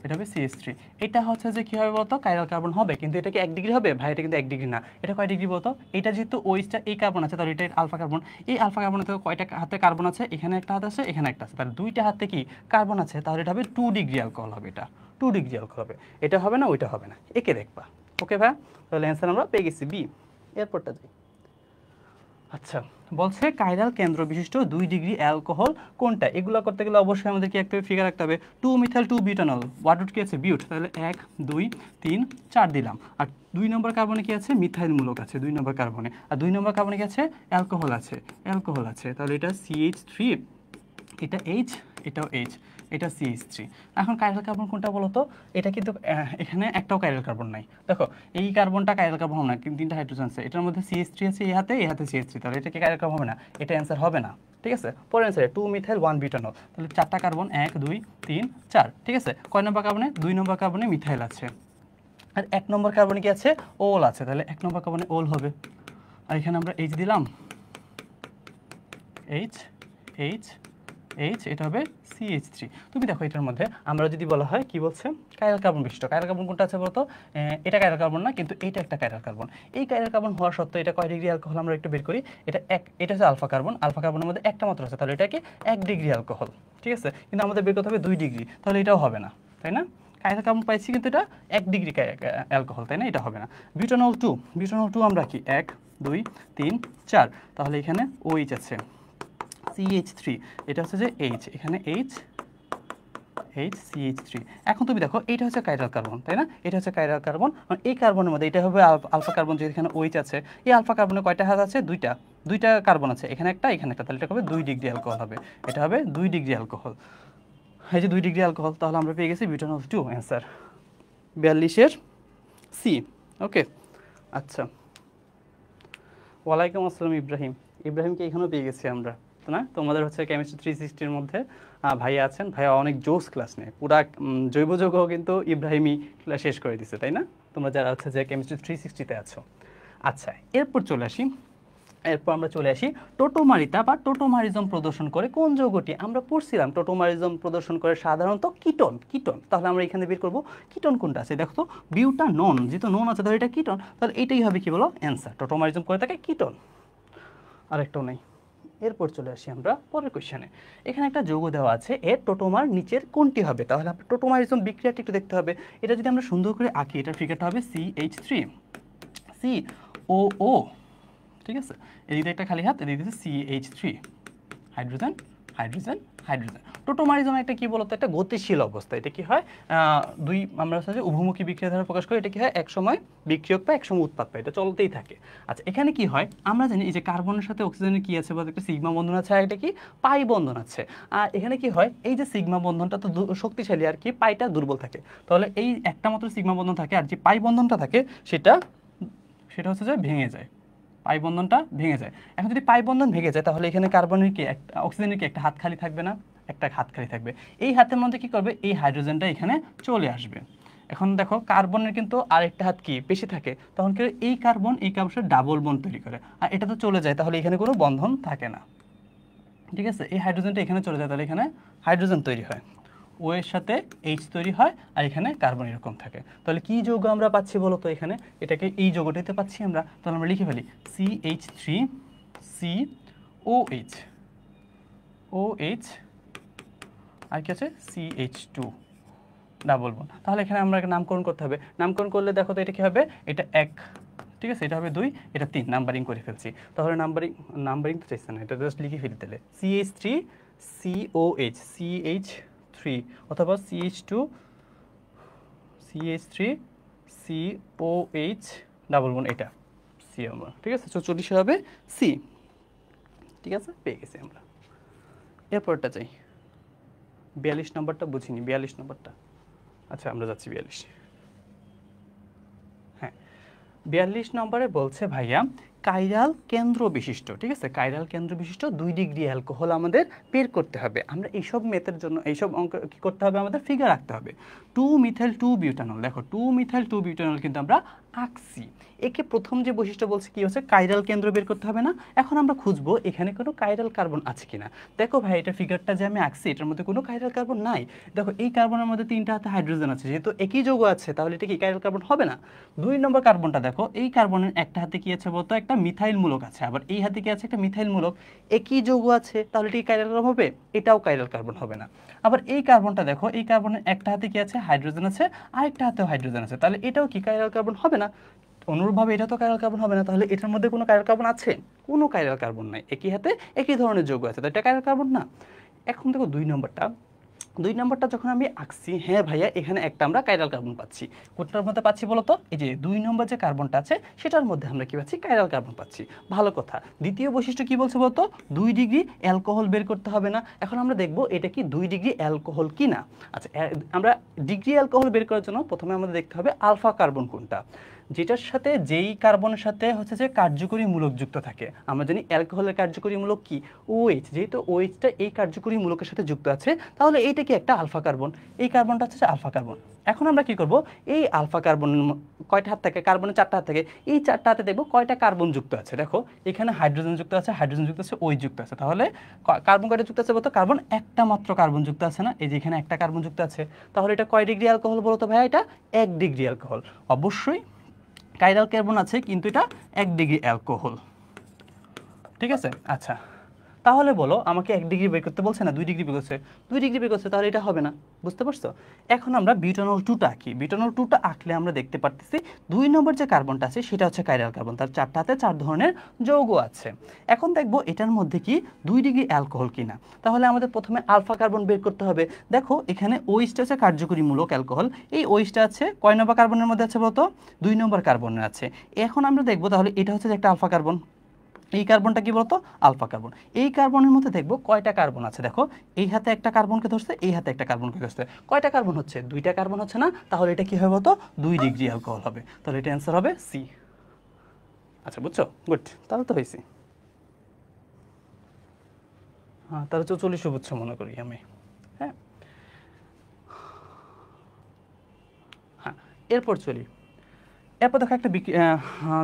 এটা হবে CH3। এটা হচ্ছে যে কী হবে বলতো, কাইরাল কার্বন হবে, কিন্তু এটা কি 1 ডিগ্রি হবে? ভাই এটা কিন্তু 1 ডিগ্রি না, এটা কয় ডিগ্রি বলতো? এটা যেহেতু ওইচটা এই কার্বন আছে, তাহলে এটা আলফা কার্বন। এই আলফা কার্বনে তো কয়টা হাতে কার্বন আছে? এখানে একটা হাত আছে, এখানে একটা আছে, তাহলে দুইটা হাতে কি কার্বন আছে, তাহলে এটা হবে 2 ডিগ্রি অ্যালকোহল হবে, এটা 2 ডিগ্রি অ্যালকোহল হবে। এটা হবে না, ওইটা হবে না, একে দেখবা। ওকে ভাই, তাহলে অ্যান্সার আমরা পেয়ে গেছি বি। এরপরটা যাই। আচ্ছা, বলছে কাইরাল কেন্দ্র বিশিষ্ট 2 ডিগ্রি অ্যালকোহল কোনটা? এগুলো করতে গেলে অবশ্যই আমাদের কি একটা ফিগার রাখতে হবে, 2 মিথাইল 2 বিউটানল, ওয়াট কি আছে? বিউট। তাহলে 1 2 3 4 দিলাম। আর 2 নম্বর কার্বনে কি আছে? মিথাইল মূলক আছে 2 নম্বর কার্বনে। আর 2 নম্বর কার্বনে কি আছে? অ্যালকোহল আছে, অ্যালকোহল আছে। তাহলে এটা CH3, এটা H, এটাও H, এটা CH3। এখন কাইরাল কার্বন কোনটা বলো তো? এটা কিন্তু এখানে একটাও কাইরাল কার্বন নাই। দেখো এই কার্বনটা কাইরাল কার্বন হবে না, কিন্তু 3টা হাইড্রোজেন আছে, এটার মধ্যে CH3 আছে এই হাতে CH3, তাহলে এটা কি কাইরাল কার্বন হবে না? এটা অ্যান্সার হবে না। ঠিক আছে, পরের অ্যান্সারে 2 মিথাইল 1 বিউটানল, তাহলে 4টা কার্বন 1 2 3 4। ঠিক আছে, কয় নম্বর কার্বনে? 2 নম্বর কার্বনে মিথাইল আছে, আর 1 নম্বর কার্বনে কি আছে? ওল আছে, তাহলে 1 নম্বর কার্বনে ওল হবে। আর এখানে আমরা H দিলাম, H H H, এটা হবে CH3। তুমি দেখো এটার মধ্যে আমরা যদি বলা হয় কি বলছে, কাইরাল কার্বন বিশিষ্ট। কাইরাল কার্বন কোনটা আছে বলতো? এটা কাইরাল কার্বন না, কিন্তু এইটা একটা কাইরাল কার্বন। এই কাইরাল কার্বন হওয়া সত্ত্বেও এটা কয় ডিগ্রি অ্যালকোহল আমরা একটু বের করি। এটা হচ্ছে আলফা কার্বন, আলফা কার্বনের মধ্যে একটা মাত্র আছে, তাহলে এটা কি 1 ডিগ্রি অ্যালকোহল। ঠিক আছে, কিন্তু আমাদের বের করতে হবে 2 ডিগ্রি, তাহলে এটাও হবে না, তাই না? কাইরাল কার্বন পাইছি, কিন্তু এটা 1 ডিগ্রি অ্যালকোহল, তাই না? এটা হবে না। বিউটানল 2, বিউটানল 2 আমরা কি 1 2 3 4, তাহলে এখানে OH আছে, CH3, এটা হচ্ছে যে H, এখানে H CH3। এখন তুমি দেখো এইটা হচ্ছে কাইরাল কার্বন, তাই না? এটা হচ্ছে কাইরাল কার্বন, এই কার্বনের মধ্যে এটা হবে আলফা কার্বন, যেহেতু এখানে OH আছে। এই আলফা কার্বনে কয়টা হাত আছে? দুইটা কার্বন আছে, এখানে একটা এখানে একটা, তাহলে এটা হবে 2 ডিগ্রি অ্যালকোহল হবে, এটা হবে 2 ডিগ্রি অ্যালকোহল। এই যে 2 ডিগ্রি অ্যালকোহল, তাহলে আমরা পেয়ে গেছি বিউটানল 2 অ্যান্সার 42-এর সি। ওকে, আচ্ছা, ওয়ালাইকুম আসসালাম ইব্রাহিম। ইব্রাহিমকে এখানেও পেয়ে গেছি আমরা, না? তোমাদের হচ্ছে কেমিস্ট্রি 360-র মধ্যে ভাইয়া আছেন, ভাইয়া অনেক জোস ক্লাস নেয়, পুরা জৈব যৌগও কিন্তু ইব্রাহিমই ক্লাস শেষ করে দিছে, তাই না? তোমরা যারা হচ্ছে যে কেমিস্ট্রি 360-তে আছো। আচ্ছা, এরপর আমরা চলে আসি টোটোমারিতা বা টোটোমারিজম প্রদর্শন করে কোন যৌগটি? আমরা পড়ছিলাম টোটোমারিজম প্রদর্শন করে সাধারণত কিটোন। তাহলে আমরা এখানে বের করব কিটোন কোনটা আছে। দেখো তো, বিউটানন, যেহেতু নন আছে তাহলে এটা কিটোন, তাহলে এটাই হবে কি বলো অ্যান্সার। টোটোমারিজম করে থাকে কিটোন, আরেকটাও নেই। এরপর চলে আসি আমরা পরের কোশ্চেনে। এখানে একটা যৌগ দেওয়া আছে, এর টোটোমার নিচের কোনটি হবে? তাহলে আমরা টোটোমারিজম বিক্রিয়াটি একটু দেখতে হবে। এটা যদি আমরা সুন্দর করে আঁকি, এটার ফিগারটা হবে CH3 COO। ঠিক আছে, এদিকে একটা খালি হাত, এদিকে CH3, hydrogen hydrogen hydrogen. Tautomerism একটা কি বলতো, একটা গতিশীল অবস্থা। এটা কি হয়, আমরা হচ্ছে উভমুখী বিক্রিয়া দ্বারা প্রকাশ করি। এটা কি হয়, এক সময় বিক্রিয়ক পায়, এক সময় উৎপাদ পায়, এটা চলতেই থাকে। আচ্ছা, এখানে কি হয় আমরা জানি, এই যে কার্বনের সাথে অক্সিজেনের কি আছে বলতে, একটা সিগমা বন্ধন আছে, আর এটা কি পাই বন্ধন আছে। আর এখানে কি হয়, এই যে সিগমা বন্ধনটা তো শক্তিশালী, আর কি পাইটা দুর্বল থাকে। তাহলে এই একটা মাত্র সিগমা বন্ধন থাকে, আর যে পাই বন্ধনটা থাকে সেটা হচ্ছে যে ভেঙে যায়, পাই বন্ধনটা ভেঙে যায়। এখন যদি পাই বন্ধন ভেঙে যায়, তাহলে এখানে কার্বনের কি একটা, অক্সিজেনের কি একটা হাত খালি থাকবে না? একটা হাত খালি থাকবে। এই হাতের মধ্যে কি করবে, এই হাইড্রোজেনটা এখানে চলে আসবে। এখন দেখো কার্বনের কিন্তু আরেকটা হাত কি বেশি থাকে, তখন কি এই কার্বনের ডাবল বন্ড তৈরি করে, আর এটা তো চলে যায়, তাহলে এখানে কোনো বন্ধন থাকে না। ঠিক আছে, এই হাইড্রোজেনটা এখানে চলে যায়, তাহলে এখানে হাইড্রোজেন তৈরি হয়, ও এর সাথে H তৈরি হয়, আর এখানে কার্বন এরকম থাকে। তাহলে কি যৌগ আমরা পাচ্ছি বলো তো? এখানে এটাকে এই যৌগটাতে পাচ্ছি আমরা, তাহলে আমরা লিখে ফেলি CH3 COH OH, আর কি আছে CH2 ডাবল বন্ড। তাহলে এখানে আমরা নামকরণ করতে হবে। নামকরণ করলে দেখো তো এটা কি হবে, এটা 1, ঠিক আছে, এটা হবে 2, এটা 3, নাম্বারিং করে ফেলছি। তাহলে নাম্বারিং তো চাইছে না, এটা জাস্ট লিখে ফেলি। তাহলে CH3 COH CH3, অথবা CH2 CH3 COH double bond, এটা সি আমরা, ঠিক আছে। 44 হবে সি। ঠিক আছে, পেয়ে গেছি আমরা। এরপরটা চাই 42 নম্বরটা বুঝিনি, 42 নম্বরটা। আচ্ছা, আমরা যাচ্ছি 42। হ্যাঁ, 42 নম্বরে বলছে ভাইয়া কাইরাল কেন্দ্র বিশিষ্ট, ঠিক আছে, কাইরাল কেন্দ্র বিশিষ্ট 2 ডিগ্রি অ্যালকোহল আমাদের বের করতে হবে। আমরা এইসব মেথের জন্য, এইসব অঙ্ক কি করতে হবে, আমাদের ফিগার রাখতে হবে। 2 মিথাইল 2 বিউটানল, দেখো 2 মিথাইল 2 বিউটানল কিন্তু আমরা আঁকছি, একে প্রথম যে বৈশিষ্ট্য বলছে কি হচ্ছে, কাইরাল কেন্দ্র বের করতে হবে না। এখন আমরা খুঁজবো এখানে কোনো কাইরাল কার্বন আছে কিনা। দেখো ভাই, এটা ফিগারটা যে আমি আঁকছি এটার মধ্যে কোনো কাইরাল কার্বন নাই। দেখো এই কার্বনের মধ্যে 3টা হাতে হাইড্রোজেন আছে, যেহেতু একই যৌগ আছে তাহলে এটা কি কাইরাল কার্বন হবে না। 2 নম্বর কার্বনটা দেখো, এই কার্বনের একটা হাতে কি আছে বলতো, একটা মিথাইল মূলক আছে, আবার এই হাতে কি আছে, একটা মিথাইল মূলক, একই যৌগ আছে, তাহলে এটা কি কাইরাল কার্বন হবে? এটাও কাইরাল কার্বন হবে না। আবার এই কার্বনটা দেখো, এই কার্বনের একটা হাতে কি আছে, হাইড্রোজেন আছে, আর একটা হাতেও হাইড্রোজেন আছে, তাহলে এটাও কি কাইরাল কার্বন হবে না। অনুরূপভাবে এটা তো কাইরাল কার্বন হবে না, তাহলে এটার মধ্যে কোনো কাইরাল কার্বন আছে? কোনো কাইরাল কার্বন নাই, একই হাতে একই ধরনের যৌগ আছে, তো এটা কাইরাল কার্বন না। এখন দেখো 2 নম্বরটা যখন আমি আঁকছি, হ্যাঁ ভাইয়া এখানে একটা আমরা কাইরাল কার্বন পাচ্ছি। কোনটার মধ্যে পাচ্ছি বলো তো? এই যে 2 নম্বর যে কার্বনটা আছে সেটার মধ্যে আমরা কি পাচ্ছি, কাইরাল কার্বন পাচ্ছি। ভালো কথা। দ্বিতীয় বৈশিষ্ট্য কি বলছে বলতো, 2 ডিগ্রি অ্যালকোহল বের করতে হবে না। এখন আমরা দেখব এটা কি 2 ডিগ্রি অ্যালকোহল কি না। আচ্ছা, আমরা ডিগ্রি অ্যালকোহল বের করার জন্য প্রথমে আমাদের দেখতে হবে আলফা কার্বন কোনটা, যেটার সাথে যেই কার্বনের সাথে হচ্ছে যে কার্যকরী মূলক যুক্ত থাকে। আমরা জানি অ্যালকোহলের কার্যকরী মূলক কি, OH, যেহেতু OH-টা এই কার্যকরী মূলকের সাথে যুক্ত আছে তাহলে এইটা কি একটা আলফা কার্বন, এই কার্বনটা হচ্ছে আলফা কার্বন। এখন আমরা কি করব, এই আলফা কার্বন কয়টা হাত থাকে, কার্বনের 4টা হাত থাকে, এই 4টা হাতে দেখব কয়টা কার্বন যুক্ত আছে। দেখো এখানে হাইড্রোজেন যুক্ত আছে, হাইড্রোজেন যুক্ত আছে, OH যুক্ত আছে, তাহলে কার্বন কয়টা যুক্ত আছে বলতো, কার্বন একটা মাত্র কার্বন যুক্ত আছে না, এই যে এখানে একটা কার্বন যুক্ত আছে, তাহলে এটা কয় ডিগ্রি অ্যালকোহল বলো তো ভাইয়া, এটা 1 ডিগ্রি অ্যালকোহল। অবশ্যই কাইরাল কার্বন আছে কিন্তু এটা 1 ডিগ্রি অ্যালকোহল, ঠিক আছে। আচ্ছা, তাহলে বলো আমাকে 1 ডিগ্রি বের করতে বলছে না, 2 ডিগ্রি বের করছে, 2 ডিগ্রি বের করছে, তাহলে এটা হবে না, বুঝতে পারছো। এখন আমরা বিউটানল 2টা আঁকি। বিউটানল 2টা আঁকলে আমরা দেখতে পারতেছি 2 নম্বর যে কার্বনটা আছে সেটা হচ্ছে কাইরাল কার্বন, তার 4টা হাতে 4 ধরনের যৌগ আছে। এখন দেখবো এটার মধ্যে কি 2 ডিগ্রি অ্যালকোহল কিনা। তাহলে আমাদের প্রথমে আলফা কার্বন বের করতে হবে। দেখো এখানে OH-টা আছে কার্যকরী মূলক অ্যালকোহল, এই OH-টা আছে কয় নম্বর কার্বনের মধ্যে আছে বলতো, 2 নম্বর কার্বনের আছে। এখন আমরা দেখবো তাহলে এটা হচ্ছে একটা আলফা কার্বন, এই কার্বনটা কি বলতো, আলফা কার্বন। এই কার্বনের মধ্যে দেখবো কয়টা কার্বন আছে, দেখো এই হাতে একটা কার্বনকে ধরছে, এই হাতে একটা কার্বনকে ধরছে, কয়টা কার্বন হচ্ছে, 2টা কার্বন হচ্ছে না, তাহলে এটা কি হবে বলতো, 2 ডিগ্রি অ্যালকোহল হবে, তাহলে এটা অ্যান্সার হবে সি। আচ্ছা বুঝছো, গুড, তাহলে তো হয়েছে। হ্যাঁ, তাহলে 44 বুঝছো মনে করি আমি। হ্যাঁ হ্যাঁ, এরপর চলি। এরপর দেখো একটা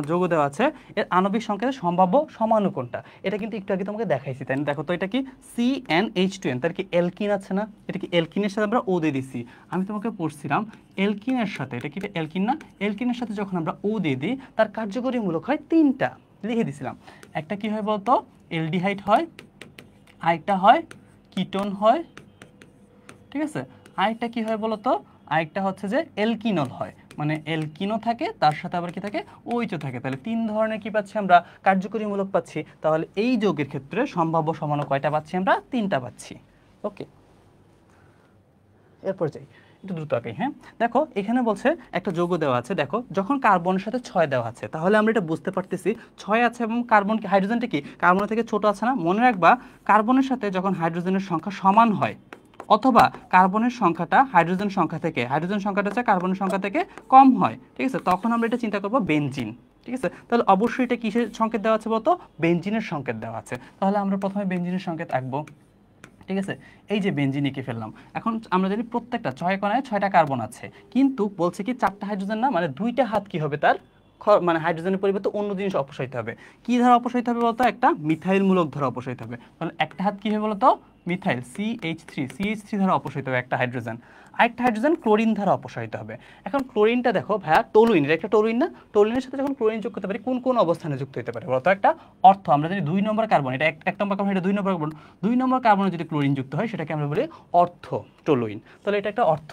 যৌগ দেওয়া আছে, এর আণবিক সংকেতের সম্ভাব্য সমাণু কোনটা। এটা কিন্তু একটু আগে তোমাকে দেখাইছি, তাই না। দেখো তো এটা কি CnH2n, তার কি অ্যালকিন আছে না, এটা কি অ্যালকিনের সাথে আমরা ও দিয়ে দিচ্ছি। আমি তোমাকে পড়ছিলাম অ্যালকিনের সাথে, এটা কি অ্যালকিন না, অ্যালকিনের সাথে যখন আমরা ও দিয়ে দিই তার কার্যকরী মূলক হয় 3টা, লিখে দিছিলাম। একটা কি হয় বলতো, অ্যালডিহাইড হয়, আরেকটা হয় কিটোন হয়, ঠিক আছে, আরেকটা কি হয় বলতো, আরেকটা হচ্ছে যে অ্যালকিনল হয়, মানে অ্যালকিনও থাকে তার সাথে আবার কি থাকে, ওইচও থাকে। তাহলে 3 ধরনের কি পাচ্ছি আমরা, কার্যকরী মূলক পাচ্ছি। তাহলে এই যৌগের ক্ষেত্রে সম্ভাব্য সমাণু কয়টা পাচ্ছি আমরা, 3টা পাচ্ছি। ওকে, এরপর যাই একটু দ্রুত আগে। হ্যাঁ দেখো এখানে বলছে একটা যৌগ দেওয়া আছে, দেখো যখন কার্বনের সাথে 6 দেওয়া আছে তাহলে আমরা এটা বুঝতে পারতেছি 6 আছে এবং কার্বন কি, হাইড্রোজেনটা কি কার্বনের থেকে ছোট আছে না। মনে রাখবা কার্বনের সাথে যখন হাইড্রোজেনের সংখ্যা সমান হয় অথবা কার্বনের সংখ্যাটা হাইড্রোজেন সংখ্যা থেকে, হাইড্রোজেন সংখ্যাটা হচ্ছে কার্বনের সংখ্যা থেকে কম হয়, ঠিক আছে, তখন আমরা এটা চিন্তা করবো বেনজিন, ঠিক আছে। তাহলে অবশ্যই এটা কিসের সংকেত দেওয়া আছে বলতো, বেনজিনের সংকেত দেওয়া আছে। তাহলে আমরা প্রথমে বেনজিনের সংকেত আঁকবো, ঠিক আছে। এই যে বেনজিন এঁকে ফেললাম। এখন আমরা জানি প্রত্যেকটা 6 কণায় 6টা কার্বন আছে, কিন্তু বলছে কি 4টা হাইড্রোজেন না, মানে 2টা হাত কি হবে তার, মানে হাইড্রোজেনের পরিবর্তে অন্য জিনিস অপসারিত হবে। কি ধারা অপসারিত হবে বলতো, একটা মিথাইল মূলক ধারা অপসারিত হবে। তাহলে একটা হাত কি হবে বলতো, মিথাইল CH3 ধারা অপসারিত হবে একটা হাইড্রোজেন, আরেকটা হাইড্রোজেন ক্লোরিন ধারা অপসারিত হবে। এখন ক্লোরিনটা দেখো ভাইয়া টলুইন, এটা একটা টলুইন না, টলুইনের সাথে যখন ক্লোরিন যুক্ত করতে পারি কোন কোন অবস্থানে যুক্ত হতে পারে বলতো, একটা অর্থ, আমরা জানি 2 নম্বর কার্বন, এটা 1 নম্বর কার্বন, এটা 2 নম্বর কার্বন, 2 নম্বর কার্বনে যদি ক্লোরিন যুক্ত হয় সেটাকে আমরা বলি অর্থ টলুইন। তাহলে এটা একটা অর্থ,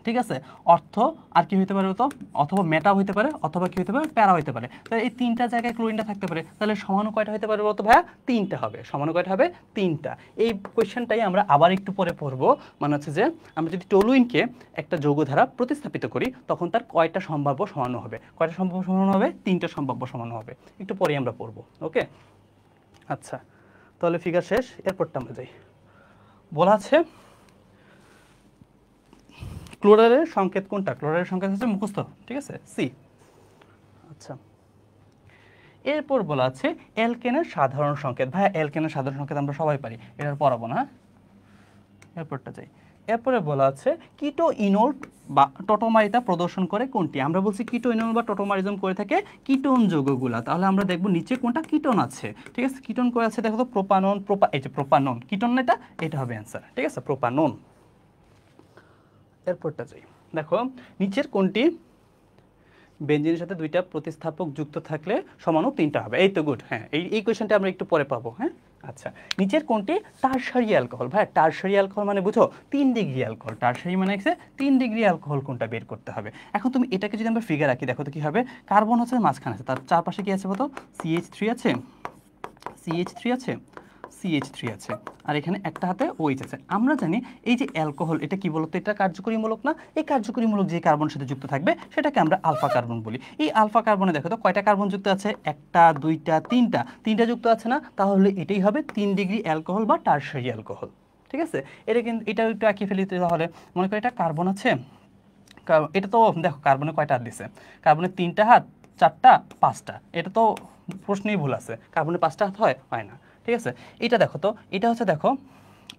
ঠিক আছে, অর্থ। আর কি হইতে পারে তো, অথবা মেটা হইতে পারে অথবা কি হইতে পারে, প্যারা হইতে পারে। তাহলে এই 3টা জায়গায় ক্লোরিনটা থাকতে পারে, তাহলে সমাণু কয়টা হইতে পারে বলতো ভাইয়া, 3টা হবে। সমাণু কয়টা হবে, 3টা। এই কোয়েশ্চেনটাই আমরা আবার একটু পরে পড়বো, মানে হচ্ছে যে আমরা যদি টলুইনকে একটা যৌগ দ্বারা প্রতিস্থাপিত করি তখন তার কয়টা সম্ভাব্য সমাণু হবে, কয়টা সম্ভাব্য সমাণু হবে, 3টা সম্ভাব্য সমাণু হবে। একটু পরে আমরা পড়বো, ওকে। আচ্ছা, তাহলে ফিগার শেষ, এরপরটা আমরা যাই। বলা আছে ক্লোরাইডের সংকেত কোনটা, ক্লোরাইডের সংকেত হচ্ছে মুখস্থ, ঠিক আছে, সি। আচ্ছা, এরপর বলা আছে অ্যালকেনের সাধারণ সংকেত। ভাই অ্যালকেনের সাধারণ সংকেত আমরা সবাই পারি, এটা পড়াবো না। এরপরটা যাই, এরপরে বলা আছে কিটো ইনোল বা টটোমারিতা প্রদর্শন করে কোনটি? আমরা বলছি কিটো ইনোল বা টটোমারিজম করে থাকে কিটোন যৌগগুলা। তাহলে আমরা দেখব নিচে কোনটা কিটোন আছে। ঠিক আছে, কিটোন করে আছে দেখো তো প্রোপানন, এই যে প্রোপানন, কিটোন না এটা হবে অ্যান্সার। ঠিক আছে, প্রোপানন। এরপরটা যাই, দেখো নিচের কোনটি বেঞ্জিনের সাথে দুইটা প্রতিস্থাপক যুক্ত থাকলে সমাণু তিনটা হবে? এই তো গুড। হ্যাঁ, এই কোয়েশ্চেনটা আমরা একটু পরে পাবো। হ্যাঁ, আচ্ছা, নিচের কোনটি টারশারি অ্যালকোহল? ভাই টারশারি অ্যালকোহল মানে বুঝো 3 ডিগ্রি অ্যালকোহল। টারশারি মানে হচ্ছে 3 ডিগ্রি অ্যালকোহল কোনটা বের করতে হবে। এখন তুমি এটাকে যদি আমরা ফিগার রাখি, দেখো তো কি হবে। কার্বন হচ্ছে মাঝখানে আছে, তার চারপাশে কি আছে বলতো? CH3 আছে, CH3 আছে, CH3 আছে, আর এখানে একটা হাতে OH আছে। আমরা জানি এই যে অ্যালকোহল, এটা কি বলতো? এটা কার্যকরীমূলক না? এই কার্যকরীমূলক যে কার্বনের সাথে যুক্ত থাকবে সেটাকে আমরা আলফা কার্বন বলি। এই আলফা কার্বনে দেখো তো কয়টা কার্বন যুক্ত আছে? একটা, দুইটা, তিনটা যুক্ত আছে না? তাহলে এটাই হবে 3 ডিগ্রি অ্যালকোহল বা টারশারি অ্যালকোহল। ঠিক আছে, এটা কিন্তু এটা একটু আঁকি ফেলি। তাহলে মনে করি এটা কার্বন আছে, এটা তো দেখো কার্বনে কয়টা হাত দিছে? কার্বনের 3টা হাত, 4টা, 5টা। এটা তো প্রশ্নেই ভুল আছে, কার্বনের 5টা হাত হয় না। ঠিক আছে, এটা দেখো তো, এটা হচ্ছে দেখো,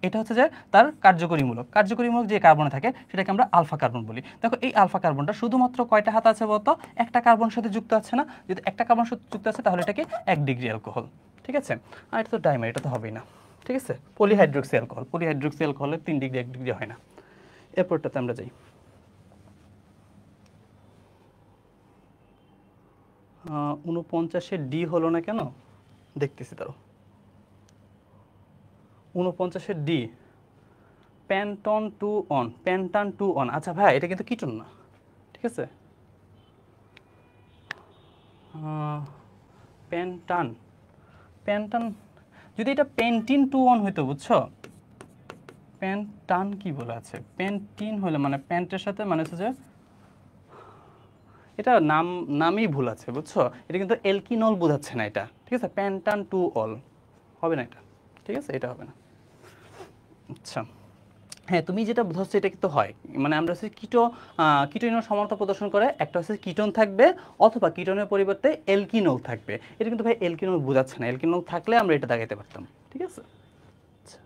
এটা হচ্ছে যে তার কার্যকরীমূলক যে কার্বনে থাকে সেটাকে আমরা আলফা কার্বন বলি। দেখো এই আলফা কার্বনটা শুধুমাত্র কয়টা হাত আছে বলতো? একটা কার্বনের সাথে যুক্ত আছে না? যদি একটা কার্বনের সাথে যুক্ত আছে তাহলে এটাকে 1 ডিগ্রি অ্যালকোহল। ঠিক আছে, আর এটা তো ডাইমার, এটা তো হবেই না। ঠিক আছে, পলিহাইড্রোক্সি অ্যালকোহলের 3 ডিগ্রি 1 ডিগ্রি হয় না। এরপরটাতে আমরা যাই, 49-এর ডি হলো না কেন? দেখতেছি তারও। 49-এর ডি, প্যান্টন টু অন, প্যান্টান টু অন। আচ্ছা ভাই, এটা কিন্তু কিটোন না। ঠিক আছে, প্যান্টান, প্যান্টান, যদি এটা পেন্টিন টু অন হইতো, বুঝছো? প্যান্টান কি বলে আছে? পেন্টিন হলে মানে প্যান্টের সাথে মানে হচ্ছে যে, এটা নামই ভুল আছে, বুঝছো? এটা কিন্তু এলকিনল বোঝাচ্ছে না এটা। ঠিক আছে, প্যান্টান টু অল হবে না এটা। ঠিক আছে, এটা হবে না। আচ্ছা, হ্যাঁ, তুমি যেটা বুঝাচ্ছ এটা কিন্তু হয়, মানে আমরা হচ্ছে কিটোনের সমতা প্রদর্শন করে, একটা হচ্ছে কিটোন থাকবে অথবা কিটোনের পরিবর্তে এলকিনল থাকবে। এটা কিন্তু ভাই এলকিনল বোঝাচ্ছে না, এলকিনল থাকলে আমরা এটা দেখাইতে পারতাম। ঠিক আছে, আচ্ছা,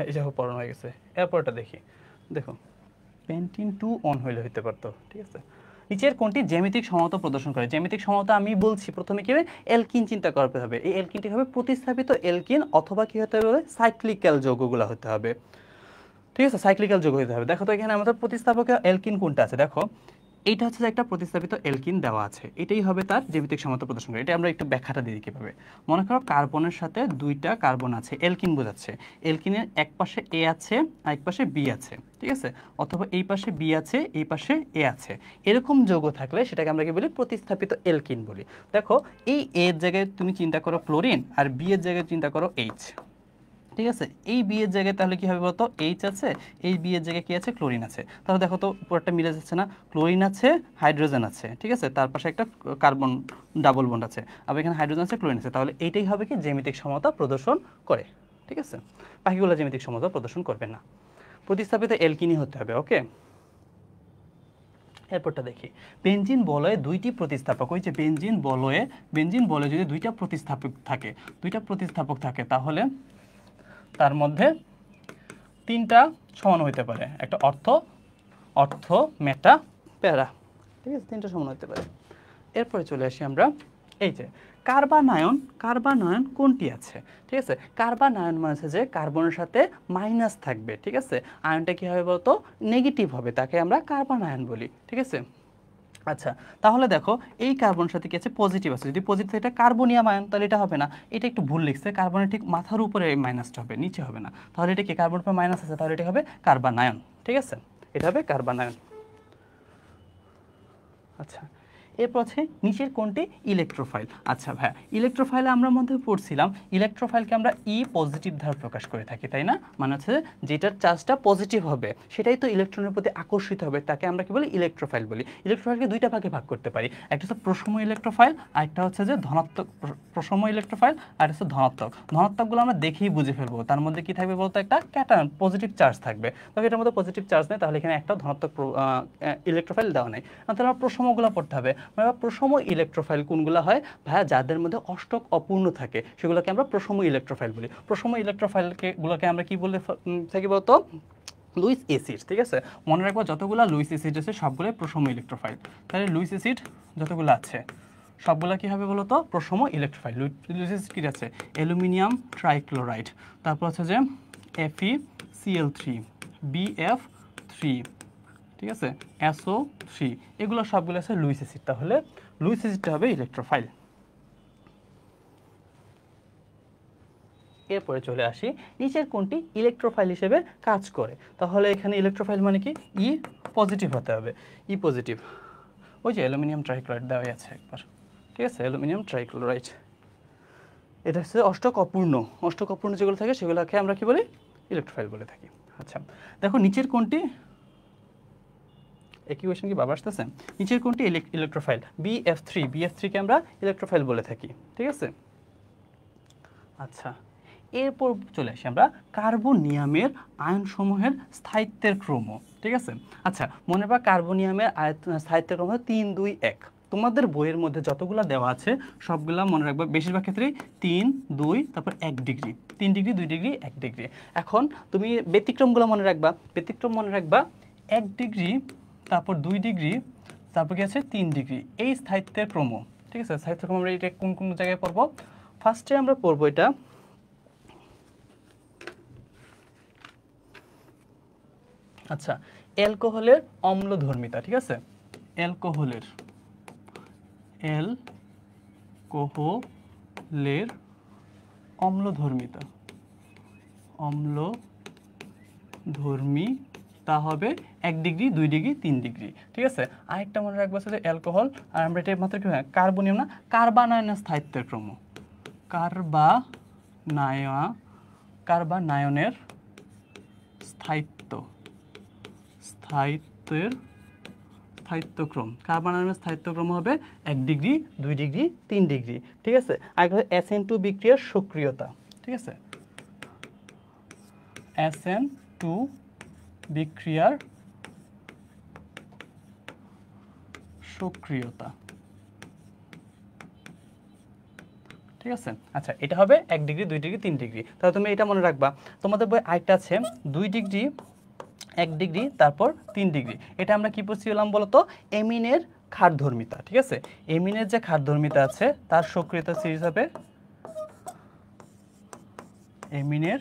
এই যাও পড়ানো হয়ে গেছে। এরপরটা দেখি, দেখো পেন্টিন টু অন হইলে হইতে পারতো। ঠিক আছে, নিচের কোনটি জ্যামিতিক সমতা প্রদর্শন করে? জ্যামিতিক সমতা আমি বলছি প্রথমে কি হবে, এলকিন চিন্তা করতে হবে। এই এলকিনটি হবে প্রতিস্থাপিত এলকিন অথবা কি হতে হবে, সাইক্লিক্যাল যৌগগুলো হতে হবে। ঠিক আছে, সাইক্লিক্যাল যৌগ হতে হবে। দেখো তো এখানে আমাদের প্রতিস্থাপক এলকিন কোনটা আছে? দেখো এইটা হচ্ছে যে একটা প্রতিস্থাপিত এলকিন দেওয়া আছে, এটাই হবে তার জ্যামিতিক সমতা প্রদর্শন করে। এটা আমরা একটু ব্যাখ্যাটা দিয়ে দিই কিভাবে। মনে করো কার্বনের সাথে দুইটা কার্বন আছে, এলকিন বোঝাচ্ছে। এলকিনের এক পাশে এ আছে আর এক পাশে বি আছে। ঠিক আছে, অথবা এই পাশে বি আছে, এই পাশে এ আছে। এরকম যৌগ থাকলে সেটাকে আমরা কি বলি, প্রতিস্থাপিত এলকিন বলি। দেখো এই এর জায়গায় তুমি চিন্তা করো ক্লোরিন, আর বি এর জায়গায় চিন্তা করো এইচ। ঠিক আছে, এই বি এর জায়গায় তাহলে কি হবে বলতো? এইচ আছে, এই বি এর জায়গায় কি আছে? ক্লোরিন আছে। তাহলে দেখো তো উপরটা মিলে যাচ্ছে না? ক্লোরিন আছে, হাইড্রোজেন আছে। ঠিক আছে, তার পাশে একটা কার্বন ডাবল বন্ড আছে, আবার এখানে হাইড্রোজেন আছে, ক্লোরিন আছে। তাহলে এইটাই হবে কি জ্যামিতিক সমতা প্রদর্শন করে। ঠিক আছে, বাকিগুলো জ্যামিতিক সমতা প্রদর্শন করবে না। প্রতিস্থাপিত এলকিনি হতে হবে। ওকে, এরপরটা দেখি, বেনজিন বলয়ে দুইটি প্রতিস্থাপক। ওই যে বেনজিন বলয়ে যদি দুইটা প্রতিস্থাপক থাকে তাহলে তার মধ্যে 3টা সমান হইতে পারে। একটা অর্থ মেটা প্যারা। ঠিক আছে, 3টা সমান হইতে পারে। এরপরে চলে আসি আমরা, এই যে কার্বানায়ন কোনটি আছে? ঠিক আছে, কার্বানায়ন মানে হচ্ছে যে কার্বনের সাথে মাইনাস থাকবে। ঠিক আছে, আয়নটা কি হবে বলতো? নেগেটিভ হবে, তাকে আমরা কার্বানায়ন বলি। ঠিক আছে, আচ্ছা, তাহলে দেখো এই কার্বনের সাথে কি আছে? পজিটিভ আছে। যদি পজিটিভ, এটা কার্বনিয়াম আয়ন, তাহলে এটা হবে না। এটা একটু ভুল লিখছে, কার্বনের ঠিক মাথার উপরে এই মাইনাসটা হবে, নিচে হবে না। তাহলে এটা কি কার্বনের উপরে মাইনাস আছে, তাহলে এটা হবে কার্বানায়ন। ঠিক আছে, এটা হবে কার্বানায়ন। আচ্ছা, এরপর আছে নিচের কোনটি ইলেকট্রোফাইল? আচ্ছা ভাইয়া, ইলেকট্রোফাইলে আমরা মধ্যে পড়ছিলাম ইলেকট্রোফাইলকে আমরা ই পজিটিভ দ্বারা প্রকাশ করে থাকি, তাই না? মানে হচ্ছে যেটার চার্জটা পজিটিভ হবে সেটাই তো ইলেকট্রনের প্রতি আকর্ষিত হবে, তাকে আমরা কি বলি? ইলেকট্রোফাইল বলি। ইলেকট্রোফাইলকে দুইটা ভাগে ভাগ করতে পারি, একটা হচ্ছে প্রশম ইলেকট্রোফাইল, আর একটা হচ্ছে যে ধনাত্মক প্রশম ইলেকট্রোফাইল, আর হচ্ছে ধনাত্মকগুলো আমরা দেখেই বুঝে ফেলবো। তার মধ্যে কি থাকবে বলতো? একটা ক্যাটায়ন, পজিটিভ চার্জ থাকবে। তবে এটার মধ্যে পজিটিভ চার্জ নেই, তাহলে এখানে একটা ধনাত্মক ইলেকট্রোফাইল দেওয়া নেই। তাহলে আমরা প্রশমগুলো পড়তে হবে। মানে প্রশম ইলেকট্রোফাইল কোনগুলো হয় ভাইয়া, যাদের মধ্যে অষ্টক অপূর্ণ থাকে সেগুলোকে আমরা প্রশম ইলেকট্রোফাইল বলি। প্রশম ইলেকট্রোফাইলগুলোকে আমরা কি বলে থাকি বলতো? Luis acid. ঠিক আছে, মনে রাখবো যতগুলো লুইস অ্যাসিড আছে সবগুলোই প্রশম ইলেকট্রোফাইল। তাহলে লুইস অ্যাসিড যতগুলো আছে সবগুলো কি হবে বলতো? প্রশম ইলেকট্রোফাইল। লুইস অ্যাসিড কি আছে? অ্যালুমিনিয়াম ট্রাইক্লোরাইড, তারপর হচ্ছে যে FeCl3, BF3, ঠিক আছে, SO3, এগুলো সবগুলো আছে লুইস অ্যাসিড। তাহলে লুইস অ্যাসিডটা হবে ইলেকট্রোফাইল। এরপরে চলে আসি নিচের কোনটি ইলেকট্রোফাইল হিসেবে কাজ করে। তাহলে এখানে ইলেকট্রোফাইল মানে কি? ই পজিটিভ হতে হবে, ই পজিটিভ। ওই যে অ্যালুমিনিয়াম ট্রাইক্লোরাইড দেওয়া আছে একবার, ঠিক আছে, অ্যালুমিনিয়াম ট্রাইক্লোরাইড। এটা হচ্ছে অষ্টক অপূর্ণ। অষ্টক অপূর্ণ যেগুলো থাকে সেগুলোকে আমরা কি বলি? ইলেকট্রোফাইল বলে থাকি। আচ্ছা দেখো নিচের কোনটি, একই কোয়েশ্চেন কি বাবা আসতেছে? নিচের কোনটি ইলেকট্রোফাইল? BF3 কে আমরা ইলেকট্রোফাইল বলে থাকি, ঠিক আছে। আচ্ছা এরপর চলে আসি আমরা কার্বনিয়ামের আয়নসমূহের স্থায়িত্বের ক্রম, ঠিক আছে। আচ্ছা মনে রাখবা কার্বনিয়ামের স্থায়িত্বের ক্রম 3, 2, 1। তোমাদের বইয়ের মধ্যে যতগুলো দেওয়া আছে সবগুলা মনে রাখবা, বেশিরভাগ ক্ষেত্রেই 3, 2, তারপর 1 ডিগ্রি, 3 ডিগ্রি, 2 ডিগ্রি, 1 ডিগ্রি। এখন তুমি ব্যতিক্রমগুলো মনে রাখবা। ব্যতিক্রম মনে রাখবা 1 ডিগ্রি, তারপর 2 ডিগ্রি, তারপর কি আছে 3 ডিগ্রি, এই স্থায়িত্বের ক্রম, ঠিক আছে। স্থায়িত্বের ক্রম আমরা এটা কোন কোন জায়গায় পড়বো? ফার্স্টে আমরা পড়বো এটা আচ্ছা অ্যালকোহলের অম্লধর্মিতা, ঠিক আছে। অ্যালকোহলের অম্লধর্মিতা, অম্লধর্মিতা হবে 1 ডিগ্রি, 2 ডিগ্রি, 3 ডিগ্রি, ঠিক আছে। আরেকটা মনে রাখবো যে অ্যালকোহল, আর আমরা এটা মাত্র কি হয় কার্বনিয়াম না, কার্বানায়নের স্থায়িত্বের ক্রম, কার্বানায়নের স্থায়িত্বক্রম, কার্বনায়নের স্থায়িত্বক্রম হবে 1 ডিগ্রি, 2 ডিগ্রি, 3 ডিগ্রি, ঠিক আছে। আর SN2 বিক্রিয়ার সক্রিয়তা, ঠিক আছে, SN2 বিক্রিয়ার সক্রিয়তা, ঠিক আছে। আচ্ছা এটা হবে 1 ডিগ্রি, 2 ডিগ্রি, 3 ডিগ্রি। তাহলে তুমি এটা মনে রাখবা। তোমাদের বই আরেকটা আছে 2 ডিগ্রি, 1 ডিগ্রি, তারপর 3 ডিগ্রি। এটা আমরা কি পড়ছিলাম বলতো? এমিনের ক্ষারধর্মিতা, ঠিক আছে। এমিনের যে ক্ষারধর্মিতা আছে তার সক্রিয়তা সিরিজ হবে এমিনের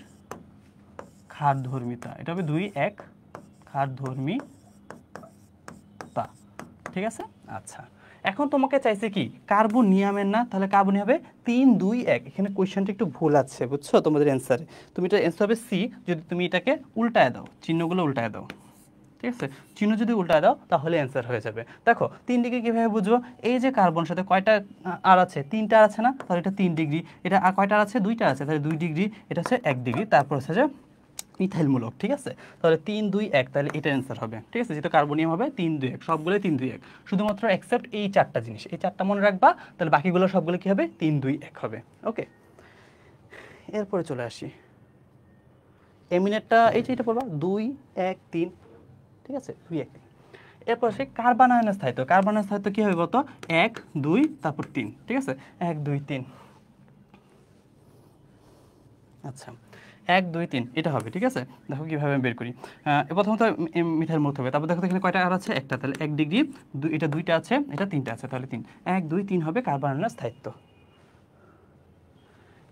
ক্ষারধর্মিতা, এটা হবে 2, 1 ক্ষারধর্মিতা, ঠিক আছে। আচ্ছা এখন তোমাকে চাইছে কি কার্বনিয়ামের না, তাহলে কার্বনিয়াম হবে 3, 2, 1। এখানে কোয়েশ্চেনটা একটু ভুল আছে বুঝছো তোমাদের অ্যান্সারে। তুমি এটা অ্যান্সার হবে সি, যদি তুমি এটাকে উল্টায় দাও, চিহ্নগুলো উল্টায় দাও, ঠিক আছে। চিহ্ন যদি উল্টায় দাও তাহলে অ্যান্সার হয়ে যাবে। দেখো 3 ডিগ্রি কীভাবে বুঝবো? এই যে কার্বন সাথে কয়টা আর আছে? 3টা আছে না, তাহলে এটা 3 ডিগ্রি। এটা আর কয়টা আছে? 2টা আছে, তাহলে 2 ডিগ্রি। এটা হচ্ছে 1 ডিগ্রি, তারপর হচ্ছে যে ইথাইলমূলক, ঠিক আছে। তাহলে 3, 2, 1, তাহলে এটা অ্যান্সার হবে, ঠিক আছে। যেহেতু কার্বনিয়াম হবে 3, 2, 1, সবগুলোই 3, 2, 1, শুধুমাত্র এক্সেপ্ট এই 4টা জিনিস, এই 4টা মনে রাখবা। তাহলে বাকিগুলো সবগুলো কি হবে? 3, 2, 1 হবে। ওকে এরপরে চলে আসি এমিনেটটা, এই যে এটা পড়বা 2, 1, 3, ঠিক আছে, 2, 1, 3। এরপর সে কার্বনায়নের স্থায়িত্ব, কার্বনায়নের স্থায়িত্ব কি হবে বলতো? 1, 2, তারপর 3, ঠিক আছে, 1, 2, 3। আচ্ছা 1, 2, 3 এটা হবে, ঠিক আছে। দেখো কিভাবে বের করি। প্রথমত মিথাইল মূলক হবে, তারপর দেখো এখানে কয়টা আর আছে? একটা, তাহলে 1 ডিগ্রি, এটা 2টা আছে, এটা 3টা আছে, তাহলে 3, 1, 2, 3 হবে কার্বনায়নের স্থায়িত্ব।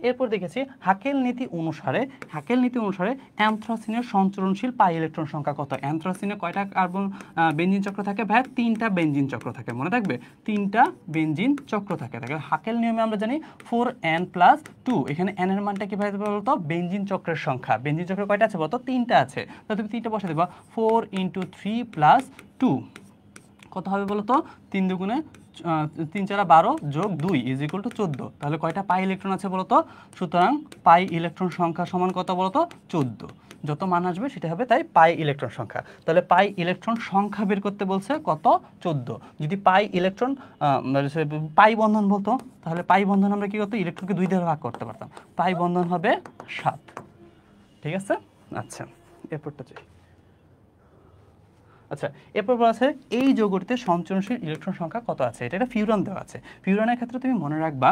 এরপর দেখেছি হাকেল নীতি অনুসারে অ্যানথ্রাসিনের সঞ্চরণশীল পাই ইলেকট্রন সংখ্যা কত? অ্যানথ্রাসিনে কয়টা কার্বন বেনজিন চক্র থাকে ভাই? 3টা বেনজিন চক্র থাকে, মনে রাখবে 3টা বেনজিন চক্র থাকে। হাকেল নিয়মে আমরা জানি 4n+2, এখানে n এর মানটা কিভাবে বলতো? বেনজিন চক্রের সংখ্যা। বেনজিন চক্র কয়টা আছে বলতো? 3টা আছে, তাহলে তুমি 3টা বসে দেবা। 4 × 3 + 2 কত হবে বলতো? 3 দুগুণে 3, 4, 12 যোগ 2 = 14। তাহলে কয়টা পাই ইলেকট্রন আছে বলতো? সুতরাং পাই ইলেকট্রন সংখ্যা সমান কত বলতো? 14। যত মান আসবে সেটা হবে তাই পাই ইলেকট্রন সংখ্যা। তাহলে পাই ইলেকট্রন সংখ্যা বের করতে বলছে কত? 14। যদি পাই ইলেকট্রন পাই বন্ধন বলতো, তাহলে পাই বন্ধন আমরা কি করতো? ইলেকট্রনকে 2 দিয়ে ভাগ করতে পারতাম। পাই বন্ধন হবে 7, ঠিক আছে। আচ্ছা এরপরটা চাই। আচ্ছা, এরপর বলা আছে এই যৌগটিতে সঞ্চরণশীল ইলেকট্রন সংখ্যা কত আছে। এটা একটা ফিউরন দেওয়া আছে। ফিউরনের ক্ষেত্রে তুমি মনে রাখবা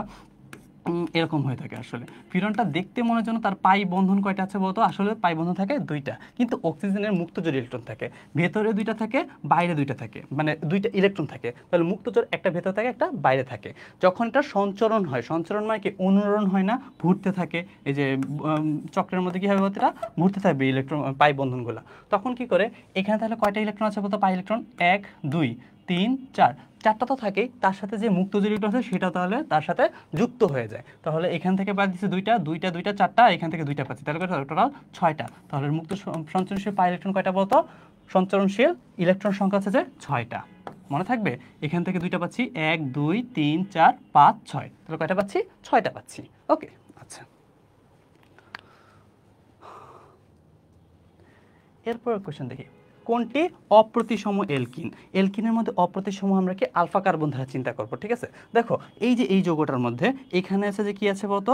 এরকম হয়ে থাকে। আসলে ফিউরনটা দেখতে মনে জন্য তার পাই বন্ধন কয়টা আছে বলতো, আসলে পাই বন্ধন থাকে দুইটা, কিন্তু অক্সিজেনের মুক্তজোড় ইলেকট্রন থাকে, ভেতরে দুইটা থাকে, বাইরে দুইটা থাকে, মানে দুইটা ইলেকট্রন থাকে। তাহলে মুক্তজোড় একটা ভেতরে থাকে, একটা বাইরে থাকে। যখন এটা সঞ্চরণ হয়, সঞ্চরণ মানে কি, অনুরণ হয় না, ঘুরতে থাকে। এই যে চক্রের মধ্যে কি হবে বলতো, এটা ঘুরতে থাকবে ইলেকট্রন পাই বন্ধনগুলো। তখন কি করে, এখানে তাহলে কয়টা ইলেকট্রন আছে বলতো, পাই ইলেকট্রন 1 2 3 4, চারটা তো থাকেই, তার সাথে যে মুক্ত যে ইলেকট্রন আছে সেটা তাহলে তার সাথে যুক্ত হয়ে যায়। তাহলে এখান থেকে বাদ দিচ্ছে দুইটা দুইটা দুইটা চারটা, এখান থেকে দুইটা পাচ্ছি, তাহলে টোটাল 6টা। তাহলে মুক্ত সঞ্চরণশীল পাই ইলেকট্রন কয়টা বলতো, সঞ্চরণশীল ইলেকট্রন সংখ্যা আছে যে 6টা। মনে থাকবে, এখান থেকে দুইটা পাচ্ছি, 1 2 3 4 5 6, তাহলে কয়টা পাচ্ছি, 6টা পাচ্ছি। ওকে, আচ্ছা। এরপর কোশ্চেন দেখি, কোনটি অপ্রতিসম এলকিন। এলকিনের মধ্যে অপ্রতিসম আমরা কি আলফা কার্বন ধারা চিন্তা করব, ঠিক আছে। দেখো এই যে এই যৌগটার মধ্যে এখানে আছে যে কি আছে বলতো,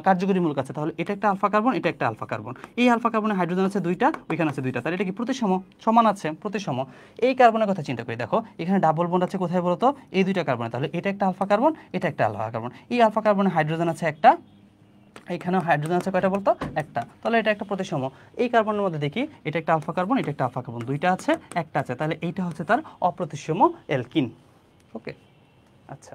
কার্যকরী মূলক আছে। তাহলে এটা একটা আলফা কার্বন, এটা একটা আলফা কার্বন। এই আলফা কার্বনে হাইড্রোজেন আছে দুইটা, ওইখানে আছে দুইটা, তাহলে এটা কি প্রতিসম, সমান আছে, প্রতিসম। এই কার্বনের কথা চিন্তা করি, দেখো এখানে ডাবল বন্ড আছে কোথায় বলতো, এই দুইটা কার্বনে। তাহলে এটা একটা আলফা কার্বন, এটা একটা আলফা কার্বন। এই আলফা কার্বনে হাইড্রোজেন আছে একটা, এখানেও হাইড্রোজেন আছে কয়টা বলতো, একটা। তাহলে এটা একটা প্রতিসম। এই কার্বনের মধ্যে দেখি এটা একটা আলফা কার্বন, এটা একটা আলফা কার্বন, দুইটা আছে, একটা আছে, তাহলে এইটা হচ্ছে তার অপ্রতিসম অ্যালকিন। ওকে, আচ্ছা।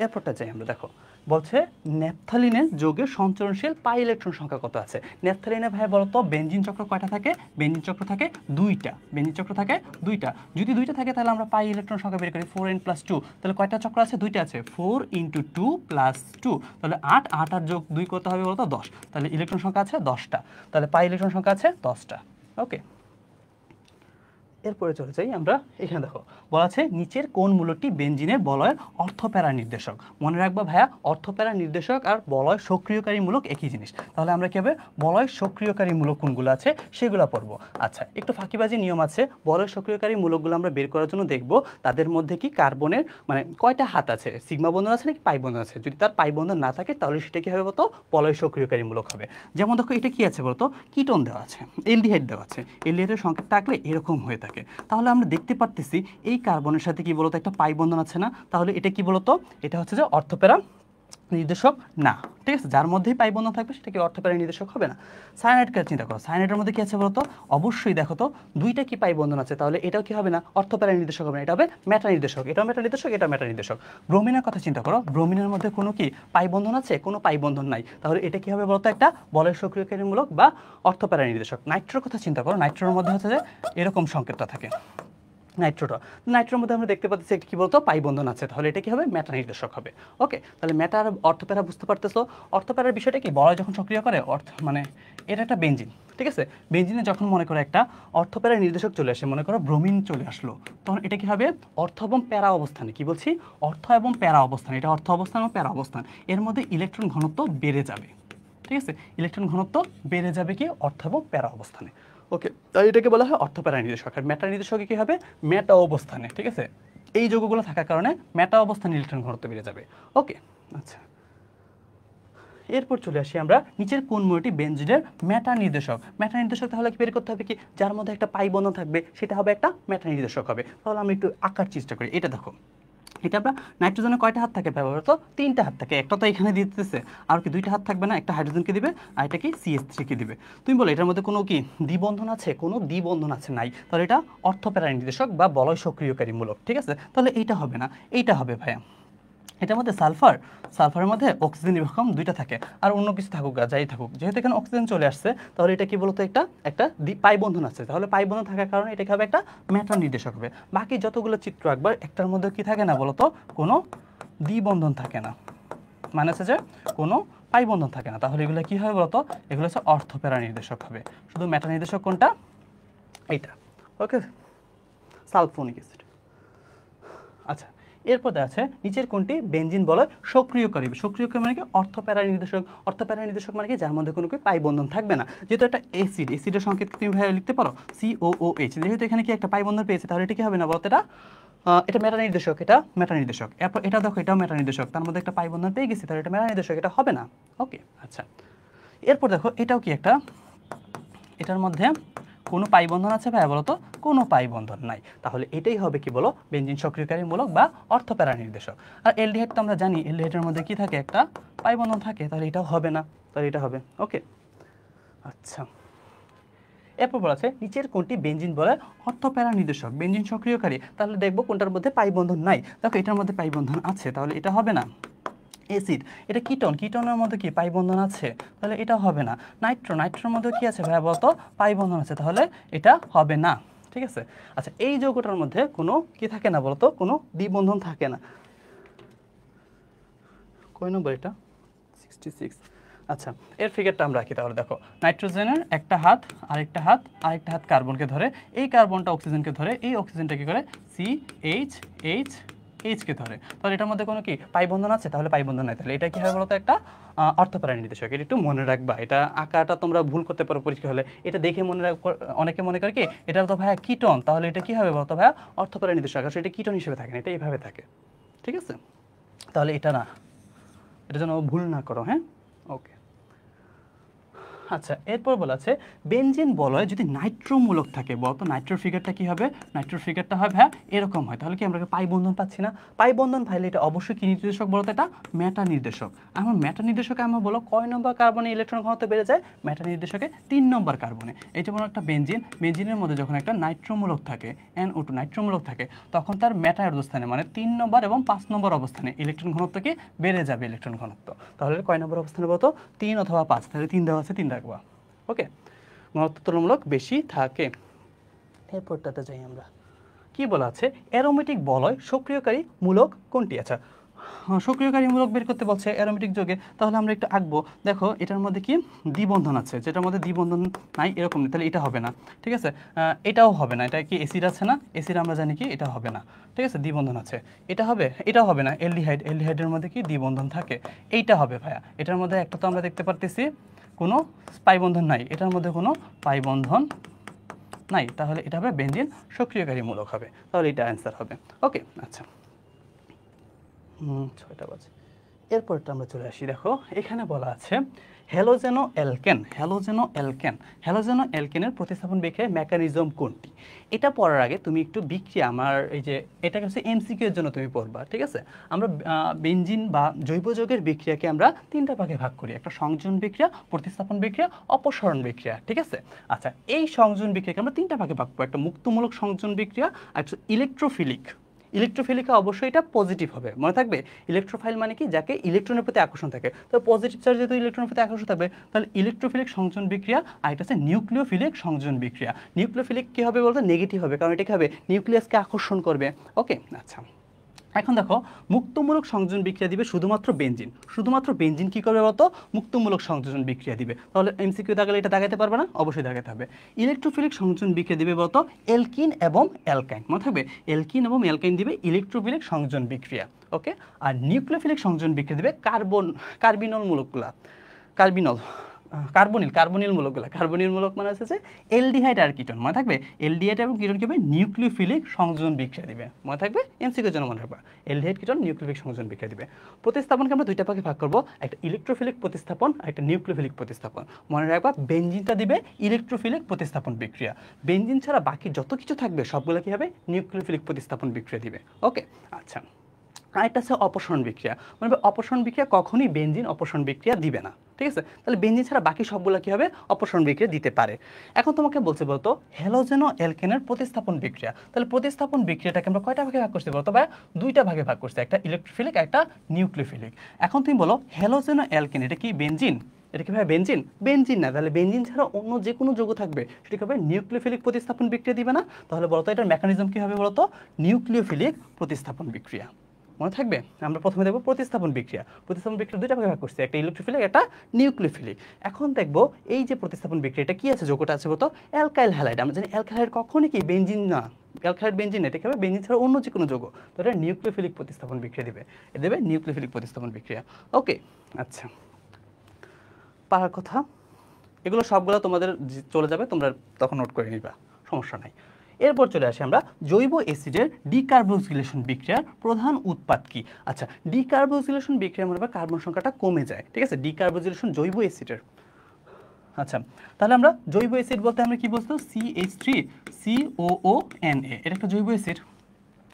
এরপরটা চাই আমরা, দেখো বলছে ন্যাপথালিনের যৌগের সঞ্চরণশীল পাই ইলেকট্রন সংখ্যা কত আছে। ন্যাপথালিনে ভাই বলতো বেনজিন চক্র কয়টা থাকে, বেনজিন চক্র থাকে দুইটা, বেনজিন চক্র থাকে দুইটা। যদি দুইটা থাকে তাহলে আমরা পাই ইলেকট্রন সংখ্যা বের করি, 4n+2। তাহলে কয়টা চক্র আছে, দুইটা আছে, 4 × 2 + 2, তাহলে 8, 8 আর যোগ 2 করতে হবে বলতো 10, তাহলে ইলেকট্রন সংখ্যা আছে 10টা, তাহলে পাই ইলেকট্রন সংখ্যা আছে 10টা। ওকে, এরপরে চলে যাই আমরা, এখানে দেখো বলা আছে নিচের কোন মূলকটি বেনজিনের বলয়ের অর্থপ্যারা নির্দেশক। মনে রাখবা ভাইয়া, অর্থপ্যারা নির্দেশক আর বলয় সক্রিয়কারী মূলক একই জিনিস। তাহলে আমরা কি হবে, বলয় সক্রিয়কারী মূলক কোনগুলো আছে সেগুলো পড়বো। আচ্ছা, একটু ফাঁকিবাজি নিয়ম আছে, বলয় সক্রিয়কারী মূলকগুলো আমরা বের করার জন্য দেখব তাদের মধ্যে কি কার্বনের মানে কয়টা হাত আছে, সিগমা বন্ধন আছে নাকি পাই বন্ধন আছে। যদি তার পাই বন্ধন না থাকে তাহলে সেটা কি হবে বলতো, বলয় সক্রিয়কারী মূলক হবে। যেমন দেখো এটা কি আছে বলতো, কিটোন দেওয়া আছে, এলডিহাইড দেওয়া আছে, এলডিহাইডের সংকেত থাকলে এরকম হয়ে থাকে। তাহলে আমরা দেখতে পারতেছি এই কার্বনের সাথে কি বলতো একটা পাই বন্ধন আছে না, তাহলে এটা কি বলতো, এটা হচ্ছে যে অর্থপ্যারা নির্দেশক না, ঠিক আছে। যার মধ্যেই পাই বন্ধন থাকবে সেটা কি অর্থপ্যারা নির্দেশক হবে না। সায়ানাইডকে চিন্তা করো, সায়ানাইডের মধ্যে কি আছে বলতো, অবশ্যই দেখো তো দুইটা কি পাই বন্ধন আছে, তাহলে এটাও কি হবে না, অর্থপ্যারা নির্দেশক হবে না, এটা হবে মেটা নির্দেশক, এটাও মেটা নির্দেশক, এটা মেটা নির্দেশক। ব্রোমিনের কথা চিন্তা করো, ব্রোমিনের মধ্যে কোনো কি পাই বন্ধন আছে, কোনো পাই বন্ধন নাই, তাহলে এটা কি হবে বলতো, একটা বলয় সক্রিয়কারীমূলক বা অর্থপ্যারা নির্দেশক। নাইট্রোর কথা চিন্তা করো, নাইট্রোর মধ্যে হচ্ছে যে এরকম সংকেতটা থাকে, নাইট্রোর মধ্যে আমরা দেখতে পাচ্ছি কি বলতো, পাই বন্ধন আছে, তাহলে এটা কি হবে, মেটা নির্দেশক হবে। ওকে, তাহলে মেটা আর অর্থপ্যারা বুঝতে পারতেছো। অর্থপ্যারার বিষয়টা কি, বলয় যখন সক্রিয় করে মানে এটা একটা বেনজিন, ঠিক আছে। বেনজিনে যখন মনে করো একটা অর্থপ্যারা নির্দেশক চলে আসে, মনে করো ব্রোমিন চলে আসলো, তখন এটা কি হবে, অর্থ এবং প্যারা অবস্থানে, কি বলছি, অর্থ এবং প্যারা অবস্থান, এটা অর্থ অবস্থান এবং প্যারা অবস্থান, এর মধ্যে ইলেকট্রন ঘনত্ব বেড়ে যাবে, ঠিক আছে। ইলেকট্রন ঘনত্ব বেড়ে যাবে কি, অর্থ এবং প্যারা অবস্থানে। ওকে, তাই এটাকে বলা হয় অর্থপ্যারা নির্দেশক। আর মেটা নির্দেশকে কি হবে, মেটা অবস্থানে, ঠিক আছে। এই যৌগগুলো থাকার কারণে মেটা অবস্থানে ইলেকট্রন ঘনত্ব বেড়ে যাবে। ওকে, আচ্ছা। এরপর চলে আসি আমরা, নিচের কোন মূলটি বেনজিনের মেটা নির্দেশক। মেটা নির্দেশক তাহলে বের করতে হবে কি, যার মধ্যে একটা পাই বন্ধন থাকবে সেটা হবে একটা মেটা নির্দেশক হবে। তাহলে আমি একটু আঁকার চেষ্টা করি, এটা দেখো, এটা আমরা নাইট্রোজেনের কয়টা হাত থাকে ব্যবহৃত, 3টা হাত থাকে, একটা তো এখানে দিতেছে, আর কি 2টা হাত থাকবে না, একটা হাইড্রোজেনকে দিবে আর এটা কি CH3 দিবে। তুমি বলো এটার মধ্যে কোনো কি দ্বিবন্ধন আছে, কোনো দ্বিবন্ধন আছে নাই, তাহলে এটা অর্থপ্যারা নির্দেশক বা বলয় সক্রিয়কারী মূলক, ঠিক আছে। তাহলে এইটা হবে না, এইটা হবে ভাইয়া। এটার মধ্যে সালফারের মধ্যে অক্সিজেন বিভক্রম 2টা থাকে, আর অন্য কিছু থাকুক যাই থাকুক, যেহেতু এখানে অক্সিজেন চলে আসছে তাহলে এটা কি বলতো, একটা পাই বন্ধন আছে, তাহলে পাই বন্ধন থাকার কারণে এটা কি হবে, একটা মেটা নির্দেশক হবে। বাকি যতগুলো চিত্র একবার, একটার মধ্যে কি থাকে না বলতো, কোনো দ্বিবন্ধন থাকে না, মানে হচ্ছে যে কোনো পাই বন্ধন থাকে না, তাহলে এগুলো কি হবে বলতো, এগুলো হচ্ছে অর্থপ্যারা নির্দেশক হবে। শুধু মেটা নির্দেশক কোনটা, এইটা। ওকে, সালফোনিক অ্যাসিড। আচ্ছা, এরপর আছে নিচের কোনটি বেনজিন বলয় সক্রিয়কারী। সক্রিয়কারী মানে কি, অর্থপ্যারা নির্দেশক। অর্থপ্যারা নির্দেশক মানে কি, যার মধ্যে কোনো পাই বন্ধন থাকবে না। যেহেতু একটা অ্যাসিডের সংকেত তুমি ভাই লিখতে পারো COOH, যেহেতু এখানে কি একটা পাই বন্ধন পেয়েছে, তাহলে এটা কি হবে না বলতো, এটা মেটা নির্দেশক, এটা মেটা নির্দেশক। এরপর এটা দেখো, এটাও মেটা নির্দেশক, তার মধ্যে একটা পাই বন্ধন পেয়ে গেছি, তাহলে এটা মেটা নির্দেশক, এটা হবে না। ওকে, আচ্ছা। এরপর দেখো এটাও কি একটা, এটার মধ্যে কোনো পাই বন্ধন আছে ভাইয়া বলো তো? কোনো পাই বন্ধন নাই। তাহলে এটাই হবে কি বলো? বেনজিন সক্রিয়কারী মূলক বা অর্থপ্যারা নির্দেশক। আর অ্যালডিহাইড তো আমরা জানি অ্যালডিহাইডের মধ্যে কি থাকে? একটা পাই বন্ধন থাকে। তাহলে এটাও হবে না, তাহলে এটা হবে। ওকে, আচ্ছা। এরপর বলা আছে নিচের কোনটি বেনজিন বলে অর্থপ্যারা নির্দেশক, বেনজিন সক্রিয়কারী। তাহলে দেখবো কোনটার মধ্যে পাই বন্ধন নাই। দেখো এটার মধ্যে পাই বন্ধন আছে, তাহলে এটা হবে না। অ্যাসিড, এটা কিটোন, কিটোনের মধ্যে কি পাই বন্ধন আছে? তাহলে এটা হবে না। নাইট্রো, নাইট্রোর মধ্যে কি আছে ভাইয়া বলতো? পাই বন্ধন আছে, তাহলে এটা হবে না। ঠিক আছে, আচ্ছা এই যৌগটার মধ্যে কোনো কি থাকে না বলতো? কোনো দ্বিবন্ধন থাকে না। কয় নম্বর এটা? 66। আচ্ছা, এর ফিগারটা আমরা রাখি তাহলে। দেখো নাইট্রোজেনের একটা হাত আরেকটা হাত কার্বনকে ধরে, এই কার্বনটা অক্সিজেনকে ধরে, এই অক্সিজেনটা কি করে? এইচকে ধরে। তাহলে এটার মধ্যে কোনো কি পাই বন্ধন আছে? তাহলে পাই বন্ধন নাই। তাহলে এটা কি হবে বলতো? একটা অর্থপ্যারা নির্দেশক। এটা একটু মনে রাখবা, এটা আঁকাটা তোমরা ভুল করতে পারো পরীক্ষা হলে। এটা দেখে মনে রাখ, অনেকে মনে করে কি এটা তো ভাইয়া কিটোন, তাহলে এটা কি হবে বলতো ভাইয়া? অর্থপ্যারা নির্দেশক। আসলে এটা কিটোন হিসেবে থাকে না, এটা এইভাবে থাকে। ঠিক আছে, তাহলে এটা না, এটা যেন ভুল না করো। হ্যাঁ, ওকে। আচ্ছা, এরপর বলা আছে বেনজিন বলয় যদি নাইট্রোমূলক থাকে, বলতো নাইট্রোর ফিগারটা কি হবে? নাইট্রোর ফিগারটা হয় ভাইয়া এরকম হয়। তাহলে কি আমরা পাই বন্ধন পাচ্ছি না? পাই বন্ধন পাইলে এটা অবশ্যই কি নির্দেশক বলতো? এটা মেটা নির্দেশক। আমার মেটা নির্দেশকে আমরা বলো কয় নম্বর কার্বনে ইলেকট্রন ঘনত্ব বেড়ে যায়? মেটা নির্দেশকে 3 নম্বর কার্বনে। এই যেমন একটা বেনজিন, বেনজিনের মধ্যে যখন একটা নাইট্রোমূলক থাকে, NO2 নাইট্রোমূলক থাকে, তখন তার মেটা অবস্থানে মানে 3 নম্বর এবং 5 নম্বর অবস্থানে ইলেকট্রন ঘনত্ব কি বেড়ে যাবে? ইলেকট্রন ঘনত্ব। তাহলে কয় নম্বর অবস্থানে বলতো? 3 অথবা 5। তাহলে 3 দেওয়া আছে, 3 রাখবা। ওকে, ঘনত্ব তুলনামূলক বেশি থাকে। এরপরটাতে যাই আমরা। কি বলা আছে? অ্যারোমেটিক বলয় সক্রিয়কারী মূলক কোনটি? আচ্ছা, সক্রিয়কারী মূলক বের করতে বলছে অ্যারোমেটিক যোগে। তাহলে আমরা একটু আঁকবো। দেখো এটার মধ্যে কি দ্বিবন্ধন আছে, যেটার মধ্যে দ্বিবন্ধন নাই এরকম নেই, তাহলে এটা হবে না। ঠিক আছে, এটাও হবে না। এটা কি অ্যাসিড আছে না? অ্যাসিড আমরা জানি কি এটা হবে না। ঠিক আছে, দ্বিবন্ধন আছে, এটা হবে, এটাও হবে না। অ্যালডিহাইড, অ্যালডিহাইডের মধ্যে কি দ্বিবন্ধন থাকে, এইটা হবে ভাইয়া। এটার মধ্যে একটা তো আমরা দেখতে পারতেছি কোনো পাই বন্ধন নাই, এটার মধ্যে কোনো পাই বন্ধন নাই, তাহলে এটা হবে বেনজিন সক্রিয়কারী মূলক হবে। তাহলে এটা অ্যান্সার হবে। ওকে, আচ্ছা। 6টা বাজে। এরপরটা আমরা চলে আসি। দেখো এখানে বলা আছে হ্যালোজেনো অ্যালকেন, হ্যালোজেনো অ্যালকেন, হ্যালোজেনো অ্যালকেনের প্রতিস্থাপন বিক্রিয়ার মেকানিজম কোনটি? এটা পড়ার আগে তুমি একটু বিক্রিয়া, আমার এই যে এটা হচ্ছে এমসিকিউ এর জন্য তুমি পড়বা। ঠিক আছে, আমরা বেনজিন বা জৈব যৌগের বিক্রিয়াকে আমরা 3টা ভাগে ভাগ করি। একটা সংযোজন বিক্রিয়া, প্রতিস্থাপন বিক্রিয়া, অপসরণ বিক্রিয়া। ঠিক আছে, আচ্ছা এই সংযোজন বিক্রিয়াকে আমরা 3টা ভাগে ভাগ করব। একটা মুক্তমূলক সংযোজন বিক্রিয়া, একটা ইলেকট্রোফিলিক। ইলেকট্রোফিলিকে অবশ্যই এটা পজিটিভ হবে, মনে থাকবে। ইলেকট্রোফাইল মানে কি? যাকে ইলেকট্রনের প্রতি আকর্ষণ থাকে। তো পজিটিভ চার্জ যেহেতু ইলেকট্রনের প্রতি আকর্ষণ থাকবে, তাহলে ইলেকট্রোফিলিক সংযোজন বিক্রিয়া। আর এটা হচ্ছে নিউক্লিওফিলিক সংযোজন বিক্রিয়া। নিউক্লিওফিলিক কি হবে বলতে? নেগেটিভ হবে, কারণ এটা কি হবে? নিউক্লিয়াসকে আকর্ষণ করবে। ওকে, আচ্ছা। এখন দেখো মুক্তমূলক সংযোজন বিক্রিয়া দিবে শুধুমাত্র বেনজিন। শুধুমাত্র বেনজিন কি করবে বলতো? মুক্তমূলক সংযোজন বিক্রিয়া দিবে। তাহলে এমসিকিউ দাগালে এটা দাগাইতে পারবে না? অবশ্যই দাগাতে হবে। ইলেকট্রোফিলিক সংযোজন বিক্রিয়া দিবে বলতো অ্যালকিন এবং অ্যালকাইন। মনে থাকবে, অ্যালকিন এবং অ্যালকাইন দিবে ইলেকট্রোফিলিক সংযোজন বিক্রিয়া। ওকে, আর নিউক্লিওফিলিক সংযোজন বিক্রিয়া দিবে কার্বিনল মূলকগুলা, কার্বনিল মূলকগুলো। কার্বনিল মূলক মানে হচ্ছে এলডিহাইড আর কিটোন। মনে থাকবে, এলডিহাইড এবং কিটোন কি হবে? নিউক্লিওফিলিক সংযোজন বিক্রিয়া দিবে। মনে থাকবে, এমসিকিউর জন্য মনে রাখবা, এলডিহাইড কিটোন নিউক্লিওফিলিক সংযোজন বিক্রিয়া দিবে। প্রতিস্থাপনকে আমরা 2টা ভাগে ভাগ করব, একটা ইলেকট্রোফিলিক প্রতিস্থাপন আর একটা নিউক্লিওফিলিক প্রতিস্থাপন। মনে রাখবা বেনজিনটা দিবে ইলেকট্রোফিলিক প্রতিস্থাপন বিক্রিয়া। বেনজিন ছাড়া বাকি যত কিছু থাকবে সবগুলো কি হবে? নিউক্লিওফিলিক প্রতিস্থাপন বিক্রিয়া দিবে। ওকে, আচ্ছা। আরেকটা আছে অপসরণ বিক্রিয়া। মানে অপসরণ বিক্রিয়া কখনই বেনজিন অপসরণ বিক্রিয়া দিবে না। ঠিক আছে, তাহলে বেনজিন ছাড়া বাকি সবগুলো কি হবে? অপসরণ বিক্রিয়া দিতে পারে। এখন তোমাকে বলছে বলতো হ্যালোজেনো অ্যালকেনের প্রতিস্থাপন বিক্রিয়া। তাহলে প্রতিস্থাপন বিক্রিয়াটাকে আমরা কয়টা ভাগে ভাগ করছি বলতো? বা 2টা ভাগে ভাগ করছি, একটা ইলেকট্রোফিলিক একটা নিউক্লিওফিলিক। এখন তুমি বলো হ্যালোজেনো অ্যালকেন এটা কি বেনজিন? এটা কি ভাই বেনজিন? বেনজিন না। তাহলে বেনজিন ছাড়া অন্য যে কোনো যৌগ থাকবে সেটা কি হবে? নিউক্লিওফিলিক প্রতিস্থাপন বিক্রিয়া দিবে না। তাহলে বলতো এটার মেকানিজম কি হবে বলতো? নিউক্লিওফিলিক প্রতিস্থাপন বিক্রিয়া। মনে থাকবে, আমরা প্রথমে দেখব প্রতিস্থাপন বিক্রিয়া। প্রতিস্থাপন বিক্রিয়া 2টা ভাগে ভাগ করছি, একটা ইলেকট্রোফিলিক একটা নিউক্লিওফিলিক। এখন দেখব এই যে প্রতিস্থাপন বিক্রিয়াটা কি আছে, যৌগটা আছে বলতো অ্যালকাইল হ্যালাইড। আমরা জানি অ্যালকাইল হ্যালাইড কখনই কি বেনজিন না, অ্যালকাইল বেনজিন এটা কি হবে? বেনজিন ছাড়া অন্য যে কোনো যৌগ। তো এটা নিউক্লিওফিলিক প্রতিস্থাপন বিক্রিয়া দিবে, এটা দেবে নিউক্লিওফিলিক প্রতিস্থাপন বিক্রিয়া। ওকে, আচ্ছা, পারার কথা এগুলো সবগুলো তোমাদের চলে যাবে, তোমরা তখন নোট করে নিবা, সমস্যা নাই। এরপর চলে আসি আমরা জৈব অ্যাসিডের ডিকার্বোক্সিলেশন বিক্রিয়ার প্রধান উৎপাদ কি? আচ্ছা, ডিকার্বোক্সিলেশন বিক্রিয়া মনে হয় কার্বন সংখ্যাটা কমে যায়। ঠিক আছে, ডিকার্বোক্সিলেশন জৈব অ্যাসিডের আচ্ছা, তাহলে আমরা জৈব অ্যাসিড বলতে আমরা কি বলতো CH3COONA, এটা একটা জৈব অ্যাসিড।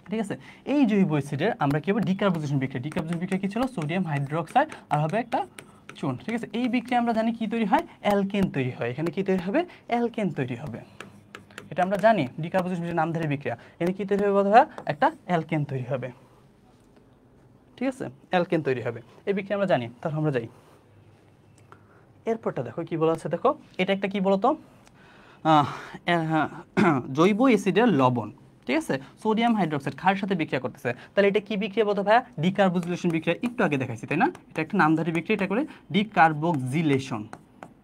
ঠিক আছে, এই জৈব অ্যাসিডের আমরা কি হবে ডিকার্বোনেশন বিক্রিয়া। ডিকার্বোনেশন বিক্রিয়া কি ছিল? সোডিয়াম হাইড্রোক্সাইড আর হবে একটা চুন। ঠিক আছে, এই বিক্রিয়া আমরা জানি কি তৈরি হয়? অ্যালকেন তৈরি হয়। এখানে কি তৈরি হবে? অ্যালকেন তৈরি হবে। এটা আমরা জানি ডিকার্বোনেশন নামধারী বিক্রিয়া। এখানে কি তৈরি হবে বলতে হয়? একটা অ্যালকেন তৈরি হবে। ঠিক আছে, অ্যালকেন তৈরি হবে, এই বিক্রিয়া আমরা জানি। তাহলে আমরা যাই এরপরটা, দেখো কি বলা আছে। দেখো এটা একটা কি বলতো জৈব অ্যাসিডের লবণ। ঠিক আছে, সোডিয়াম হাইড্রোক্সাইড ক্ষারের সাথে বিক্রিয়া করতেছে। তাহলে এটা কি বিক্রিয়া বলতো ভাইয়া? ডিকার্বোক্সিলেশন বিক্রিয়া। একটু আগে দেখাইছি তাই না? এটা একটা নামধারী বিক্রিয়া, এটা করে ডিকার্বোক্সিলেশন।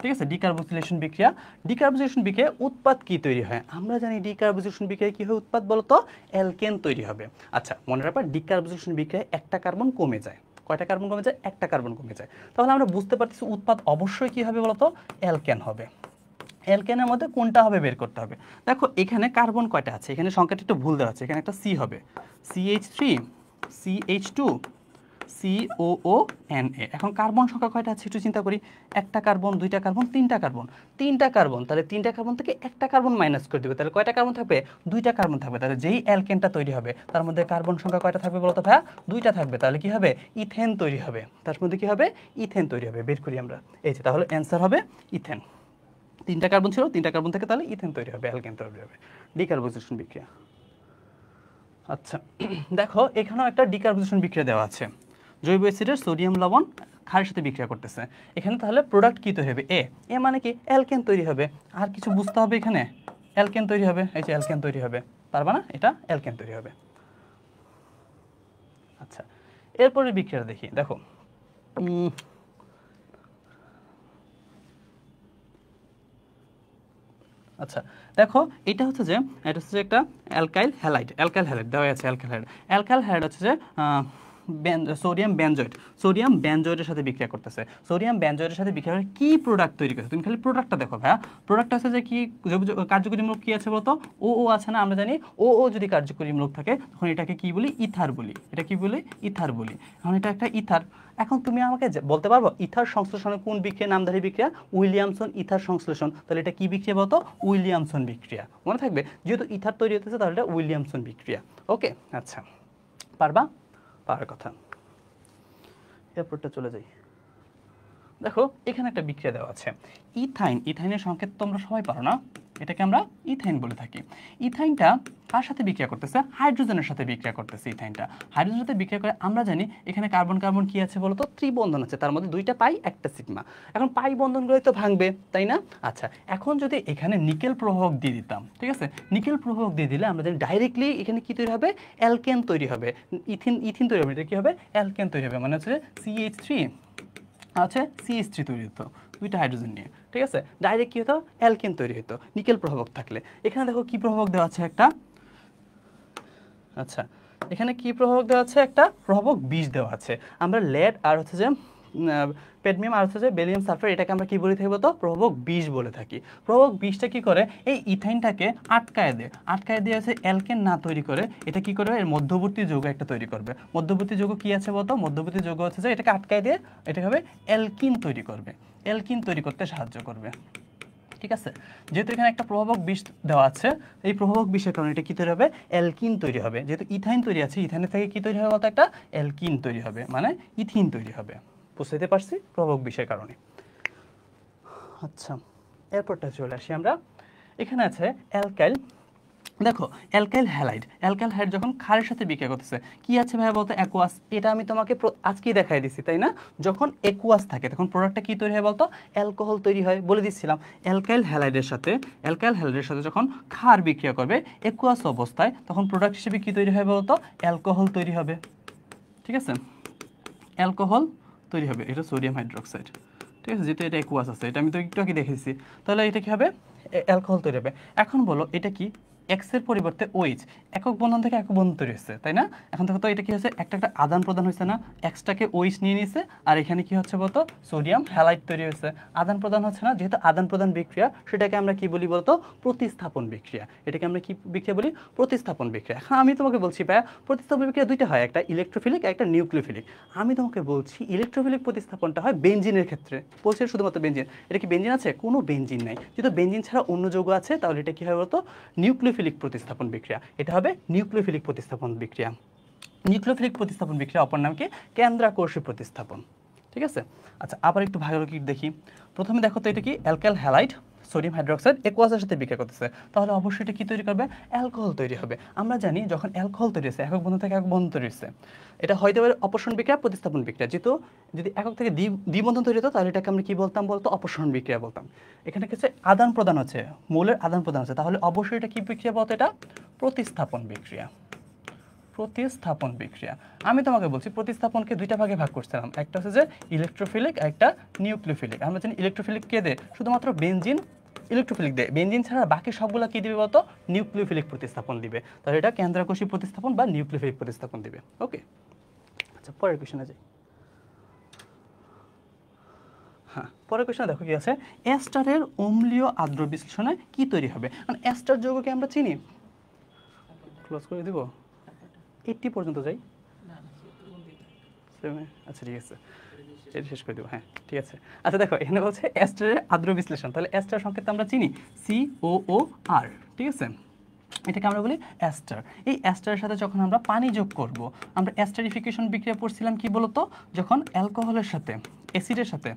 ঠিক আছে, ডিকার্বোক্সিলেশন বিক্রিয়া। ডিকার্বোক্সিলেশন বিক্রিয়ায় উৎপাদ কি তৈরি হয়? আমরা জানি ডিকার্বোক্সিলেশন বিক্রিয়ায় কি হয় উৎপাদ বলতো? অ্যালকেন তৈরি হবে। আচ্ছা, মনে রাখবা ডিকার্বোক্সিলেশন বিক্রিয়ায় একটা কার্বন কমে যায়। কয়টা কার্বন কমে যায়? একটা কার্বন কমে যায়। তাহলে আমরা বুঝতে পারতেছি উৎপাদ অবশ্যই কি হবে বলতো? অ্যালকেন হবে। অ্যালকেনের মধ্যে কোনটা হবে বের করতে হবে। দেখো এখানে কার্বন কয়টা আছে? এখানে সংখ্যাটা একটু ভুল দেওয়া আছে। এখানে একটা সি হবে, CH3 CH2 COONA। এখন কার্বন সংখ্যা কয়টা আছে একটু চিন্তা করি। একটা কার্বন, দুইটা কার্বন, তিনটা কার্বন। তিনটা কার্বন, তাহলে তিনটা কার্বন থেকে একটা কার্বন মাইনাস করে দেবে। তাহলে কয়টা কার্বন থাকবে? দুইটা কার্বন থাকবে। তাহলে যেই অ্যালকেনটা তৈরি হবে তার মধ্যে কার্বন সংখ্যা কয়টা থাকবে বলতো ভাইয়া? দুইটা থাকবে। তাহলে কি হবে? ইথেন তৈরি হবে। তার মধ্যে কি হবে? ইথেন তৈরি হবে। বের করি আমরা, এই যে তাহলে অ্যান্সার হবে ইথেন। তিনটা কার্বন ছিল, তিনটা কার্বন থেকে তাহলে ইথেন তৈরি হবে, অ্যালকেন তৈরি হবে। ডিকার্বোক্সিলেশন বিক্রিয়া। আচ্ছা, দেখো এখানেও একটা ডিকার্বোক্সিলেশন বিক্রিয়া দেওয়া আছে। জৈব অ্যাসিডের সোডিয়াম লবণ ক্ষারের সাথে বিক্রিয়া করতেছে। এখানে তাহলে প্রোডাক্ট কি তৈরি হবে? এ মানে কি? অ্যালকেন তৈরি হবে। আর কিছু বুঝতে হবে এখানে? অ্যালকেন তৈরি হবে, এই যে অ্যালকেন তৈরি হবে। পারবা না? এটা অ্যালকেন তৈরি হবে। আচ্ছা, এরপরে বিক্রিয়া দেখি। দেখো আচ্ছা, দেখো এটা হচ্ছে যে একটা অ্যালকাইল হ্যালাইড। অ্যালকাইল হ্যালাইড দেওয়া আছে। অ্যালকাইল হ্যালাইড, অ্যালকাইল হ্যালাইড হচ্ছে যে সোডিয়াম বেনজয়েড। সোডিয়াম বেনজয়েডের সাথে বিক্রিয়া করতেছে। সোডিয়াম বেনজয়েডের সাথে বিক্রিয়া করে কি প্রোডাক্ট তৈরি করছে? তুমি খালি প্রোডাক্টটা দেখো ভাইয়া। প্রোডাক্ট হচ্ছে যে কি কার্যকরীমূলক কি আছে বলতো? ও আছে না? আমরা জানি ও যদি কার্যকরীমূলক থাকে তখন এটাকে কি বলি? ইথার বলি। এটা কি বলি? ইথার বলি। এখন এটা একটা ইথার। এখন তুমি আমাকে বলতে পারবো ইথার সংশ্লেষণে কোন বিক্রিয়া নামধারী বিক্রিয়া? উইলিয়ামসন ইথার সংশ্লেষণ। তাহলে এটা কি বিক্রিয়া বলতো? উইলিয়ামসন বিক্রিয়া। মনে থাকবে, যেহেতু ইথার তৈরি হতেছে তাহলে এটা উইলিয়ামসন বিক্রিয়া। ওকে, আচ্ছা, পারবা? পারার কথা। এরপরটা চলে যাই। দেখো এখানে একটা বিক্রিয়া দেওয়া আছে ইথাইন। ইথাইনের সংকেত তোমরা সবাই পারো না? এটাকে আমরা ইথাইন বলে থাকি। ইথাইনটা কার সাথে বিক্রিয়া করতেছে? হাইড্রোজেনের সাথে বিক্রিয়া করতেছে। ইথাইনটা হাইড্রোজেনের সাথে বিক্রিয়া করে আমরা জানি এখানে কার্বন কার্বন কি আছে বলতো? ত্রিবন্ধন আছে, তার মধ্যে দুইটা পাই একটা সিগমা। এখন পাই বন্ধনগুলোই তো ভাঙবে, তাই না? আচ্ছা, এখন যদি এখানে নিকেল প্রভাবক দিয়ে দিতাম, ঠিক আছে, নিকেল প্রভাবক দিয়ে দিলে আমরা জানি ডাইরেক্টলি এখানে কি তৈরি হবে? অ্যালকেন তৈরি হবে। ইথিন তৈরি হবে। এটা কি হবে? অ্যালকেন তৈরি হবে। মানে হচ্ছে CH3 আছে CH3 তৈরি হতো দুইটা হাইড্রোজেন নিয়ে। ঠিক আছে, ডাইরেক্ট কি হতো? অ্যালকেন তৈরি হতো নিকেল প্রভাবক থাকলে। এখানে দেখো কি প্রভাবক দেওয়া আছে একটা। আচ্ছা, এখানে কি প্রভাবক দেওয়া আছে? একটা প্রভাবক বিষ দেওয়া আছে। আমরা লেড আর হচ্ছে যে পেডমিয়াম আর হচ্ছে যে বেরিয়াম সালফার, এটাকে আমরা কি বলে থাকি বলতো? প্রভাবক বিষ বলে থাকি। প্রভাবক বিষটা কি করে? এই ইথাইনটাকে আটকায় দেয়। আটকায় দিয়ে হচ্ছে অ্যালকেন না তৈরি করে এটা কি করবে? এর মধ্যবর্তী যৌগ একটা তৈরি করবে। মধ্যবর্তী যৌগ কি আছে বলতো? মধ্যবর্তী যৌগ হচ্ছে যে এটাকে আটকায় দিয়ে এটা হবে অ্যালকিন তৈরি করবে। অ্যালকিন তৈরি করতে সাহায্য করবে। ঠিক আছে, যেহেতু এখানে একটা প্রভাবক বিষ দেওয়া আছে, এই প্রভাবক বিষের কারণে এটা কি তৈরি হবে? অ্যালকিন তৈরি হবে। যেহেতু ইথাইন তৈরি আছে, ইথাইনের থেকে কি তৈরি হবে বলতো? একটা অ্যালকিন তৈরি হবে, মানে ইথিন তৈরি হবে। বুঝতে পারছি? প্রভাবক বিষের কারণে। আচ্ছা, এরপরটা চলে আসি আমরা। এখানে আছে অ্যালকাইল। দেখো অ্যালকাইল হ্যালাইড। অ্যালকাইল হ্যালাইড যখন ক্ষারের সাথে বিক্রিয়া করতেছে কি আছে ভাইয়া বলতো? অ্যাকুয়াস। এটা আমি তোমাকে আজকেই দেখাই দিচ্ছি, তাই না? যখন অ্যাকুয়াস থাকে তখন প্রোডাক্টটা কি তৈরি হয় বলতো? অ্যালকোহল তৈরি হয়, বলে দিচ্ছিলাম। অ্যালকাইল হ্যালাইডের সাথে যখন ক্ষার বিক্রিয়া করবে অ্যাকুয়াস অবস্থায় তখন প্রোডাক্ট হিসেবে কি তৈরি হয় বলতো? অ্যালকোহল তৈরি হবে। ঠিক আছে, অ্যালকোহল তৈরি হবে। এটা সোডিয়াম হাইড্রোক্সাইড। ঠিক আছে, যেহেতু এটা অ্যাকুয়াস আছে, এটা আমি তো একটু আগে দেখেছি, তাহলে এটা কি হবে? অ্যালকোহল তৈরি হবে। এখন বলো এটা কি? এক্স এর পরিবর্তে ওইচ, একক বন্ধন থেকে একক বন্ধন তৈরি হচ্ছে, তাই না? এখন দেখো তো এটা কি হচ্ছে, একটা একটা আদান প্রদান হয়েছে না, এক্সটাকে ওইচ নিয়ে নিছে, আর এখানে কি হচ্ছে বলতো সোডিয়াম হ্যালাইড তৈরি হয়েছে, আদান প্রদান হচ্ছে না, যেহেতু আদান প্রদান বিক্রিয়া সেটাকে আমরা কি বলি বলতো, প্রতিস্থাপন বিক্রিয়া। এটাকে আমরা কি বিক্রিয়া বলি, প্রতিস্থাপন বিক্রিয়া। এখন আমি তোমাকে বলছি ভাইয়া প্রতিস্থাপন বিক্রিয়া দুইটা হয়, একটা ইলেকট্রোফিলিক একটা নিউক্লিওফিলিক। আমি তোমাকে বলছি ইলেকট্রোফিলিক প্রতিস্থাপনটা হয় বেনজিনের ক্ষেত্রে, বলছি শুধুমাত্র বেনজিন। এটা কি বেনজিন আছে? কোনো বেনজিন নাই। যেহেতু বেনজিন ছাড়া অন্য যৌগ আছে তাহলে এটা কি হয় বলতো, নিউক্লিওফিলিক প্রতিস্থাপন বিক্রিয়া। এটা হবে নিউক্লিওফিলিক প্রতিস্থাপন বিক্রিয়া। নিউক্লিওফিলিক প্রতিস্থাপন বিক্রিয়া অপর নাম কি, কেন্দ্রাকর্ষী প্রতিস্থাপন। ঠিক আছে? আচ্ছা আবার একটু ভালো করে দেখি। প্রথমে দেখো তো এটা কি অ্যালকাইল হ্যালাইড সোডিয়াম হাইড্রোক্সাইড একোয়াসের সাথে বিক্রিয়া করতেছে, তাহলে অবশ্যই এটা কি তৈরি করবে, অ্যালকোহল তৈরি হবে। আমরা জানি যখন অ্যালকোহল তৈরি হচ্ছে, একক বন্ধন থেকে একক বন্ধন তৈরি হচ্ছে, এটা হয়তো অপসারণ বিক্রিয়া প্রতিস্থাপন বিক্রিয়া। যেহেতু যদি একক থেকে দ্বিবন্ধন তৈরি হতো তাহলে এটাকে আমরা কি বলতাম বলতো, অপসারণ বিক্রিয়া বলতাম। এখানে কিছু আদান প্রদান হচ্ছে, মৌলের আদান প্রদান হচ্ছে, তাহলে অবশ্যই এটা কি বিক্রিয়া বলতো, এটা প্রতিস্থাপন বিক্রিয়া। প্রতিস্থাপন বিক্রিয়া। আমি তোমাকে বলছি প্রতিস্থাপনকে দুইটা ভাগে ভাগ করছিলাম, একটা হচ্ছে যে ইলেকট্রোফিলিক, একটা নিউক্লিওফিলিক। আমরা জানি ইলেকট্রোফিলিক কে দেয়, শুধুমাত্র বেনজিন ইলেকট্রোফিলিক দেয়, বেনজিন ছাড়া বাকি সবগুলো কি দিবে বলতো, নিউক্লিওফিলিক প্রতিস্থাপন দিবে। তাহলে এটা কেন্দ্রাকর্ষী প্রতিস্থাপন বা নিউক্লিওফিলিক প্রতিস্থাপন দিবে। ওকে, আচ্ছা পরের কোশ্চেনে যাই। হ্যাঁ, পরের কোশ্চেনে দেখো কি আছে, এস্টারের অম্লীয় আর্দ্র বিশ্লেষণে কি তৈরি হবে। মানে এস্টার যৌগকে আমরা চিনি, ক্লোজ করে দিব 80 পর্যন্ত যাই। আচ্ছা ঠিক আছে, এটা শেষ করে দেবো। হ্যাঁ ঠিক আছে। আচ্ছা দেখো এখানে বলছে এস্টারের আর্দ্র বিশ্লেষণ, তাহলে এস্টার সংকেত আমরা চিনি COOR, ঠিক আছে? এটাকে আমরা বলি এস্টার। এই এস্টারের সাথে যখন আমরা পানি যোগ করব, আমরা এস্টারিফিকেশন বিক্রিয়া পড়ছিলাম কি বলতো, যখন অ্যালকোহলের সাথে অ্যাসিডের সাথে,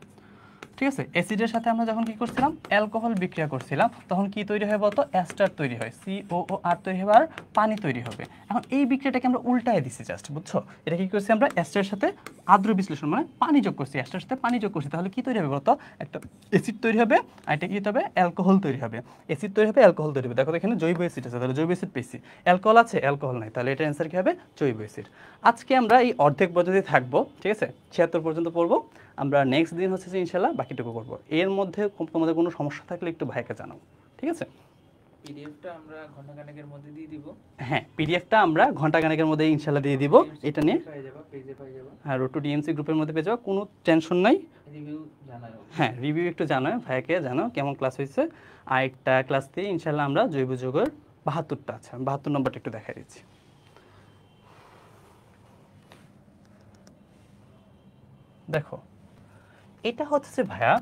ঠিক আছে, অ্যাসিডের সাথে আমরা যখন কি করছিলাম, অ্যালকোহল বিক্রিয়া করছিলাম, তখন কি তৈরি হয় বলতো, এস্টার তৈরি হয়, COOR তৈরি হবে আর পানি তৈরি হবে। এখন এই বিক্রিয়াটাকে আমরা উল্টায় দিছি জাস্ট, বুঝছো? এটা কি করছি আমরা, এস্টারের সাথে আর্দ্র বিশ্লেষণ মানে পানি যোগ করছি, এস্টারের সাথে পানি যোগ করছি, তাহলে কি তৈরি হবে বলতো, একটা অ্যাসিড তৈরি হবে, আর এটা কি হবে, অ্যালকোহল তৈরি হবে। অ্যাসিড তৈরি হবে, অ্যালকোহল তৈরি হবে। দেখো এখানে জৈব অ্যাসিড আছে, তাহলে জৈব অ্যাসিড পেয়েছি, অ্যালকোহল আছে, অ্যালকোহল নাই, তাহলে এটা অ্যান্সার কি হবে, জৈব অ্যাসিড। আজকে আমরা এই অর্ধেক পদ্ধতি থাকবো, ঠিক আছে, 76 পর্যন্ত পড়বো। আমরা নেক্সট দিন হচ্ছে যে ইনশাল্লাহ বাকিটুকু করবো। এর মধ্যে তোমাদের কোনো সমস্যা থাকলে একটু ভাইকে জানাও, ঠিক আছে? পিডিএফটা আমরা ঘন্টাখানেকের মধ্যে দিয়ে দিব। হ্যাঁ, পিডিএফটা আমরা ঘন্টাখানেকের মধ্যে ইনশাল্লাহ দিয়ে দিব। এটা নিয়ে হ্যাঁ রুটু ডিএমসি গ্রুপের মধ্যে পেয়ে যাবো, কোনো টেনশন নাই। রিভিউ জানাও। হ্যাঁ রিভিউ একটু জানাও, ভাইকে জানাও কেমন ক্লাস হয়েছে। আর একটা ক্লাস দিয়ে ইনশাল্লাহ আমরা জৈব যৌগের 72টা আছে, 72 নম্বরটা একটু দেখাই দিচ্ছি। দেখো এটা হচ্ছে ভাইয়া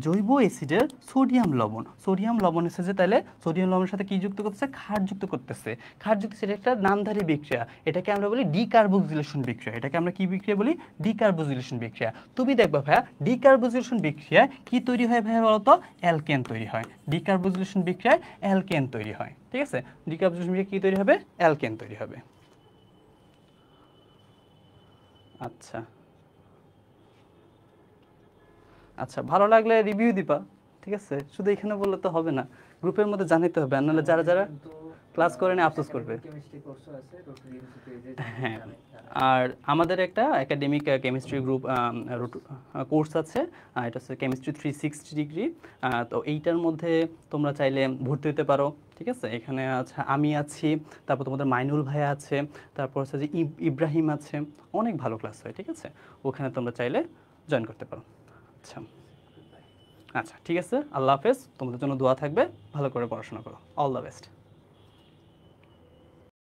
জৈব অ্যাসিডের সোডিয়াম লবণ। সোডিয়াম লবণ এসেছে, তাহলে সোডিয়াম লবণের সাথে কি যুক্ত করতেছে, ক্ষার যুক্ত করতেছে। ক্ষার যুক্ত, সেটা একটা নামধারী বিক্রিয়া, এটাকে আমরা বলি ডিকার্বোক্সিলেশন বিক্রিয়া। এটাকে আমরা কি বিক্রিয়া বলি, ডিকার্বোক্সিলেশন বিক্রিয়া। তুমি দেখবা ভাইয়া ডিকার্বোক্সিলেশন বিক্রিয়া কি তৈরি হয় ভাইয়া বলতো, অ্যালকেন তৈরি হয়। ডিকার্বোক্সিলেশন বিক্রিয়ায় অ্যালকেন তৈরি হয়, ঠিক আছে? ডিকার্বোক্সিলেশন বিক্রিয়া কি তৈরি হবে, অ্যালকেন তৈরি হবে। আচ্ছা আচ্ছা, ভালো লাগলে রিভিউ দিবা, ঠিক আছে? শুধু এখানে বললে তো হবে না, গ্রুপের মধ্যে জানাতে হবে, আর নাহলে যারা যারা ক্লাস করে না আফসোস করবে। হ্যাঁ, আর আমাদের একটা একাডেমিক কেমিস্ট্রি গ্রুপ কোর্স আছে, এটা হচ্ছে কেমিস্ট্রি 360 ডিগ্রি। তো এইটার মধ্যে তোমরা চাইলে ভর্তি হতে পারো, ঠিক আছে? এখানে আছে আমি আছি, তারপর তোমাদের মাইনুল ভাই আছে, তারপর হচ্ছে যে ইব্রাহিম আছে, অনেক ভালো ক্লাস হয়, ঠিক আছে? ওখানে তোমরা চাইলে জয়েন করতে পারো। আচ্ছা আচ্ছা ঠিক আছে, আল্লাহ হাফেজ। তোমাদের জন্য দোয়া থাকবে, ভালো করে পড়াশোনা করো। All the best.